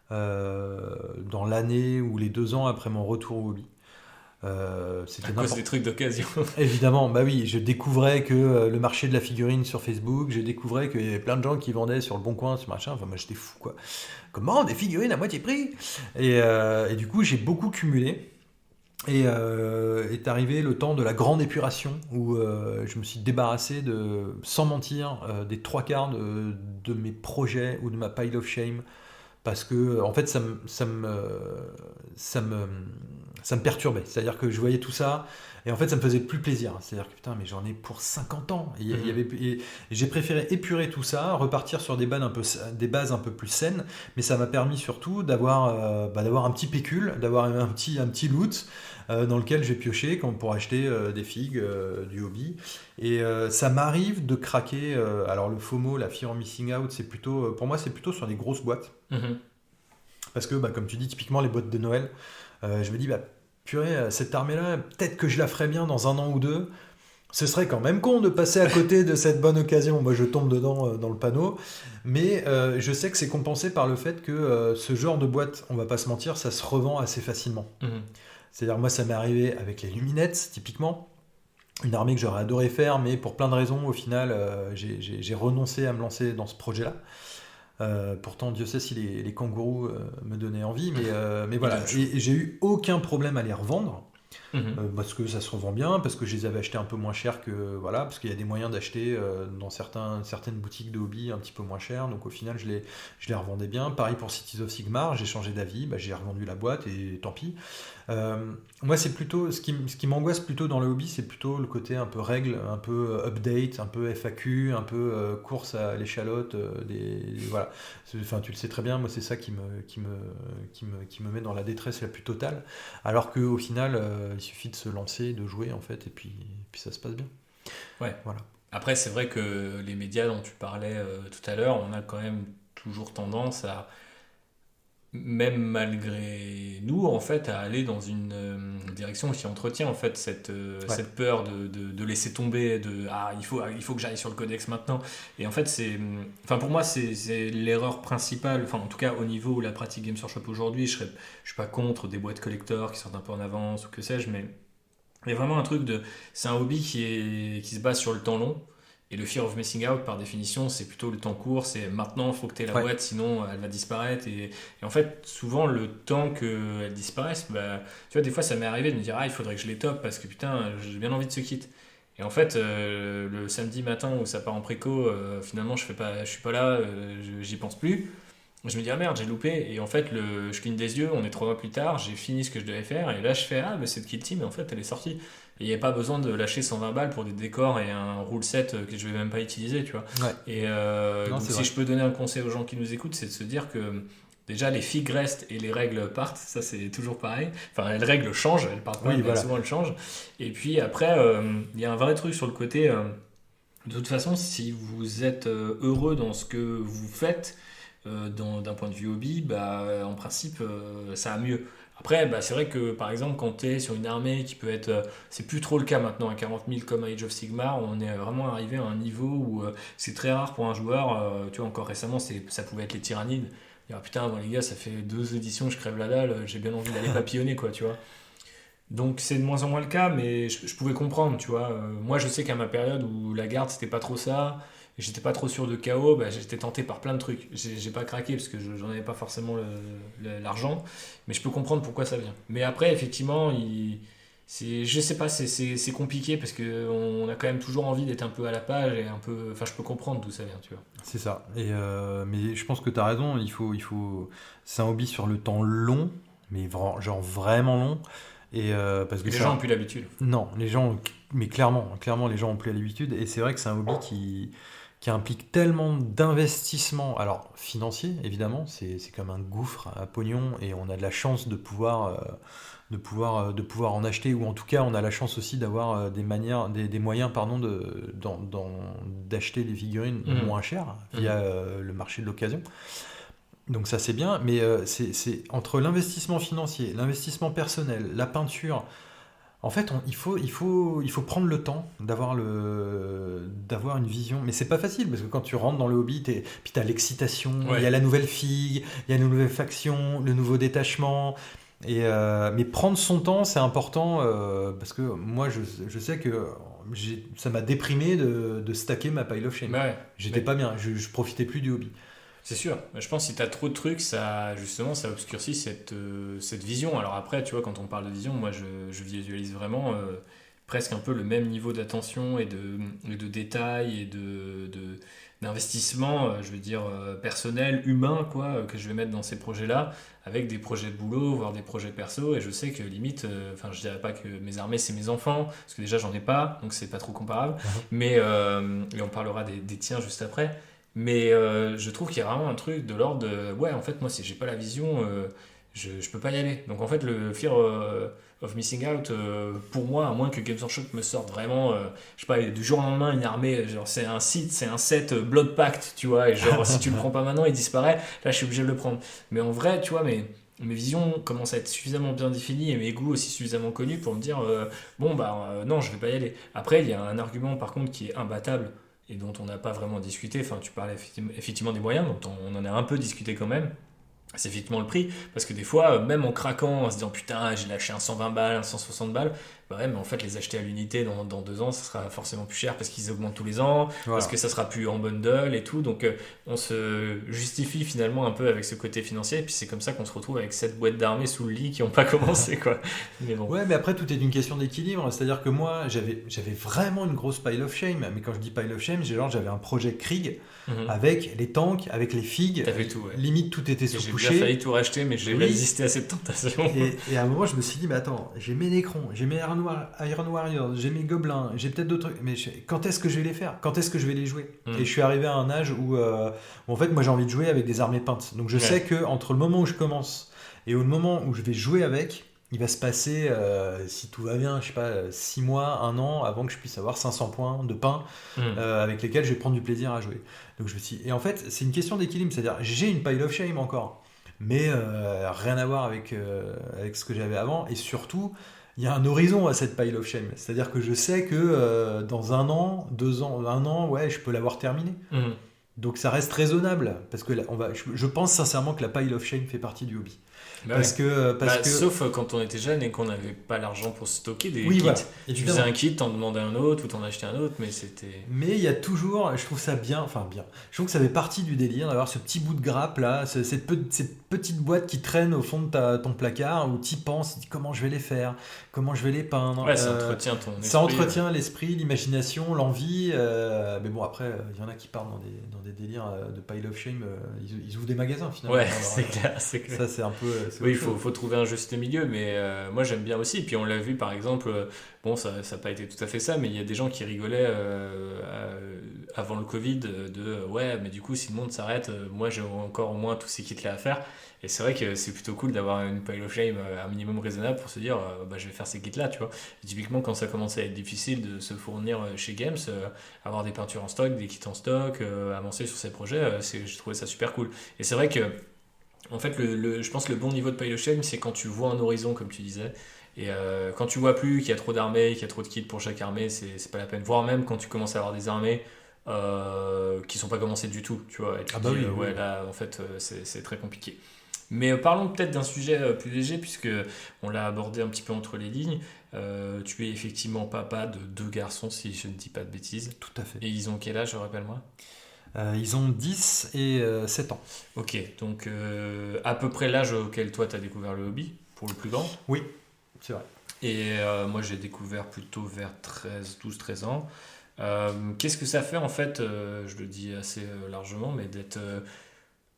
dans l'année ou les 2 ans après mon retour au hobby. C'était à cause des trucs d'occasion. Évidemment, bah oui, je découvrais que le marché de la figurine sur Facebook, je découvrais qu'il y avait plein de gens qui vendaient sur le bon coin, sur machin, enfin moi j'étais fou quoi. Comment des figurines à moitié prix et du coup j'ai beaucoup cumulé. Et est arrivé le temps de la grande épuration où je me suis débarrassé sans mentir, des 3/4 de mes projets ou de ma pile of shame. Parce que en fait ça me perturbait, c'est-à-dire que je voyais tout ça et en fait ça me faisait plus plaisir, c'est-à-dire que putain mais j'en ai pour 50 ans et j'ai préféré épurer tout ça, repartir sur des bases un peu plus saines, mais ça m'a permis surtout d'avoir un petit pécule, d'avoir un petit loot dans lequel j'ai pioché pour acheter des figues, du hobby. Et ça m'arrive de craquer. Alors le FOMO, la Fear of Missing Out, pour moi c'est plutôt sur des grosses boîtes. Parce que comme tu dis, typiquement les boîtes de Noël, je me dis purée, cette armée-là, peut-être que je la ferais bien dans 1 an ou 2. Ce serait quand même con de passer à côté de cette bonne occasion. Moi, je tombe dedans dans le panneau. Mais je sais que c'est compensé par le fait que ce genre de boîte, on va pas se mentir, ça se revend assez facilement. C'est-à-dire, moi, ça m'est arrivé avec les luminettes, typiquement. Une armée que j'aurais adoré faire, mais pour plein de raisons, au final, j'ai renoncé à me lancer dans ce projet-là. Pourtant, Dieu sait si les kangourous me donnaient envie, mais voilà. Et j'ai eu aucun problème à les revendre. Parce que ça se revend bien, parce que je les avais achetés un peu moins cher que voilà, parce qu'il y a des moyens d'acheter dans certaines boutiques de hobby un petit peu moins cher, donc au final je les revendais bien. Pareil pour Cities of Sigmar, j'ai changé d'avis, j'ai revendu la boîte et tant pis. Moi c'est plutôt ce qui m'angoisse plutôt dans le hobby, c'est plutôt le côté un peu règle, un peu update, un peu FAQ, un peu course à l'échalote, voilà. Enfin tu le sais très bien, moi c'est ça qui me met dans la détresse la plus totale, alors qu'au final il suffit de se lancer, de jouer en fait, et puis ça se passe bien. Ouais. Voilà. Après c'est vrai que les médias dont tu parlais tout à l'heure, on a quand même toujours tendance à, même malgré nous, en fait, à aller dans une direction qui entretient en fait cette peur de laisser tomber, il faut que j'aille sur le codex maintenant. Et en fait, pour moi, c'est l'erreur principale. Enfin, en tout cas, au niveau où la pratique Games Workshop aujourd'hui, je suis pas contre des boîtes collector qui sortent un peu en avance ou que sais-je, mais vraiment un truc c'est un hobby qui se base sur le temps long. Et le fear of missing out, par définition, c'est plutôt le temps court. C'est maintenant, il faut que tu aies la boîte, sinon elle va disparaître. Et en fait, souvent, le temps qu'elle disparaisse, tu vois, des fois, ça m'est arrivé de me dire, il faudrait que je les top parce que putain, j'ai bien envie de ce kit. Et en fait, le samedi matin où ça part en préco, finalement, je suis pas là, j'y pense plus. Je me dis, merde, j'ai loupé. Et en fait, je cligne des yeux, on est 3 mois plus tard, j'ai fini ce que je devais faire. Et là, je fais, c'est de Kill Team, et en fait, elle est sortie. Et il n'y a pas besoin de lâcher 120 balles pour des décors et un rule set que je vais même pas utiliser, tu vois. Ouais. Et donc, si je peux donner un conseil aux gens qui nous écoutent, c'est de se dire que déjà les figues restent et les règles partent. Ça, c'est toujours pareil. Enfin, les règles changent, elles partent pas, mais souvent elles changent. Et puis après, il y a un vrai truc sur le côté. De toute façon, si vous êtes heureux dans ce que vous faites, d'un point de vue hobby, en principe, ça va mieux. Après, c'est vrai que par exemple, quand tu es sur une armée qui peut être. C'est plus trop le cas maintenant, à 40 000 comme à Age of Sigmar, on est vraiment arrivé à un niveau où c'est très rare pour un joueur. Tu vois, encore récemment, ça pouvait être les tyrannides. Putain, bon, les gars, ça fait 2 éditions, je crève la dalle, j'ai bien envie d'aller papillonner, quoi, tu vois. Donc c'est de moins en moins le cas, mais je pouvais comprendre, tu vois. Moi, je sais qu'à ma période où la garde, c'était pas trop ça, et j'étais pas trop sûr de KO, j'étais tenté par plein de trucs. J'ai pas craqué parce que j'en avais pas forcément l'argent, mais je peux comprendre pourquoi ça vient. Mais après, effectivement, je sais pas, c'est compliqué parce qu'on a quand même toujours envie d'être un peu à la page et un peu. Enfin, je peux comprendre d'où ça vient, tu vois. C'est ça. Mais je pense que tu as raison, c'est un hobby sur le temps long, mais genre vraiment long. Parce que les gens n'ont plus l'habitude. Non, mais clairement, les gens n'ont plus l'habitude. Et c'est vrai que c'est un hobby qui implique tellement d'investissement. Alors, financier, évidemment, c'est comme un gouffre à pognon et on a de la chance de pouvoir en acheter, ou en tout cas, on a la chance aussi d'avoir des moyens d'acheter des figurines moins chères via le marché de l'occasion. Donc ça c'est bien, mais c'est entre l'investissement financier, l'investissement personnel, la peinture. En fait, il faut prendre le temps d'avoir une vision. Mais c'est pas facile parce que quand tu rentres dans le hobby, puis t'as l'excitation, il y a la nouvelle figue, il y a une nouvelle faction, le nouveau détachement. Mais prendre son temps, c'est important parce que moi, je sais que ça m'a déprimé de stacker ma pile of shame. J'étais pas bien, je profitais plus du hobby. C'est sûr. Je pense que si tu as trop de trucs, ça obscurcit cette vision. Alors après, tu vois, quand on parle de vision, moi, je visualise vraiment presque un peu le même niveau d'attention et de détail et d'investissement, je veux dire, personnel, humain, quoi, que je vais mettre dans ces projets-là, avec des projets de boulot, voire des projets perso. Et je sais que limite, je dirais pas que mes armées, c'est mes enfants, parce que déjà, j'en ai pas, donc c'est pas trop comparable. Mais, et on parlera des tiens juste après. Mais je trouve qu'il y a vraiment un truc de l'ordre de en fait moi si j'ai pas la vision je peux pas y aller. Donc en fait le fear of missing out pour moi, à moins que Games Workshop me sorte vraiment je sais pas, du jour au lendemain une armée, genre c'est un set Blood Pact, tu vois, et genre si tu le prends pas maintenant il disparaît, là je suis obligé de le prendre. Mais en vrai tu vois, mais mes visions commencent à être suffisamment bien définies et mes goûts aussi suffisamment connus pour me dire non, je vais pas y aller. Après, il y a un argument par contre qui est imbattable et dont on n'a pas vraiment discuté. Enfin, tu parlais effectivement des moyens, dont on en a un peu discuté quand même. C'est effectivement le prix, parce que des fois, même en craquant, en se disant putain, j'ai lâché un 120 balles, un 160 balles, bah ouais, mais en fait, les acheter à l'unité dans 2 ans, ça sera forcément plus cher parce qu'ils augmentent tous les ans, Voilà. parce que ça sera plus en bundle et tout. Donc, on se justifie finalement un peu avec ce côté financier, et puis c'est comme ça qu'on se retrouve avec 7 boîtes d'armée sous le lit qui n'ont pas commencé, quoi. Mais bon. Ouais, mais après, tout est une question d'équilibre. C'est-à-dire que moi, j'avais vraiment une grosse pile of shame. Mais quand je dis pile of shame, j'avais un projet Krieg avec les tanks, avec les figues. T'avais tout, ouais. Limite, tout était J'ai sous-couché. bien failli tout racheter, mais j'ai Oui. résisté à cette tentation. Et à un moment, je me suis dit, mais attends, j'ai mes Necrons, j'ai mes Iron Warriors, j'ai mes Gobelins, j'ai peut-être d'autres trucs, mais quand est-ce que je vais les faire? Quand est-ce que je vais les jouer? Et je suis arrivé à un âge où en fait, moi, j'ai envie de jouer avec des armées peintes. Donc, je sais que entre le moment où je commence et au moment où je vais jouer avec, il va se passer, si tout va bien, je sais pas, 6 mois, 1 an, avant que je puisse avoir 500 points de pain avec lesquels je vais prendre du plaisir à jouer. Donc, je me suis dit, et en fait, c'est une question d'équilibre, c'est-à-dire, j'ai une pile of shame encore, mais rien à voir avec ce que j'avais avant, et surtout, il y a un horizon à cette pile of shame, c'est-à-dire que je sais que dans 1 an, 2 ans, 1 an, ouais, je peux l'avoir terminé. Donc ça reste raisonnable, parce que je pense sincèrement que la pile of shame fait partie du hobby. Bah parce que sauf quand on était jeune et qu'on n'avait pas l'argent pour stocker des oui, kits. voilà, tu faisais un kit, t'en demandais un autre ou t'en achetais un autre, mais c'était... Mais il y a toujours, je trouve ça bien, je trouve que ça fait partie du délire d'avoir ce petit bout de grappe là, cette petite boîte qui traîne au fond de ton placard, où tu y penses, tu dis comment je vais les faire, comment je vais les peindre. Ouais, ça entretient ton esprit. Ça entretient l'esprit, l'imagination, l'envie. Mais bon, après, il y en a qui partent dans des délires de pile of shame, ils ouvrent des magasins finalement. Ouais, c'est clair. Ça, c'est un peu... Oui, il faut trouver un juste milieu, mais moi j'aime bien aussi. Et puis on l'a vu par exemple, bon, ça n'a pas été tout à fait ça, mais il y a des gens qui rigolaient avant le Covid ouais, mais du coup, si le monde s'arrête, moi j'ai encore au moins tous ces kits-là à faire. Et c'est vrai que c'est plutôt cool d'avoir une pile of shame un minimum raisonnable pour se dire, je vais faire ces kits-là, tu vois. Et typiquement, quand ça commençait à être difficile de se fournir chez Games, avoir des peintures en stock, des kits en stock, avancer sur ces projets, j'ai trouvé ça super cool. Et c'est vrai que en fait, je pense que le bon niveau de pile of shame, c'est quand tu vois un horizon, comme tu disais. Et quand tu vois plus qu'il y a trop d'armées, qu'il y a trop de kits pour chaque armée, c'est pas la peine. Voire même quand tu commences à avoir des armées qui sont pas commencées du tout, tu vois. Et tu te dis, oui. là, en fait, c'est très compliqué. Mais parlons peut-être d'un sujet plus léger, puisque on l'a abordé un petit peu entre les lignes. Tu es effectivement papa de 2 garçons, si je ne dis pas de bêtises. Tout à fait. Et ils ont quel âge, rappelle-moi? Ils ont 10 et 7 ans. Ok, donc à peu près l'âge auquel toi tu as découvert le hobby, pour le plus grand. Oui, c'est vrai. Et moi j'ai découvert plutôt vers 12-13 ans. Qu'est-ce que ça fait en fait, je le dis assez largement, mais d'être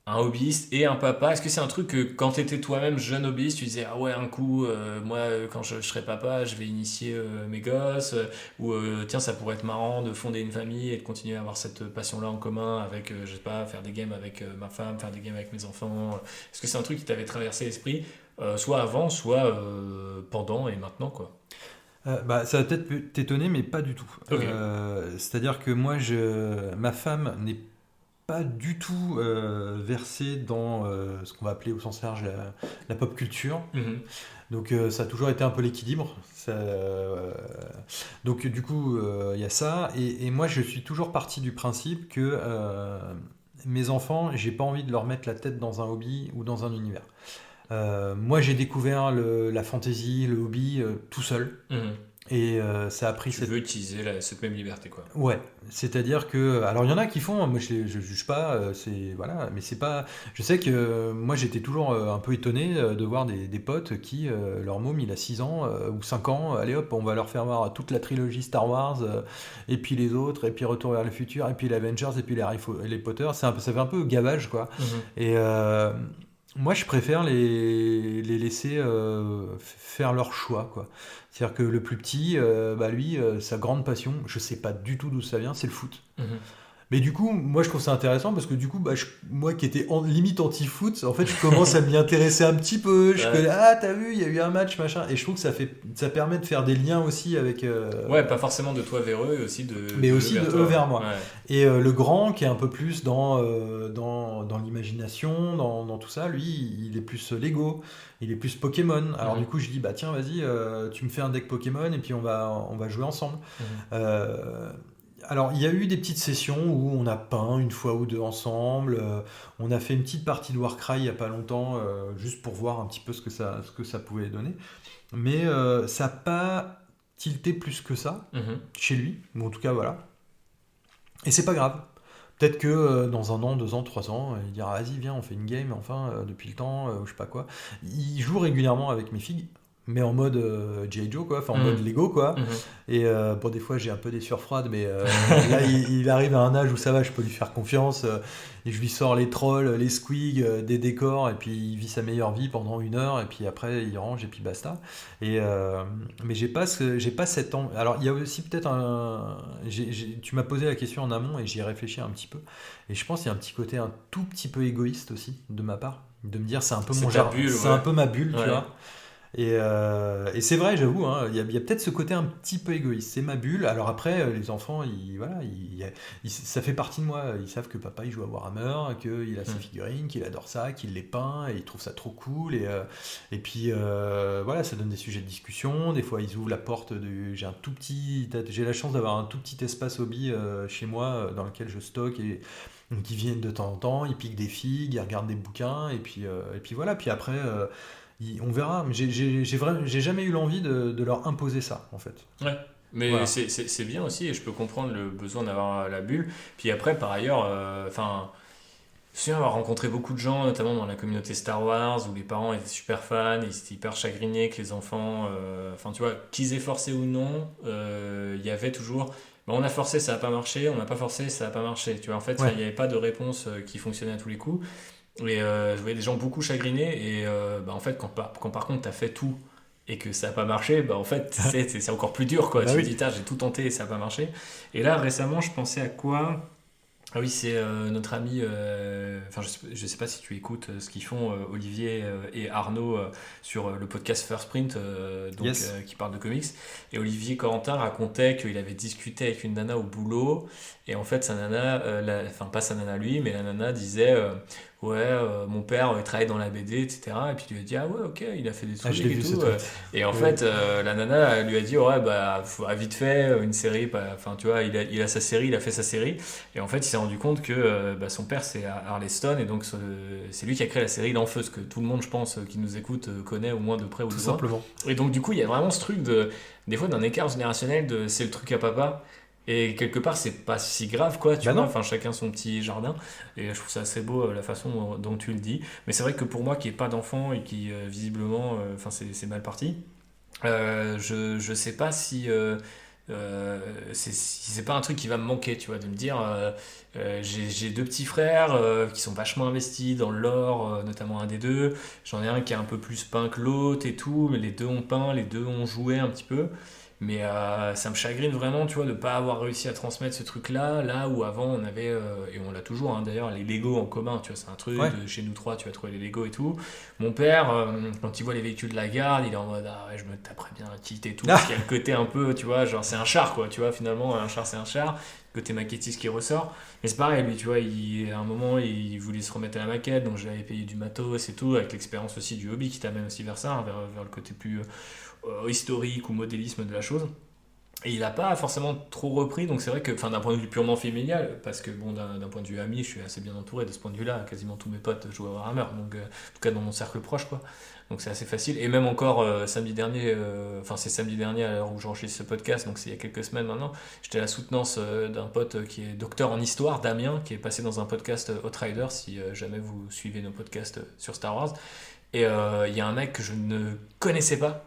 un hobbyiste et un papa? Est-ce que c'est un truc que quand tu étais toi-même jeune hobbyiste, tu disais ah ouais, un coup, moi quand je serai papa, je vais initier mes gosses, ou tiens, ça pourrait être marrant de fonder une famille et de continuer à avoir cette passion-là en commun avec, je sais pas, faire des games avec ma femme, faire des games avec mes enfants? Est-ce que c'est un truc qui t'avait traversé l'esprit, soit avant, soit pendant et maintenant, quoi? Ça va peut-être t'étonner, mais pas du tout. Ok. C'est-à-dire que moi, ma femme n'est pas du tout versée dans ce qu'on va appeler au sens large la pop culture. Donc ça a toujours été un peu l'équilibre. Donc du coup, il y a ça. Et moi, je suis toujours parti du principe que mes enfants, j'ai pas envie de leur mettre la tête dans un hobby ou dans un univers. Moi, j'ai découvert la fantasy, le hobby tout seul. Et ça a pris Tu veux utiliser cette même liberté, quoi. Ouais, c'est-à-dire que alors il y en a qui font, moi je juge pas, voilà, mais c'est pas. Je sais que moi j'étais toujours un peu étonné de voir des potes qui leur môme il a 6 ans ou 5 ans, allez hop, on va leur faire voir toute la trilogie Star Wars et puis les autres et puis Retour vers le futur et puis les Avengers et puis les Potter, ça fait un peu gavage quoi. Et moi, je préfère les laisser faire leur choix, quoi. C'est-à-dire que le plus petit, lui, sa grande passion, je sais pas du tout d'où ça vient, c'est le foot. Mais du coup, moi je trouve ça intéressant parce que du coup, moi qui étais limite anti-foot, en fait, je commence à m'y intéresser un petit peu. Je connais, t'as vu, il y a eu un match, machin. Et je trouve que ça permet de faire des liens aussi avec. Ouais, pas forcément de toi vers eux, mais aussi mais aussi de eux vers moi. Ouais. Et le grand qui est un peu plus dans l'imagination, dans tout ça, lui, il est plus Lego, il est plus Pokémon. Alors du coup, je dis, bah tiens, vas-y, tu me fais un deck Pokémon et puis on va jouer ensemble. Alors, il y a eu des petites sessions où on a peint une fois ou deux ensemble. On a fait une petite partie de Warcry il n'y a pas longtemps, juste pour voir un petit peu ce que ça pouvait donner. Mais ça n'a pas tilté plus que ça chez lui. Ou en tout cas, voilà. Et c'est pas grave. Peut-être que dans 1 an, 2 ans, 3 ans, il dira vas-y, viens, on fait une game, enfin, depuis le temps, je sais pas quoi. Il joue régulièrement avec mes filles, mais en mode G.I. Joe, quoi, enfin en mode Lego, quoi. Et bon, des fois, j'ai un peu des sueurs froides, mais là, il arrive à un âge où ça va, je peux lui faire confiance. Et je lui sors les trolls, les squigs, des décors, et puis il vit sa meilleure vie pendant 1 heure, et puis après, il range, et puis basta. Mais j'ai pas cette Alors, il y a aussi peut-être tu m'as posé la question en amont, et j'y ai réfléchi un petit peu. Et je pense qu'il y a un petit côté un tout petit peu égoïste aussi, de ma part, de me dire, c'est un peu mon jardin, c'est un peu ma bulle, tu vois. Et c'est vrai, j'avoue, hein, il y a peut-être ce côté un petit peu égoïste. C'est ma bulle. Alors après, les enfants, ça fait partie de moi. Ils savent que papa, il joue à Warhammer, qu'il a ses figurines, qu'il adore ça, qu'il les peint, et il trouve ça trop cool. Et puis, voilà, ça donne des sujets de discussion. Des fois, ils ouvrent la porte. J'ai la chance d'avoir un tout petit espace hobby chez moi dans lequel je stocke. Et donc, ils viennent de temps en temps, ils piquent des figues, ils regardent des bouquins. Et puis voilà. Puis après... on verra, mais j'ai jamais eu l'envie de leur imposer ça, en fait. Ouais, mais voilà. c'est bien aussi, et je peux comprendre le besoin d'avoir la bulle. Puis après, par ailleurs, je me souviens avoir rencontré beaucoup de gens, notamment dans la communauté Star Wars, où les parents étaient super fans, et ils étaient hyper chagrinés que les enfants, tu vois, qu'ils aient forcé ou non, il y avait toujours... on a forcé, ça n'a pas marché, on n'a pas forcé, ça n'a pas marché. Tu vois, en fait, il n'y avait pas de réponse qui fonctionnait à tous les coups. Et je voyais des gens beaucoup chagrinés. Et en fait, quand par contre, tu as fait tout et que ça n'a pas marché, en fait, c'est encore plus dur, quoi. Tu te dis, j'ai tout tenté et ça n'a pas marché. Et là, récemment, je pensais à quoi? Ah oui, c'est notre ami, je sais pas si tu écoutes ce qu'ils font, Olivier et Arnaud, sur le podcast First Print, qui parle de comics. Et Olivier Corentin racontait qu'il avait discuté avec une nana au boulot, et en fait, sa nana, pas sa nana lui, mais la nana disait mon père il travaille dans la BD, etc. Et puis il lui a dit, ah ouais, ok, il a fait des trucs et tout. Et en fait, la nana lui a dit, ouais, vite fait, une série, tu vois, il a sa série, il a fait sa série. Et en fait, il s'est rendu compte que son père, c'est Arleston, et donc c'est lui qui a créé la série L'Enfeu, ce que tout le monde, je pense, qui nous écoute, connaît au moins de près ou de loin. Tout simplement. Et donc, du coup, il y a vraiment ce truc des fois d'un écart générationnel de c'est le truc à papa. Et quelque part, c'est pas si grave, quoi, tu vois. Enfin, chacun son petit jardin. Et je trouve ça assez beau, la façon dont tu le dis. Mais c'est vrai que pour moi, qui n'ai pas d'enfant et qui, visiblement, c'est mal parti, je sais pas si c'est pas un truc qui va me manquer, tu vois, de me dire j'ai 2 petits frères qui sont vachement investis dans le lore, notamment un des deux. J'en ai un qui est un peu plus peint que l'autre et tout, mais les deux ont peint, les deux ont joué un petit peu. Mais ça me chagrine vraiment, tu vois, de pas avoir réussi à transmettre ce truc-là, là où avant on avait, et on l'a toujours, hein, d'ailleurs, les Lego en commun, tu vois, c'est un truc, de chez nous trois, tu vas trouver les Lego et tout. Mon père, quand il voit les véhicules de la garde, il est en mode, ah ouais, je me taperais bien un kit et tout, parce qu'il y a le côté un peu, tu vois, genre c'est un char, quoi, tu vois, finalement, un char c'est un char, le côté maquettiste qui ressort. Mais c'est pareil, lui, tu vois, à un moment, il voulait se remettre à la maquette, donc j'avais payé du matos et tout, avec l'expérience aussi du hobby qui t'amène aussi vers ça, hein, vers le côté plus historique ou modélisme de la chose. Et il n'a pas forcément trop repris, donc c'est vrai que, d'un point de vue purement familial, parce que bon, d'un point de vue ami, je suis assez bien entouré de ce point de vue-là, quasiment tous mes potes jouent à Warhammer, donc en tout cas dans mon cercle proche, quoi. Donc c'est assez facile. Et même encore samedi dernier, c'est samedi dernier à l'heure où j'enregistre ce podcast, donc c'est il y a quelques semaines maintenant, j'étais à la soutenance d'un pote qui est docteur en histoire, Damien, qui est passé dans un podcast Outrider, si jamais vous suivez nos podcasts sur Star Wars. Et il y a un mec que je ne connaissais pas,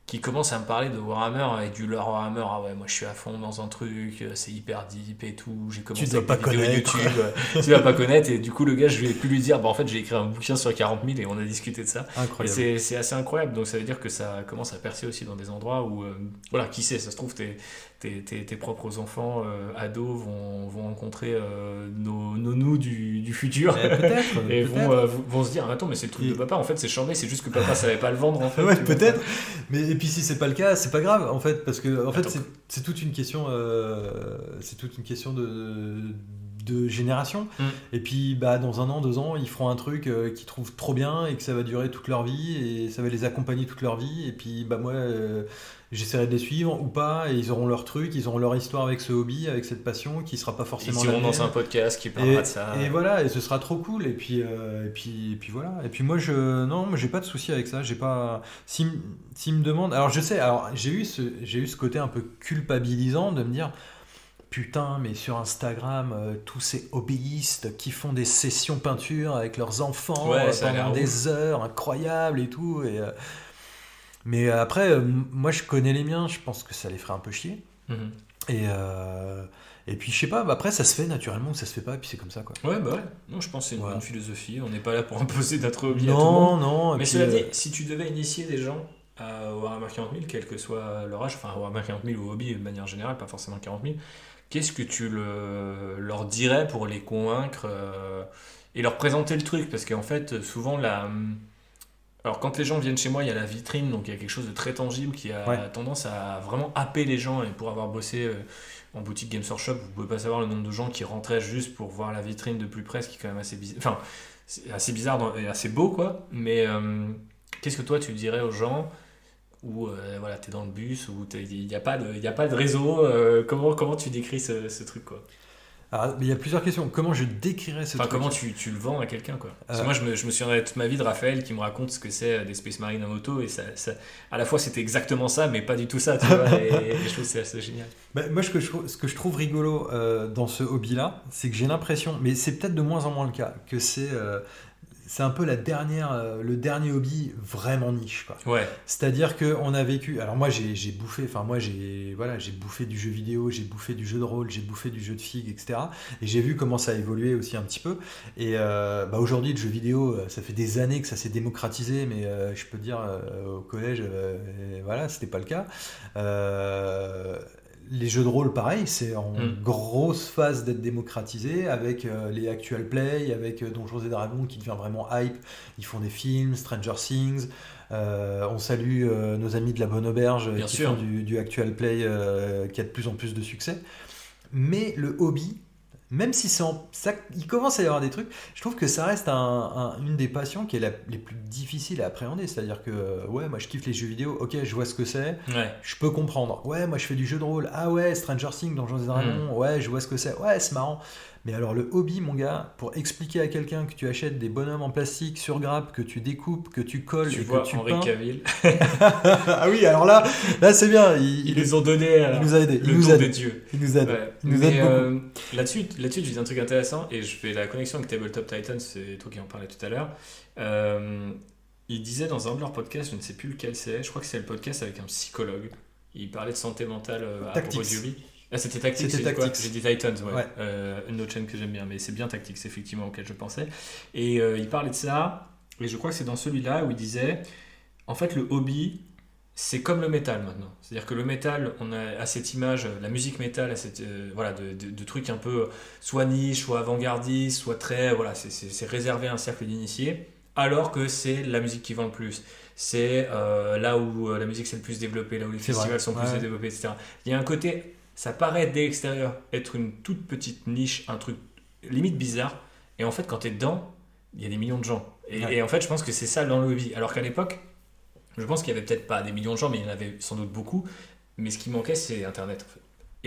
qui commencent à me parler de Warhammer et du lore Warhammer. Ah ouais, moi je suis à fond dans un truc, c'est hyper deep et tout. J'ai commencé dois avec pas des vidéos connaître. YouTube. Tu vas pas connaître. Et du coup, le gars, je lui ai pu lui dire, bah en fait, j'ai écrit un bouquin sur 40 000 et on a discuté de ça. Et Incroyable. c'est assez incroyable. Donc ça veut dire que ça commence à percer aussi dans des endroits où, voilà, qui sait, ça se trouve, tes propres enfants, ados, vont rencontrer nos nous du futur. Peut-être, Et peut-être. vont se dire, attends, mais c'est le truc Et- de papa, en fait, c'est chambé, c'est juste que papa savait pas le vendre, en fait. Ouais, Tu vois. peut-être. Mais et puis si c'est pas le cas, c'est pas grave en fait, parce que en fait Attends. c'est toute une question, de génération. Mm. Et puis bah dans 1 an, 2 ans, ils feront un truc qu'ils trouvent trop bien et que ça va durer toute leur vie et ça va les accompagner toute leur vie. Et puis bah moi, j'essaierai de les suivre ou pas. Et ils auront leur truc, ils auront leur histoire avec ce hobby, avec cette passion qui sera pas Ils forcément la iront dans mienne. un podcast qui parlera de ça. Et voilà, et ce sera trop cool. Et puis voilà. Et puis moi, non, moi, j'ai pas de souci avec ça. J'ai pas. S'il me demande, alors je sais, alors j'ai eu ce côté un peu culpabilisant de me dire, putain, mais sur Instagram, tous ces hobbyistes qui font des sessions peinture avec leurs enfants Ouais, ça a l'air pendant ouf. des heures, incroyables et tout. Mais après, moi, je connais les miens. Je pense que ça les ferait un peu chier. Mhm. Et puis je sais pas, bah après ça se fait naturellement ou ça se fait pas, et puis c'est comme ça quoi. Ouais, bah ouais. Non, je pense que c'est une Voilà. bonne philosophie. On n'est pas là pour imposer notre hobby à tout le monde. Non, et Mais puis, cela dit, si tu devais initier des gens à Warhammer 40 000, quel que soit leur âge, enfin à Warhammer 40 000 ou au hobby de manière générale, pas forcément 40 000, qu'est-ce que tu leur dirais pour les convaincre et leur présenter le truc? Parce qu'en fait, souvent, alors quand les gens viennent chez moi, il y a la vitrine, donc il y a quelque chose de très tangible qui a Ouais. tendance à vraiment happer les gens. Et pour avoir bossé en boutique Games Workshop, vous pouvez pas savoir le nombre de gens qui rentraient juste pour voir la vitrine de plus près, ce qui est quand même assez bizarre. Enfin, c'est assez bizarre et assez beau, quoi. Mais qu'est-ce que toi tu dirais aux gens où voilà, tu es dans le bus, où il n'y a pas de réseau, comment tu décris ce truc, quoi? alors, mais il y a plusieurs questions. Comment je décrirais ce Enfin, truc? comment tu le vends à quelqu'un, quoi? Parce que Euh, moi, je me souviendrai toute ma vie de Raphaël qui me raconte ce que c'est des Space Marines en moto, et à la fois c'était exactement ça, mais pas du tout ça, tu vois, et je trouve que c'est assez génial. Bah, moi, ce que je trouve rigolo dans ce hobby-là, c'est que j'ai l'impression, mais c'est peut-être de moins en moins le cas, que c'est un peu le dernier hobby vraiment niche, quoi. Ouais, C'est-à-dire qu'on a vécu. Alors moi, j'ai bouffé. Enfin moi, j'ai bouffé du jeu vidéo, j'ai bouffé du jeu de rôle, j'ai bouffé du jeu de figue, etc. Et j'ai vu comment ça a évolué aussi un petit peu. Et bah aujourd'hui, le jeu vidéo, ça fait des années que ça s'est démocratisé, mais je peux te dire, au collège, voilà, c'était pas le cas. Euh, les jeux de rôle, pareil, c'est en Mm. grosse phase d'être démocratisé avec les actual play, avec Donjons et Dragons qui devient vraiment hype. Ils font des films, Stranger Things. On salue nos amis de la Bonne Auberge Bien qui sûr. font du actual play qui a de plus en plus de succès. Mais le hobby, même si il commence à y avoir des trucs, je trouve que ça reste une des passions qui est les plus difficiles à appréhender. C'est-à-dire que, ouais, moi je kiffe les jeux vidéo, ok, je vois ce que c'est, Ouais. je peux comprendre. Ouais, moi je fais du jeu de rôle, ah ouais, Stranger Things, Donjons et Dragons, ouais, je vois ce que c'est, ouais, c'est marrant. Mais alors le hobby, mon gars, pour expliquer à quelqu'un que tu achètes des bonhommes en plastique sur grappe, que tu découpes, que tu colles Tu et vois que tu Henri peins. Cavill, Ah oui, alors là c'est bien, ils les ont donné il nous a aidés, le don des dieux. il nous aide, Ouais. il nous aide Mais beaucoup. là-dessus, je dis un truc intéressant et je fais la connexion avec Tabletop Titan, c'est toi qui en parlais tout à l'heure. Il disait dans un de leurs podcasts, je ne sais plus lequel c'est, je crois que c'est le podcast avec un psychologue. Il parlait de santé mentale à propos Tactics. du hobby. Ah, c'était Tactics, C'était j'ai dit quoi? Tactics. J'ai dit Titans, ouais. Ouais. Une autre chaîne que j'aime bien, mais c'est bien Tactics, effectivement, auquel je pensais. Et il parlait de ça, et je crois que c'est dans celui-là où il disait, en fait, le hobby, c'est comme le métal maintenant. C'est-à-dire que le métal, on a cette image, la musique métal, a cette, voilà, de trucs un peu soit niche, soit avant-gardiste, soit très, voilà, c'est réservé à un cercle d'initiés, alors que c'est la musique qui vend le plus. C'est là où la musique s'est le plus développée, là où les C'est festivals vrai. sont plus Ouais. développés, etc. Il y a un côté, ça paraît dès l'extérieur être une toute petite niche, un truc limite bizarre, et en fait, quand tu es dedans, il y a des millions de gens. Ouais. Et en fait, je pense que c'est ça dans le hobby. Alors qu'à l'époque, je pense qu'il y avait peut-être pas des millions de gens, mais il y en avait sans doute beaucoup. Mais ce qui manquait, c'est Internet, en fait.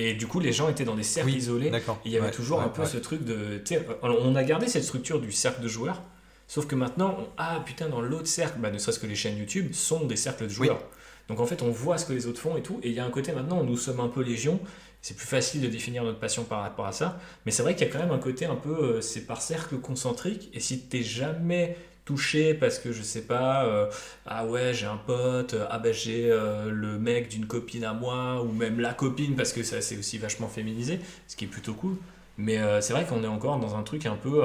Et du coup, les gens étaient dans des cercles Oui, isolés. d'accord. Et il y avait Ouais, toujours ouais, un peu ouais. ce truc de. Tu sais, on a gardé cette structure du cercle de joueurs. Sauf que maintenant, ah putain, dans l'autre cercle, bah, ne serait-ce que les chaînes YouTube, sont des cercles de joueurs. Donc en fait, on voit ce que les autres font et tout. Et il y a un côté maintenant où nous sommes un peu légion. C'est plus facile de définir notre passion par rapport à ça. Mais c'est vrai qu'il y a quand même un côté un peu. C'est par cercle concentrique. Et si t'es jamais touché parce que je sais pas, ah ouais, j'ai un pote, ah bah j'ai le mec d'une copine à moi, ou même la copine, parce que ça c'est aussi vachement féminisé, ce qui est plutôt cool. Mais c'est vrai qu'on est encore dans un truc un peu.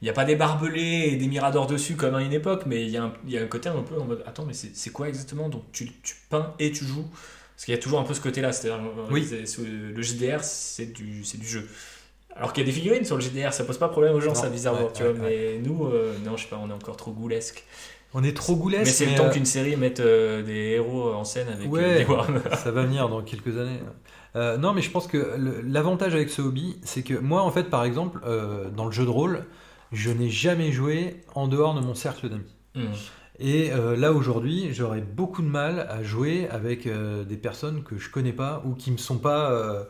Il n'y a pas des barbelés et des miradors dessus comme à une époque, mais il y a un côté un peu en mode attends, mais c'est quoi exactement? Donc tu peins et tu joues. Parce qu'il y a toujours un peu ce côté-là, c'est-à-dire Oui. le JDR, c'est du jeu. Alors qu'il y a des figurines sur le JDR, ça pose pas problème aux gens, Non, ça, bizarrement, ouais, tu ouais, vois. ouais. Mais nous, non, je sais pas, on est encore trop goulesque. On est trop Mais goulesque, c'est le mais temps qu'une série mette des héros en scène avec des ouais, Warhammer. ça va venir dans quelques années. Non, mais je pense que l'avantage avec ce hobby, c'est que moi, en fait, par exemple, dans le jeu de rôle, je n'ai jamais joué en dehors de mon cercle d'amis. Hmm. Et là aujourd'hui, j'aurais beaucoup de mal à jouer avec des personnes que je connais pas ou qui me sont pas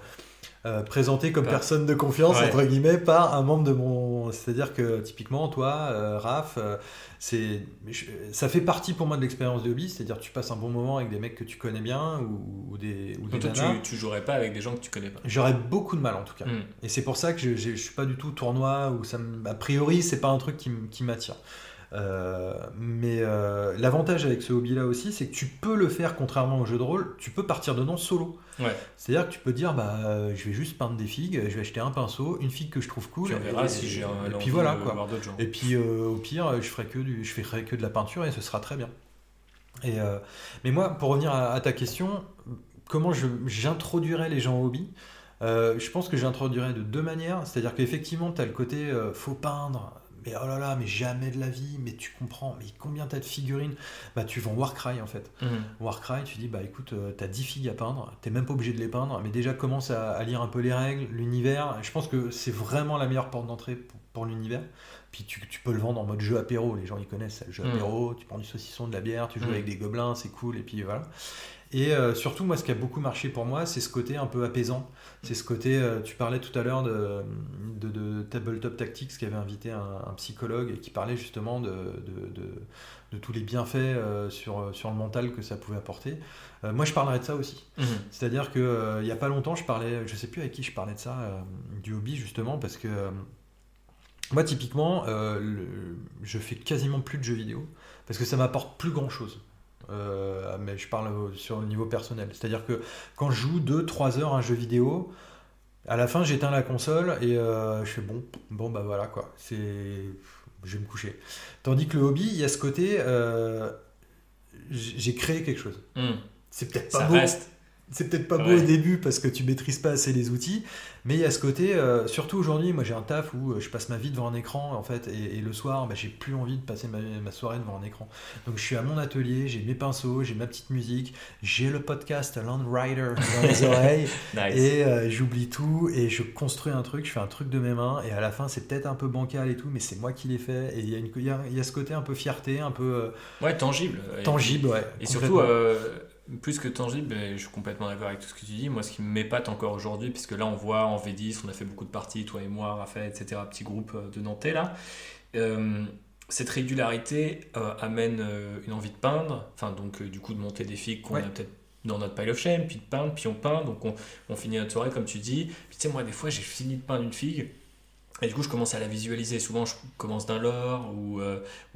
présentées comme Pas- personnes de confiance Ouais. entre guillemets par un membre de mon. C'est-à-dire que typiquement toi, Raph, ça fait partie pour moi de l'expérience de hobby. C'est-à-dire que tu passes un bon moment avec des mecs que tu connais bien ou des Donc toi, nanas. tu jouerais pas avec des gens que tu connais pas. J'aurais beaucoup de mal en tout cas. Hmm. Et c'est pour ça que je suis pas du tout tournoi ou a priori c'est pas un truc qui m'attire. Mais l'avantage avec ce hobby-là aussi, c'est que tu peux le faire contrairement au jeu de rôle, tu peux partir dedans solo. Ouais. C'est-à-dire que tu peux dire, je vais juste peindre des figues, je vais acheter un pinceau, une figue que je trouve cool, Tu verras et, si j'ai et envie puis voilà de quoi. voir d'autres gens. Et puis au pire, je ferai que de la peinture et ce sera très bien. Mais moi, pour revenir à ta question, comment j'introduirais les gens au hobby? Je pense que j'introduirais de deux manières. C'est-à-dire qu'effectivement, tu as le côté faut peindre, mais oh là là, mais jamais de la vie, mais tu comprends, mais combien t'as de figurines? Bah, tu vends Warcry en fait. Mhm. Warcry, tu dis, bah écoute, t'as 10 figues à peindre, t'es même pas obligé de les peindre, mais déjà commence à lire un peu les règles, l'univers. Je pense que c'est vraiment la meilleure porte d'entrée pour l'univers. Puis tu peux le vendre en mode jeu apéro, les gens ils connaissent le jeu apéro, tu prends du saucisson, de la bière, tu joues avec des gobelins, c'est cool, et puis voilà. Et surtout, moi, ce qui a beaucoup marché pour moi, c'est ce côté un peu apaisant. C'est ce côté, tu parlais tout à l'heure de Tabletop Tactics, qui avait invité un psychologue et qui parlait justement de tous les bienfaits sur le mental que ça pouvait apporter. Moi, je parlerais de ça aussi. Mhm. C'est-à-dire qu'il n'y a pas longtemps, je sais plus avec qui je parlais de ça, du hobby justement, parce que moi, typiquement, je fais quasiment plus de jeux vidéo, parce que ça m'apporte plus grand-chose. Mais je parle sur le niveau personnel. C'est-à-dire que quand je joue 2-3 heures à un jeu vidéo, à la fin j'éteins la console et je fais bon bah voilà quoi, je vais me coucher. Tandis que le hobby, il y a ce côté, j'ai créé quelque chose. Mhm. C'est peut-être pas Ça beau. reste. C'est peut-être pas beau Ouais. au début parce que tu maîtrises pas assez les outils, mais il y a ce côté, surtout aujourd'hui, moi j'ai un taf où je passe ma vie devant un écran en fait, et le soir bah, j'ai plus envie de passer ma soirée devant un écran. Donc je suis à mon atelier, j'ai mes pinceaux, j'ai ma petite musique, j'ai le podcast Land Rider dans les oreilles, Nice. et j'oublie tout et je construis un truc, je fais un truc de mes mains, et à la fin c'est peut-être un peu bancal et tout, mais c'est moi qui l'ai fait, et il y a ce côté un peu fierté, un peu Ouais, tangible. tangible, ouais. Et surtout, complètement. plus que tangible, je suis complètement d'accord avec tout ce que tu dis. Moi, ce qui m'épate encore aujourd'hui, puisque là, on voit en V10, on a fait beaucoup de parties, toi et moi, Raphaël, etc., petit groupe de Nantais, là. Cette régularité amène une envie de peindre, enfin, donc, du coup, de monter des figues qu'on Ouais. a peut-être dans notre pile of shame, puis de peindre, puis on peint, donc on finit notre soirée, comme tu dis. Puis, tu sais, moi, des fois, j'ai fini de peindre une figue. Et du coup, je commence à la visualiser. Souvent, je commence d'un lore ou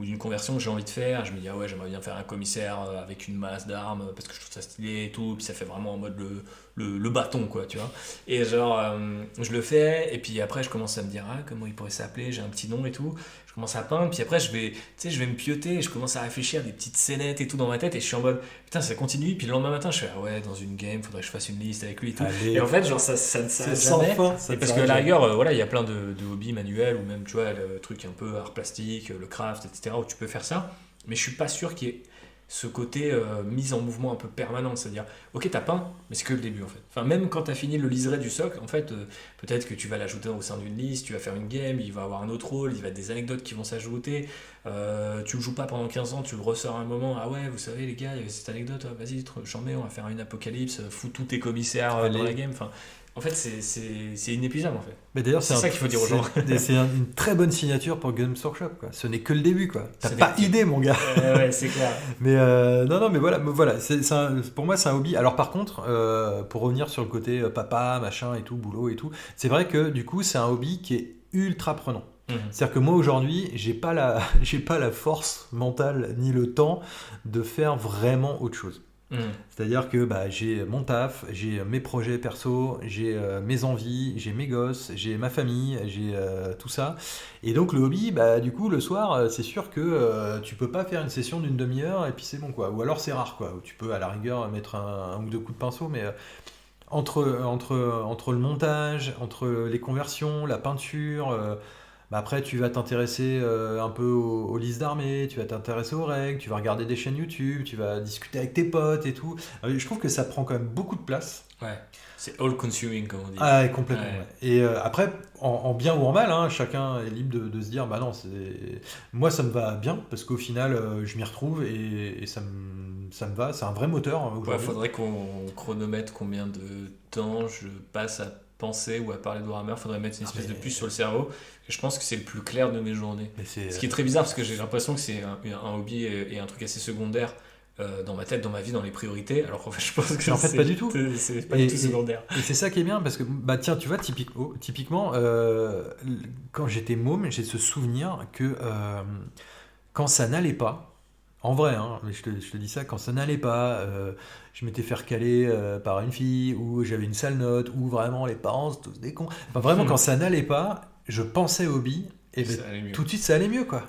d'une conversion que j'ai envie de faire. Je me dis, ah ouais, j'aimerais bien faire un commissaire avec une masse d'armes parce que je trouve ça stylé et tout. Puis ça fait vraiment en mode le bâton, quoi, tu vois. Et genre, je le fais. Et puis après, je commence à me dire, ah, comment il pourrait s'appeler? J'ai un petit nom et tout. Je commence à peindre. Puis après, je vais me pioter. Et je commence à réfléchir à des petites scénettes et tout dans ma tête. Et je suis en mode, putain, ça continue. Puis le lendemain matin, je fais, ah ouais, dans une game, faudrait que je fasse une liste avec lui et tout. Allez. Et en fait, genre, ça ne C'est s'arrête sans jamais. fin, ça Et te parce que à s'arrête la jamais. rigueur, voilà, il y a plein de hobbies manuels ou même, tu vois, le truc un peu art plastique, le craft, etc., où tu peux faire ça. Mais je suis pas sûr qu'il y ait ce côté mise en mouvement un peu permanent. C'est-à-dire, ok, t'as peint, mais c'est que le début en fait. Enfin, même quand t'as fini le liseré du socle, en fait, peut-être que tu vas l'ajouter au sein d'une liste, tu vas faire une game, il va avoir un autre rôle, il va y avoir des anecdotes qui vont s'ajouter. Tu le joues pas pendant 15 ans, tu le ressors un moment. Ah ouais, vous savez, les gars, il y avait cette anecdote, ah, vas-y, j'en mets, on va faire une apocalypse, fous tous tes commissaires dans Allez. la game. Enfin, en fait, c'est inépuisable en fait. Mais d'ailleurs, C'est ça qu'il faut dire aux gens. C'est une très bonne signature pour Games Workshop, quoi. Ce n'est que le début, quoi. T'as Ce pas n'est que- idée, mon gars. Ouais, c'est clair. Mais non, mais voilà. Pour moi, c'est un hobby. Alors par contre, pour revenir sur le côté papa, machin et tout, boulot et tout, c'est vrai que du coup, c'est un hobby qui est ultra prenant. C'est-à-dire que moi aujourd'hui, j'ai pas la force mentale ni le temps de faire vraiment autre chose. C'est-à-dire que j'ai mon taf, j'ai mes projets perso, j'ai mes envies, j'ai mes gosses, j'ai ma famille, j'ai tout ça. Et donc le hobby, du coup le soir, c'est sûr que tu peux pas faire une session d'une demi-heure et puis c'est bon quoi. Ou alors c'est rare quoi. Où tu peux à la rigueur mettre un ou deux coups de pinceau, mais entre le montage, entre les conversions, la peinture. Après, tu vas t'intéresser un peu aux listes d'armées, tu vas t'intéresser aux règles, tu vas regarder des chaînes YouTube, tu vas discuter avec tes potes et tout. Je trouve que ça prend quand même beaucoup de place. Ouais, c'est all consuming comme on dit. Ah, complètement. Ouais. Ouais. Et après, en bien ou en mal, hein, chacun est libre de se dire, non, moi ça me va bien parce qu'au final, je m'y retrouve et ça me va. C'est un vrai moteur aujourd'hui. Ouais, faudrait qu'on chronomètre combien de temps je passe à penser ou à parler de Warhammer. Faudrait mettre une espèce de puce sur le cerveau. Je pense que c'est le plus clair de mes journées. Ce qui est très bizarre parce que j'ai l'impression que c'est un hobby et un truc assez secondaire dans ma tête, dans ma vie, dans les priorités. Alors en fait, je pense que en fait, pas du tout. C'est pas du tout secondaire. Et c'est ça qui est bien parce que, tiens, tu vois, typiquement, quand j'étais môme, j'ai ce souvenir que quand ça n'allait pas, en vrai, hein, mais je te dis ça, quand ça n'allait pas, je m'étais fait recaler par une fille, ou j'avais une sale note, ou vraiment les parents, c'est tous des cons. Enfin, vraiment, quand ça n'allait pas, je pensais au hobby, et tout de suite ça allait mieux, quoi.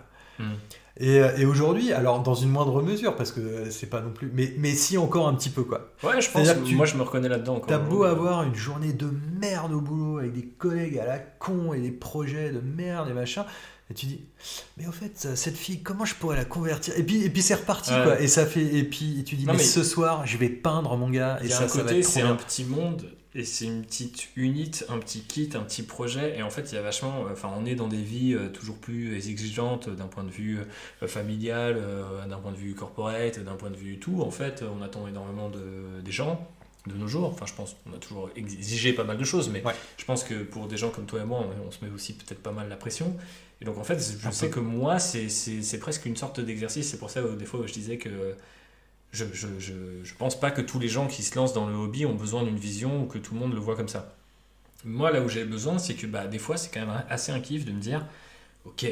Et aujourd'hui, alors dans une moindre mesure, parce que c'est pas non plus, mais si encore un petit peu, quoi. Ouais, je pense que moi je me reconnais là-dedans encore. T'as beau avoir une journée de merde au boulot, avec des collègues à la con, et des projets de merde et machin. Et tu dis, mais au fait, cette fille, comment je pourrais la convertir? Et puis c'est reparti, quoi. Et ça fait, et puis tu dis, mais ce soir, je vais peindre mon gars. Et ça va être trop bien. Un petit monde, et c'est une petite unité, un petit kit, un petit projet. Et en fait, il y a vachement, on est dans des vies toujours plus exigeantes d'un point de vue familial, d'un point de vue corporate, d'un point de vue tout. En fait, on attend énormément des gens. De nos jours, je pense qu'on a toujours exigé pas mal de choses, mais je pense que pour des gens comme toi et moi, on se met aussi peut-être pas mal la pression. Et donc en fait, je sais que moi, c'est presque une sorte d'exercice. C'est pour ça, des fois, je disais que je pense pas que tous les gens qui se lancent dans le hobby ont besoin d'une vision ou que tout le monde le voit comme ça. Moi, là où j'ai besoin, c'est que des fois, c'est quand même assez un kiff de me dire, ok,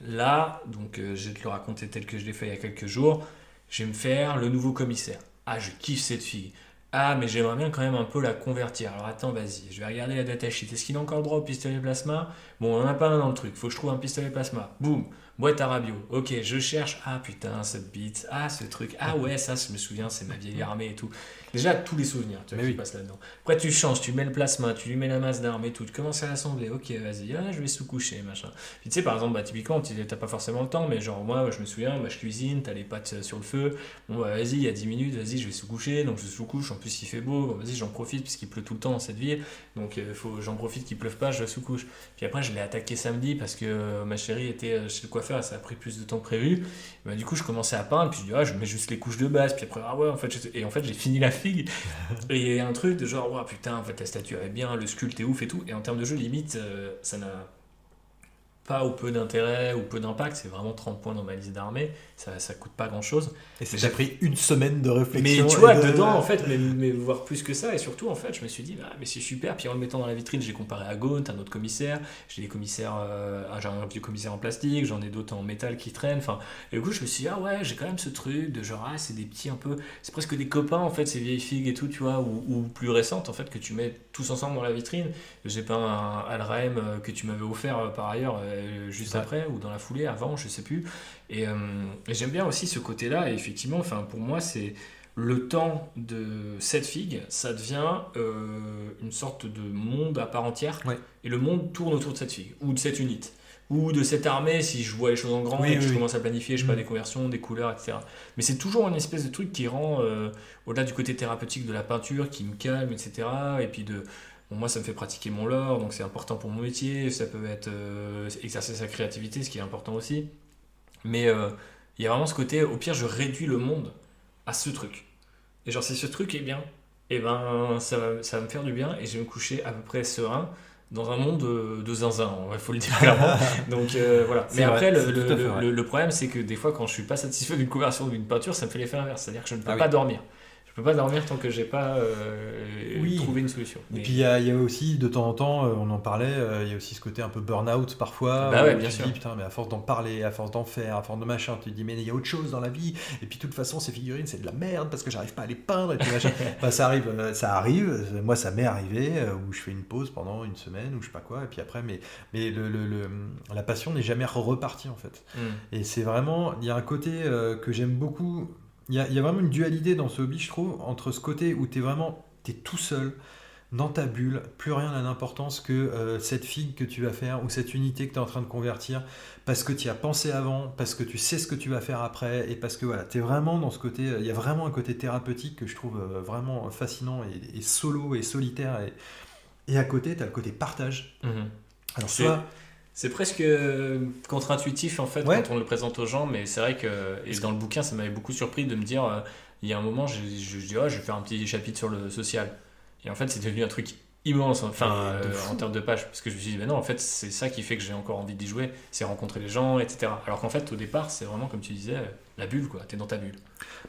là, donc je vais te le raconter tel que je l'ai fait il y a quelques jours, je vais me faire le nouveau commissaire. Ah, je kiffe cette fille. Ah, mais j'aimerais bien quand même un peu la convertir. Alors attends, vas-y, je vais regarder la datasheet. Est-ce qu'il a encore le droit au pistolet plasma? Bon, on n'en a pas un dans le truc. Faut que je trouve un pistolet plasma. Boum, boîte à radio. Ok, je cherche. Ah putain, cette bite. Ah, ce truc. Ah ouais, ça, je me souviens, c'est ma vieille armée et tout. Déjà, tous les souvenirs, tu vois, qui passent là-dedans. Après, tu changes, tu mets le plasma, tu lui mets la masse d'armes et tout. Tu commences à l'assembler. Ok, vas-y, je vais sous-coucher, machin. Puis tu sais, par exemple, typiquement, tu n'as pas forcément le temps, mais genre, moi, je me souviens, je cuisine, t'as les pâtes sur le feu. Bon, vas-y, il y a 10 minutes, vas-y, je vais sous-coucher. Donc, je sous-couche. En plus, il fait beau. Bon, vas-y, j'en profite, puisqu'il pleut tout le temps dans cette ville. Donc, j'en profite qu'il pleuve pas, je sous-couche. Puis après, je l'ai attaqué samedi parce que ma chérie était chez le coiffeur et ça a pris plus de temps que prévu. Du coup, je commençais à peindre, puis je dis, je mets juste les couches de base. Puis après, en fait, j'ai fini la figue. Et il y a un truc de genre, putain, en fait, la statue elle est bien, le sculpte est ouf et tout. Et en termes de jeu, limite, ça n'a pas ou peu d'intérêt ou peu d'impact. C'est vraiment 30 points dans ma liste d'armée. Ça coûte pas grand chose. Et ça t'a pris une semaine de réflexion. Mais tu vois, dedans, en fait, mais voir plus que ça. Et surtout, en fait, je me suis dit, mais c'est super. Puis en le mettant dans la vitrine, j'ai comparé à Gaunt, un autre commissaire. J'ai des commissaires, j'ai un vieux commissaire en plastique, j'en ai d'autres en métal qui traînent. Et du coup, je me suis dit, j'ai quand même ce truc de genre, c'est des petits un peu. C'est presque des copains, en fait, ces vieilles figues et tout, tu vois, ou plus récentes, en fait, que tu mets tous ensemble dans la vitrine. J'ai pas un Alraem que tu m'avais offert par ailleurs, juste après, ou dans la foulée, avant, je sais plus. Et j'aime bien aussi ce côté-là, et effectivement, pour moi, c'est le temps de cette figue, ça devient une sorte de monde à part entière, et le monde tourne autour de cette figue, ou de cette unité, ou de cette armée, si je vois les choses en grand, et que je commence à planifier, je sais pas, des conversions, des couleurs, etc. Mais c'est toujours une espèce de truc qui rend, au-delà du côté thérapeutique de la peinture, qui me calme, etc., et puis moi, ça me fait pratiquer mon lore, donc c'est important pour mon métier, ça peut être exercer sa créativité, ce qui est important aussi. Mais il y a vraiment ce côté, au pire, je réduis le monde à ce truc. Et genre, si ce truc est bien, ça va me faire du bien et je vais me coucher à peu près serein dans un monde de zinzin, il faut le dire clairement. Donc voilà. Mais après, le problème, c'est que des fois, quand je suis pas satisfait d'une conversion ou d'une peinture, ça me fait l'effet inverse. C'est-à-dire que je ne peux pas dormir. Je peux pas dormir tant que j'ai pas Oui. trouvé une solution. Et puis il y a aussi, de temps en temps, on en parlait, il y a aussi ce côté un peu burn-out parfois. Bah ouais, où bien tu te sûr. dis, putain, mais à force d'en parler, à force d'en faire, à force de machin, tu te dis, mais il y a autre chose dans la vie. Et puis de toute façon, ces figurines, c'est de la merde parce que j'arrive pas à les peindre. Et puis machin. Enfin, ça arrive, ça arrive. Moi, ça m'est arrivé où je fais une pause pendant une semaine ou je sais pas quoi. Et puis après, mais la passion n'est jamais repartie en fait. Et c'est vraiment, il y a un côté que j'aime beaucoup. Il y a vraiment une dualité dans ce hobby, je trouve, entre ce côté où t'es tout seul, dans ta bulle, plus rien n'a d'importance que cette figue que tu vas faire ou cette unité que tu es en train de convertir parce que tu y as pensé avant, parce que tu sais ce que tu vas faire après et parce que voilà, tu es vraiment dans ce côté, il y a vraiment un côté thérapeutique que je trouve vraiment fascinant et solo et solitaire et à côté, tu as le côté partage. Alors C'est- soit, C'est presque contre-intuitif en fait ouais, quand on le présente aux gens, mais c'est vrai que et dans le bouquin, ça m'avait beaucoup surpris de me dire, il y a un moment, je dis, oh, je vais faire un petit chapitre sur le social. Et en fait, c'est devenu un truc immense, enfin, mais de fou. en termes de pages, parce que je me suis dit, ben non, en fait, c'est ça qui fait que j'ai encore envie d'y jouer, c'est rencontrer les gens, etc. Alors qu'en fait, au départ, c'est vraiment comme tu disais, la bulle, quoi. T'es dans ta bulle.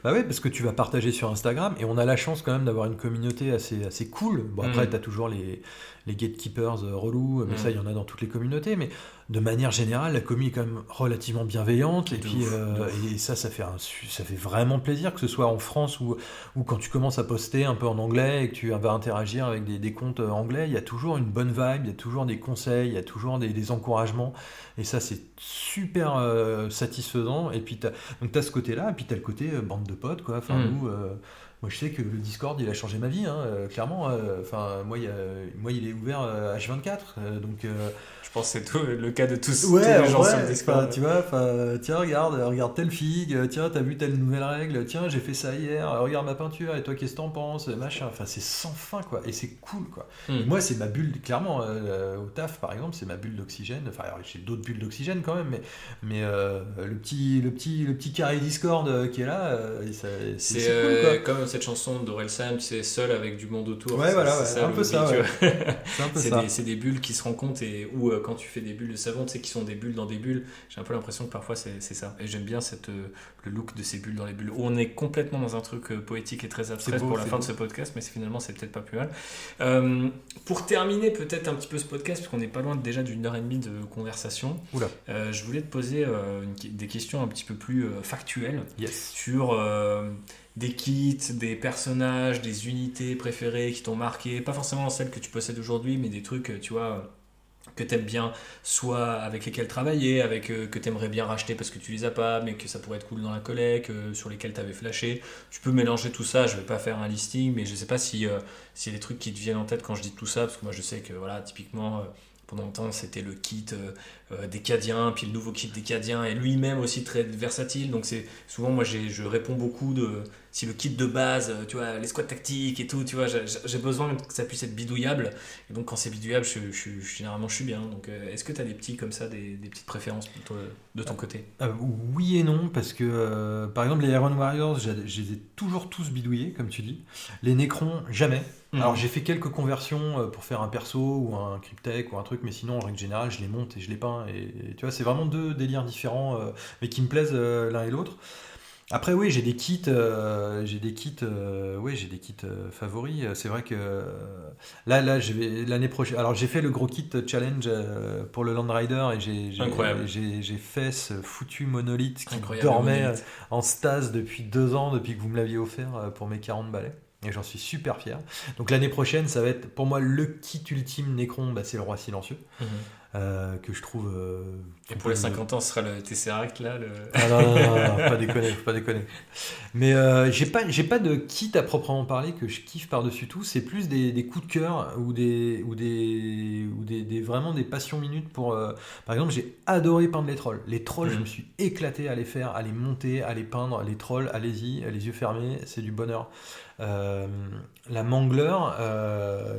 Bah ouais, parce que tu vas partager sur Instagram et on a la chance quand même d'avoir une communauté assez cool. Bon, après, tu as toujours les gatekeepers relous, mais ça, il y en a dans toutes les communautés. Mais de manière générale, la commu est quand même relativement bienveillante. Et De puis, ouf, de ouf. et ça ça fait vraiment plaisir, que ce soit en France ou quand tu commences à poster un peu en anglais et que tu vas interagir avec des comptes anglais, il y a toujours une bonne vibe, il y a toujours des conseils, il y a toujours des encouragements. Et ça, c'est super satisfaisant. Et puis, donc tu as ce côté-là, et puis tu as le côté bande de potes, quoi. Enfin, nous, moi je sais que le Discord, il a changé ma vie, hein, clairement. Enfin, moi, il est ouvert H24. Donc, Je pense que c'est tout, le cas de tous ouais, les en gens sur le vrai, Discord. tu vois, tiens, regarde telle figue, tiens, t'as vu telle nouvelle règle, tiens, j'ai fait ça hier, regarde ma peinture, et toi, qu'est-ce que t'en penses, machin. Enfin, c'est sans fin, quoi. Et c'est cool, quoi. Et moi, c'est ma bulle, clairement, au taf, par exemple, c'est ma bulle d'oxygène. Enfin, alors, j'ai d'autres bulles d'oxygène quand même, mais le petit carré Discord qui est là, c'est cool, quoi. Comme cette chanson d'Orelsan, tu sais, seul avec du monde autour. Ouais, voilà, C'est ouais, ça un le peu hobby, ça, tu ouais. vois. C'est un peu ça. C'est des bulles qui se rencontrent et où quand tu fais des bulles de savon, tu sais, qui sont des bulles dans des bulles. J'ai un peu l'impression que parfois c'est ça. Et j'aime bien le look de ces bulles dans les bulles. On est complètement dans un truc poétique et très abstrait C'est beau, pour la c'est fin de beau. ce podcast, mais finalement c'est peut-être pas plus mal. Pour terminer peut-être un petit peu ce podcast, parce qu'on n'est pas loin déjà d'une heure et demie de conversation, Oula, je voulais te poser des questions un petit peu plus factuelles yes. sur des kits, des personnages, des unités préférées qui t'ont marqué, pas forcément celles que tu possèdes aujourd'hui, mais des trucs, tu vois, que t'aimes bien, soit avec lesquels travailler, avec que t'aimerais bien racheter parce que tu les as pas, mais que ça pourrait être cool dans la collecte, sur lesquels t'avais flashé. Tu peux mélanger tout ça, je vais pas faire un listing, mais je sais pas s'il y a des trucs qui te viennent en tête quand je dis tout ça, parce que moi je sais que, voilà, typiquement... pendant longtemps, c'était le kit des Cadiens, puis le nouveau kit des Cadiens, et lui-même aussi très versatile. Donc c'est souvent, moi, je réponds beaucoup de si le kit de base, tu vois, les squats tactiques et tout, tu vois, j'ai besoin que ça puisse être bidouillable. Et donc quand c'est bidouillable, généralement, je suis bien. Donc est-ce que tu as des petits comme ça, des petites préférences de ton côté? Oui et non, parce que par exemple, les Iron Warriors, je les ai toujours tous bidouillés, comme tu dis. Les Necrons, jamais. Alors j'ai fait quelques conversions pour faire un perso ou un cryptech ou un truc, mais sinon en règle générale je les monte et je les peins et tu vois c'est vraiment deux délires différents mais qui me plaisent l'un et l'autre. Après oui j'ai des kits favoris. C'est vrai que là je vais l'année prochaine. Alors j'ai fait le gros kit challenge pour le Land Rider et Incroyable. j'ai fait ce foutu monolithe qui Incroyable, dormait monolithe. en stase depuis 2 ans depuis que vous me l'aviez offert pour mes 40 balais. Et j'en suis super fier. Donc l'année prochaine, ça va être pour moi le kit ultime Necron, c'est le Roi Silencieux, que je trouve. Et pour les 50 ans, ce sera le Tesseract là. Ah non, faut pas déconner. Mais j'ai pas de kit à proprement parler que je kiffe par-dessus tout. C'est plus des coups de cœur ou vraiment des passions minutes pour. Par exemple, j'ai adoré peindre les trolls. Les trolls, je me suis éclaté à les faire, à les monter, à les peindre. Les trolls, allez-y, les yeux fermés, c'est du bonheur. La Mangleur,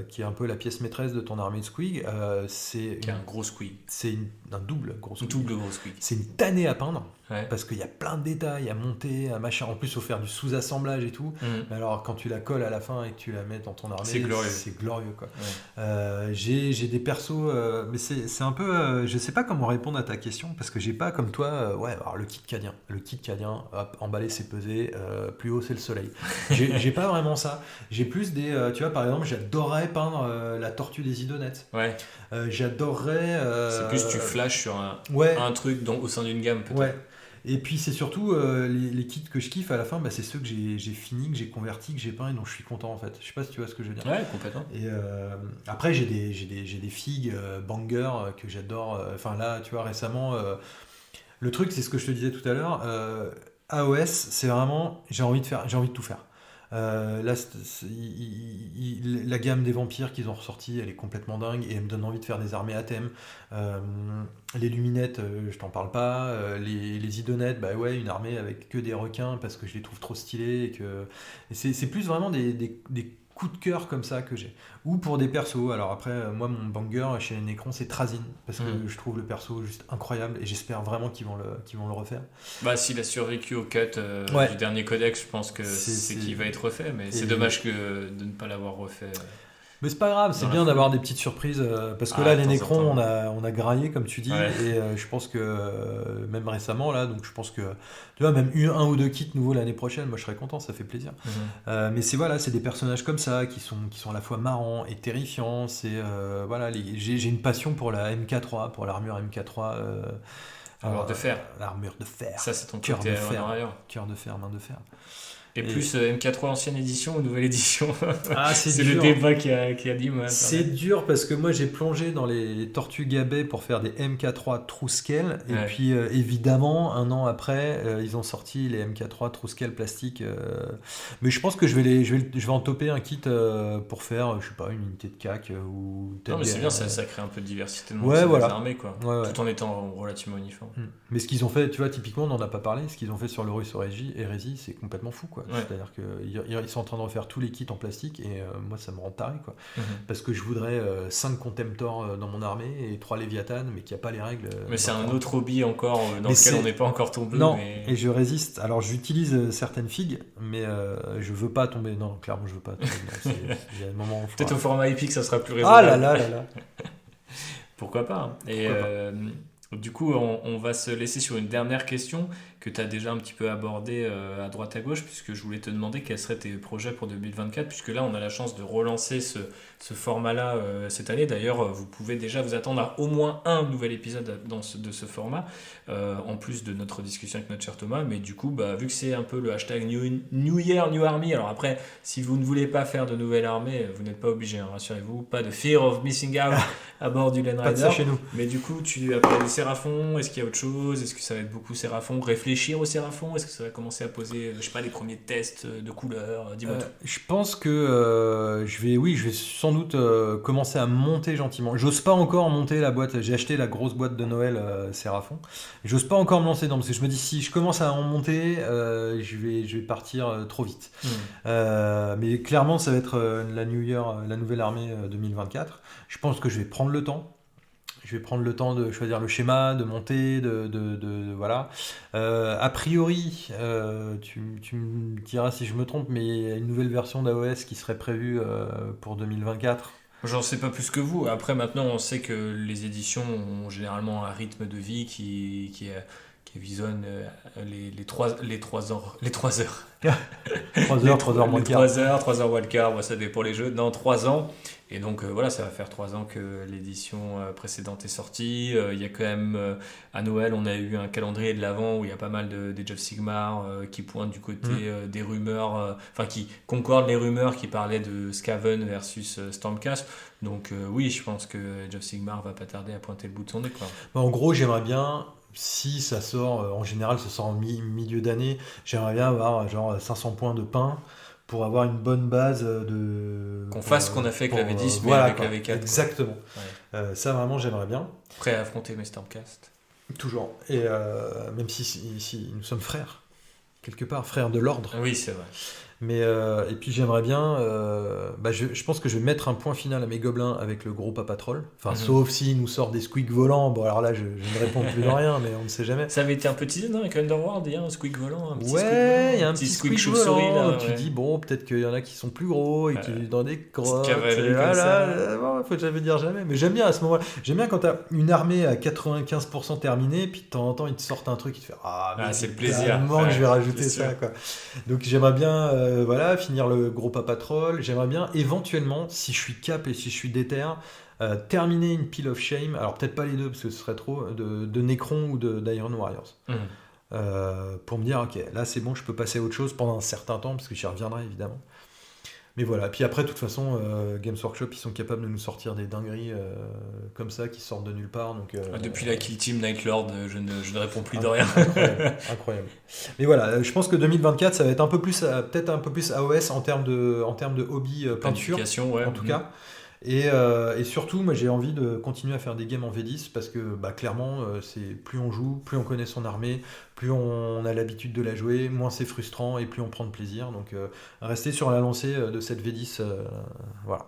qui est un peu la pièce maîtresse de ton armée de squig, c'est Qui a un gros squeak. un double gros Un squig. double gros squeak. C'est une tannée à peindre. Ouais. Parce qu'il y a plein de détails à monter, à machin. En plus, il faut faire du sous-assemblage et tout. Mais alors, quand tu la colles à la fin et que tu la mets dans ton armée, C'est glorieux. C'est glorieux, quoi. Ouais. J'ai des persos, mais c'est un peu. Je sais pas comment répondre à ta question parce que j'ai pas comme toi. Alors le kit cadien. Le kit cadien, hop, emballer c'est peser. Plus haut c'est le soleil. J'ai pas vraiment ça. J'ai plus des... tu vois, par exemple, j'adorerais peindre la tortue des Idonettes. Ouais. J'adorerais... C'est plus tu flashes sur ouais, un truc au sein d'une gamme, peut-être. ouais. Et puis c'est surtout les kits que je kiffe à la fin, c'est ceux que j'ai fini, que j'ai convertis, que j'ai peint et dont je suis content en fait. Je sais pas si tu vois ce que je veux dire. Ouais, complètement. Et après j'ai des figues banger que j'adore. Enfin là, tu vois, récemment, le truc c'est ce que je te disais tout à l'heure. AOS, c'est vraiment j'ai envie de tout faire. Là, la gamme des vampires qu'ils ont ressorti, elle est complètement dingue et elle me donne envie de faire des armées à thème. Les luminettes, je t'en parle pas. Les idonettes, bah ouais, une armée avec que des requins parce que je les trouve trop stylés. Et c'est plus vraiment des coups de cœur comme ça que j'ai. Ou pour des persos. Alors après, moi, mon banger chez Necron, c'est Trazyn parce que je trouve le perso juste incroyable et j'espère vraiment qu'ils vont le refaire. Bah, s'il a survécu au cut du dernier codex, je pense que c'est qu'il va être refait, mais c'est dommage de ne pas l'avoir refait. Mais c'est pas grave, c'est bien d'avoir des petites surprises parce que là les Necrons on a graillé comme tu dis et je pense que même récemment là, donc je pense que tu vois même un ou deux kits nouveaux l'année prochaine, moi je serais content, ça fait plaisir. Mais c'est des personnages comme ça qui sont à la fois marrants et terrifiants. C'est j'ai une passion pour la MK3, pour l'armure MK3. L'armure de fer. L'armure de fer. Ça c'est ton cœur de fer, cœur de fer, main de fer. Et plus MK3 ancienne édition ou nouvelle édition. C'est le débat qui a dit. C'est dur parce que moi j'ai plongé dans les Tortues Gabet pour faire des MK3 True Scale. Et puis évidemment, un an après, ils ont sorti les MK3 True Scale plastique. Mais je pense que je vais en toper un kit pour faire, je sais pas, une unité de CAC ou non, mais c'est bien, ça crée un peu de diversité dans les armées, quoi. Tout en étant relativement uniforme. Mais ce qu'ils ont fait, tu vois, typiquement, on n'en a pas parlé, ce qu'ils ont fait sur l'Horus Hérésie, c'est complètement fou, quoi. C'est-à-dire qu'ils sont en train de refaire tous les kits en plastique et moi ça me rend taré, quoi. Parce que je voudrais 5 Contemptors dans mon armée et 3 Léviathan, mais qu'il n'y a pas les règles. Mais c'est un autre hobby encore dans lequel on n'est pas encore tombé. Non, et je résiste. Alors j'utilise certaines figues, mais je veux pas tomber. Non, clairement je veux pas tomber. Il y a un moment où peut-être au format épique ça sera plus raisonnable. Ah là là. Pourquoi pas. Et du coup, on va se laisser sur une dernière question que tu as déjà un petit peu abordée à droite à gauche, puisque je voulais te demander quels seraient tes projets pour 2024, puisque là, on a la chance de relancer ce format-là cette année. D'ailleurs, vous pouvez déjà vous attendre à au moins un nouvel épisode de ce format, en plus de notre discussion avec notre cher Thomas. Mais du coup, vu que c'est un peu le hashtag New Year, New Army, alors après, si vous ne voulez pas faire de nouvelle armée, vous n'êtes pas obligé, hein, rassurez-vous, pas de fear of missing out à bord du Land Rider. Pas de ça chez nous. Mais du coup, tu as parlé de Séraphon, est-ce qu'il y a autre chose? Est-ce que ça va être beaucoup Séraphon? Réfléchir au Séraphon? Est-ce que ça va commencer à poser, je sais pas, les premiers tests de couleurs? Dis-moi tout. Je pense que je vais sans doute commencer à monter gentiment. J'ose pas encore monter la boîte. J'ai acheté la grosse boîte de Noël Séraphon. J'ose pas encore me lancer dedans parce que je me dis si je commence à en monter, je vais partir trop vite. Mais clairement, ça va être la nouvelle armée 2024. Je pense que je vais prendre le temps. Je vais prendre le temps de choisir le schéma, de monter, voilà. A priori, tu me diras si je me trompe, mais il y a une nouvelle version d'AOS qui serait prévue pour 2024. J'en sais pas plus que vous. Après, maintenant, on sait que les éditions ont généralement un rythme de vie qui visionne les 3 heures. 3 heures moins de quart. 3 heures moins de quart, ça dépend les jeux. Non, 3 ans. Et donc voilà, ça va faire 3 ans que l'édition précédente est sortie. Il y a quand même, à Noël, on a eu un calendrier de l'Avent où il y a pas mal d'Age of Sigmar qui pointent du côté des rumeurs, qui concordent les rumeurs qui parlaient de Skaven versus Stormcast. Donc oui, je pense que Age of Sigmar va pas tarder à pointer le bout de son nez, quoi. En gros, j'aimerais bien... Si ça sort, en général, ça sort en milieu d'année, j'aimerais bien avoir genre 500 points de pain pour avoir une bonne base de... Qu'on fasse ce qu'on a fait avec la V10, mais voilà, avec la V4. Exactement. Ouais. Ça, vraiment, j'aimerais bien. Prêt à affronter mes Stormcast. Toujours. Et même si nous sommes frères, quelque part, frères de l'ordre. Oui, c'est vrai. Mais, et puis j'aimerais bien... je pense que je vais mettre un point final à mes gobelins avec le gros Papatroll. Sauf s'il nous sort des squeaks volants. Bon, alors là, je ne réponds plus de rien, mais on ne sait jamais. Ça avait été un peu teasé, non, avec Underworld, il y a un squeak volant. Il y a un petit squeak volant. Là, tu dis, bon, peut-être qu'il y en a qui sont plus gros et qui vivent dans des grottes. Faut jamais dire jamais. Mais j'aime bien à ce moment-là. J'aime bien quand tu as une armée à 95% terminée, puis de temps en temps, ils te sortent un truc qui te fait c'est le plaisir. Que je vais rajouter ça, quoi. Donc j'aimerais bien... voilà, finir le gros Papa Troll. J'aimerais bien, éventuellement, si je suis cap et si je suis déter, terminer une Pile of Shame. Alors peut-être pas les deux parce que ce serait trop de Necron ou d'Iron Warriors. Pour me dire, ok, là c'est bon, je peux passer à autre chose pendant un certain temps parce que j'y reviendrai évidemment. Mais voilà, puis après, de toute façon, Games Workshop, ils sont capables de nous sortir des dingueries comme ça qui sortent de nulle part. Donc, depuis la Kill Team Nightlord, je ne réponds plus de rien. Incroyable. Mais voilà, je pense que 2024, ça va être un peu plus, peut-être un peu plus AOS en termes de hobby peinture, ouais. en tout cas. Et surtout, moi j'ai envie de continuer à faire des games en V10 parce que clairement, c'est plus on joue, plus on connaît son armée, plus on a l'habitude de la jouer, moins c'est frustrant et plus on prend de plaisir. Donc rester sur la lancée de cette V10, voilà.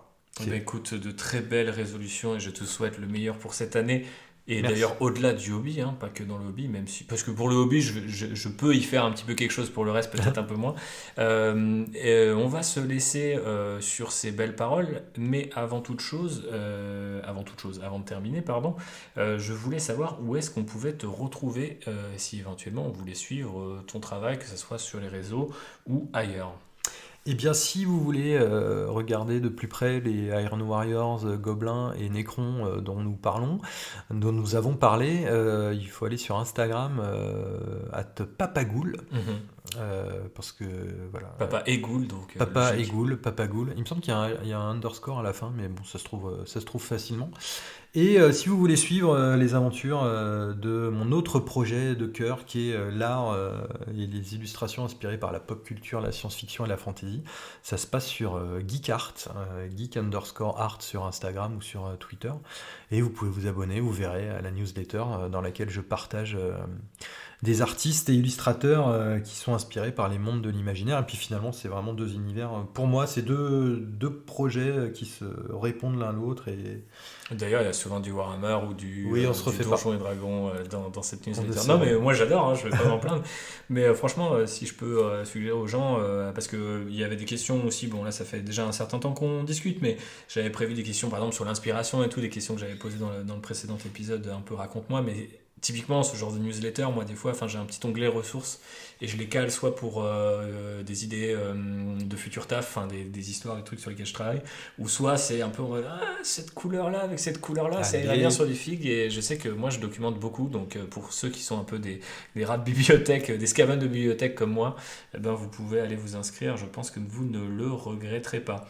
Écoute, de très belles résolutions et je te souhaite le meilleur pour cette année. Et Merci. D'ailleurs, au-delà du hobby, pas que dans le hobby, même si, parce que pour le hobby, je peux y faire un petit peu quelque chose, pour le reste, peut-être un peu moins. On va se laisser sur ces belles paroles, mais avant de terminer, je voulais savoir où est-ce qu'on pouvait te retrouver si éventuellement on voulait suivre ton travail, que ce soit sur les réseaux ou ailleurs. Eh bien, si vous voulez regarder de plus près les Iron Warriors, Gobelins et Necron dont nous avons parlé, il faut aller sur Instagram @papagoul. Parce que voilà. Papa et Ghoul, donc. Papa et Ghoul, Papa Ghoul. Il me semble qu'il y a un underscore à la fin, mais bon, ça se trouve facilement. Et si vous voulez suivre les aventures de mon autre projet de cœur, qui est l'art et les illustrations inspirées par la pop culture, la science-fiction et la fantasy, ça se passe sur GeekArt, geek_art sur Instagram ou sur Twitter. Et vous pouvez vous abonner, vous verrez à la newsletter dans laquelle je partage des artistes et illustrateurs qui sont inspirés par les mondes de l'imaginaire. Et puis finalement, c'est vraiment deux univers. Pour moi, c'est deux projets qui se répondent l'un l'autre. Et d'ailleurs, il y a souvent du Warhammer ou du Donjons et Dragons dans cette newsletter. Non, mais moi j'adore, je vais pas m'en plaindre. Mais franchement, si je peux suggérer aux gens, parce qu'il y avait des questions aussi, bon là ça fait déjà un certain temps qu'on discute, mais j'avais prévu des questions par exemple sur l'inspiration et tout, des questions que j'avais posées dans le précédent épisode, un peu raconte-moi, mais typiquement, ce genre de newsletter, moi, des fois, j'ai un petit onglet ressources et je les cale soit pour des idées de futur taf, des histoires, des trucs sur lesquels je travaille, ou soit c'est un peu cette couleur-là avec cette couleur-là, ça irait bien sur des figues. Et je sais que moi, je documente beaucoup, donc pour ceux qui sont un peu des rats de bibliothèque, des scavens de bibliothèque comme moi, vous pouvez aller vous inscrire. Je pense que vous ne le regretterez pas.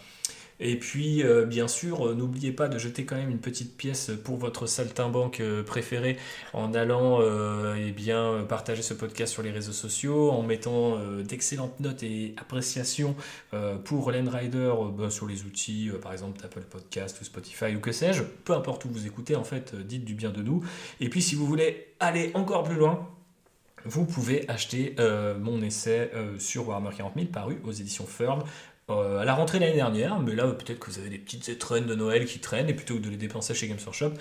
Et puis, bien sûr, n'oubliez pas de jeter quand même une petite pièce pour votre saltimbanque préféré en allant partager ce podcast sur les réseaux sociaux, en mettant d'excellentes notes et appréciations pour Landrider sur les outils, par exemple Apple Podcast ou Spotify ou que sais-je. Peu importe où vous écoutez, en fait, dites du bien de nous. Et puis, si vous voulez aller encore plus loin, vous pouvez acheter mon essai sur Warhammer 40 000 paru aux éditions Firm. À la rentrée l'année dernière, mais là peut-être que vous avez des petites étrennes de Noël qui traînent et plutôt que de les dépenser chez Games Workshop,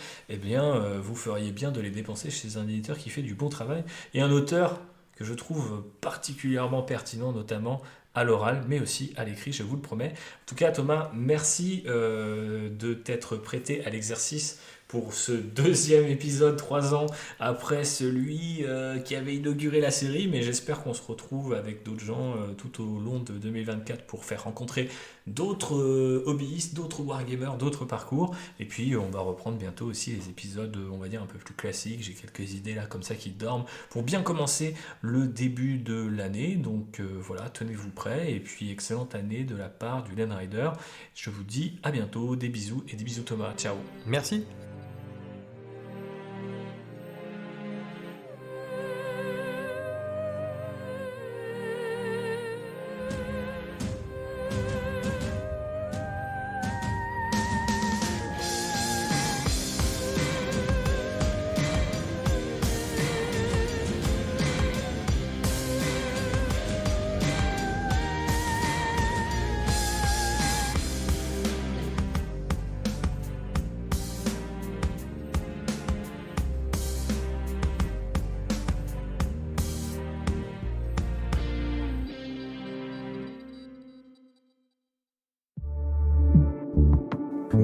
vous feriez bien de les dépenser chez un éditeur qui fait du bon travail et un auteur que je trouve particulièrement pertinent, notamment à l'oral, mais aussi à l'écrit, je vous le promets. En tout cas, Thomas, merci de t'être prêté à l'exercice pour ce deuxième épisode 3 ans après celui qui avait inauguré la série, mais j'espère qu'on se retrouve avec d'autres gens tout au long de 2024 pour faire rencontrer d'autres hobbyistes, d'autres wargamers, d'autres parcours, et puis on va reprendre bientôt aussi les épisodes on va dire un peu plus classiques. J'ai quelques idées là comme ça qui dorment pour bien commencer le début de l'année, donc voilà, tenez-vous prêts, et puis excellente année de la part du Landrider. Je vous dis à bientôt, des bisous et des bisous Thomas, ciao. Merci.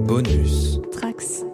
Bonus Trax.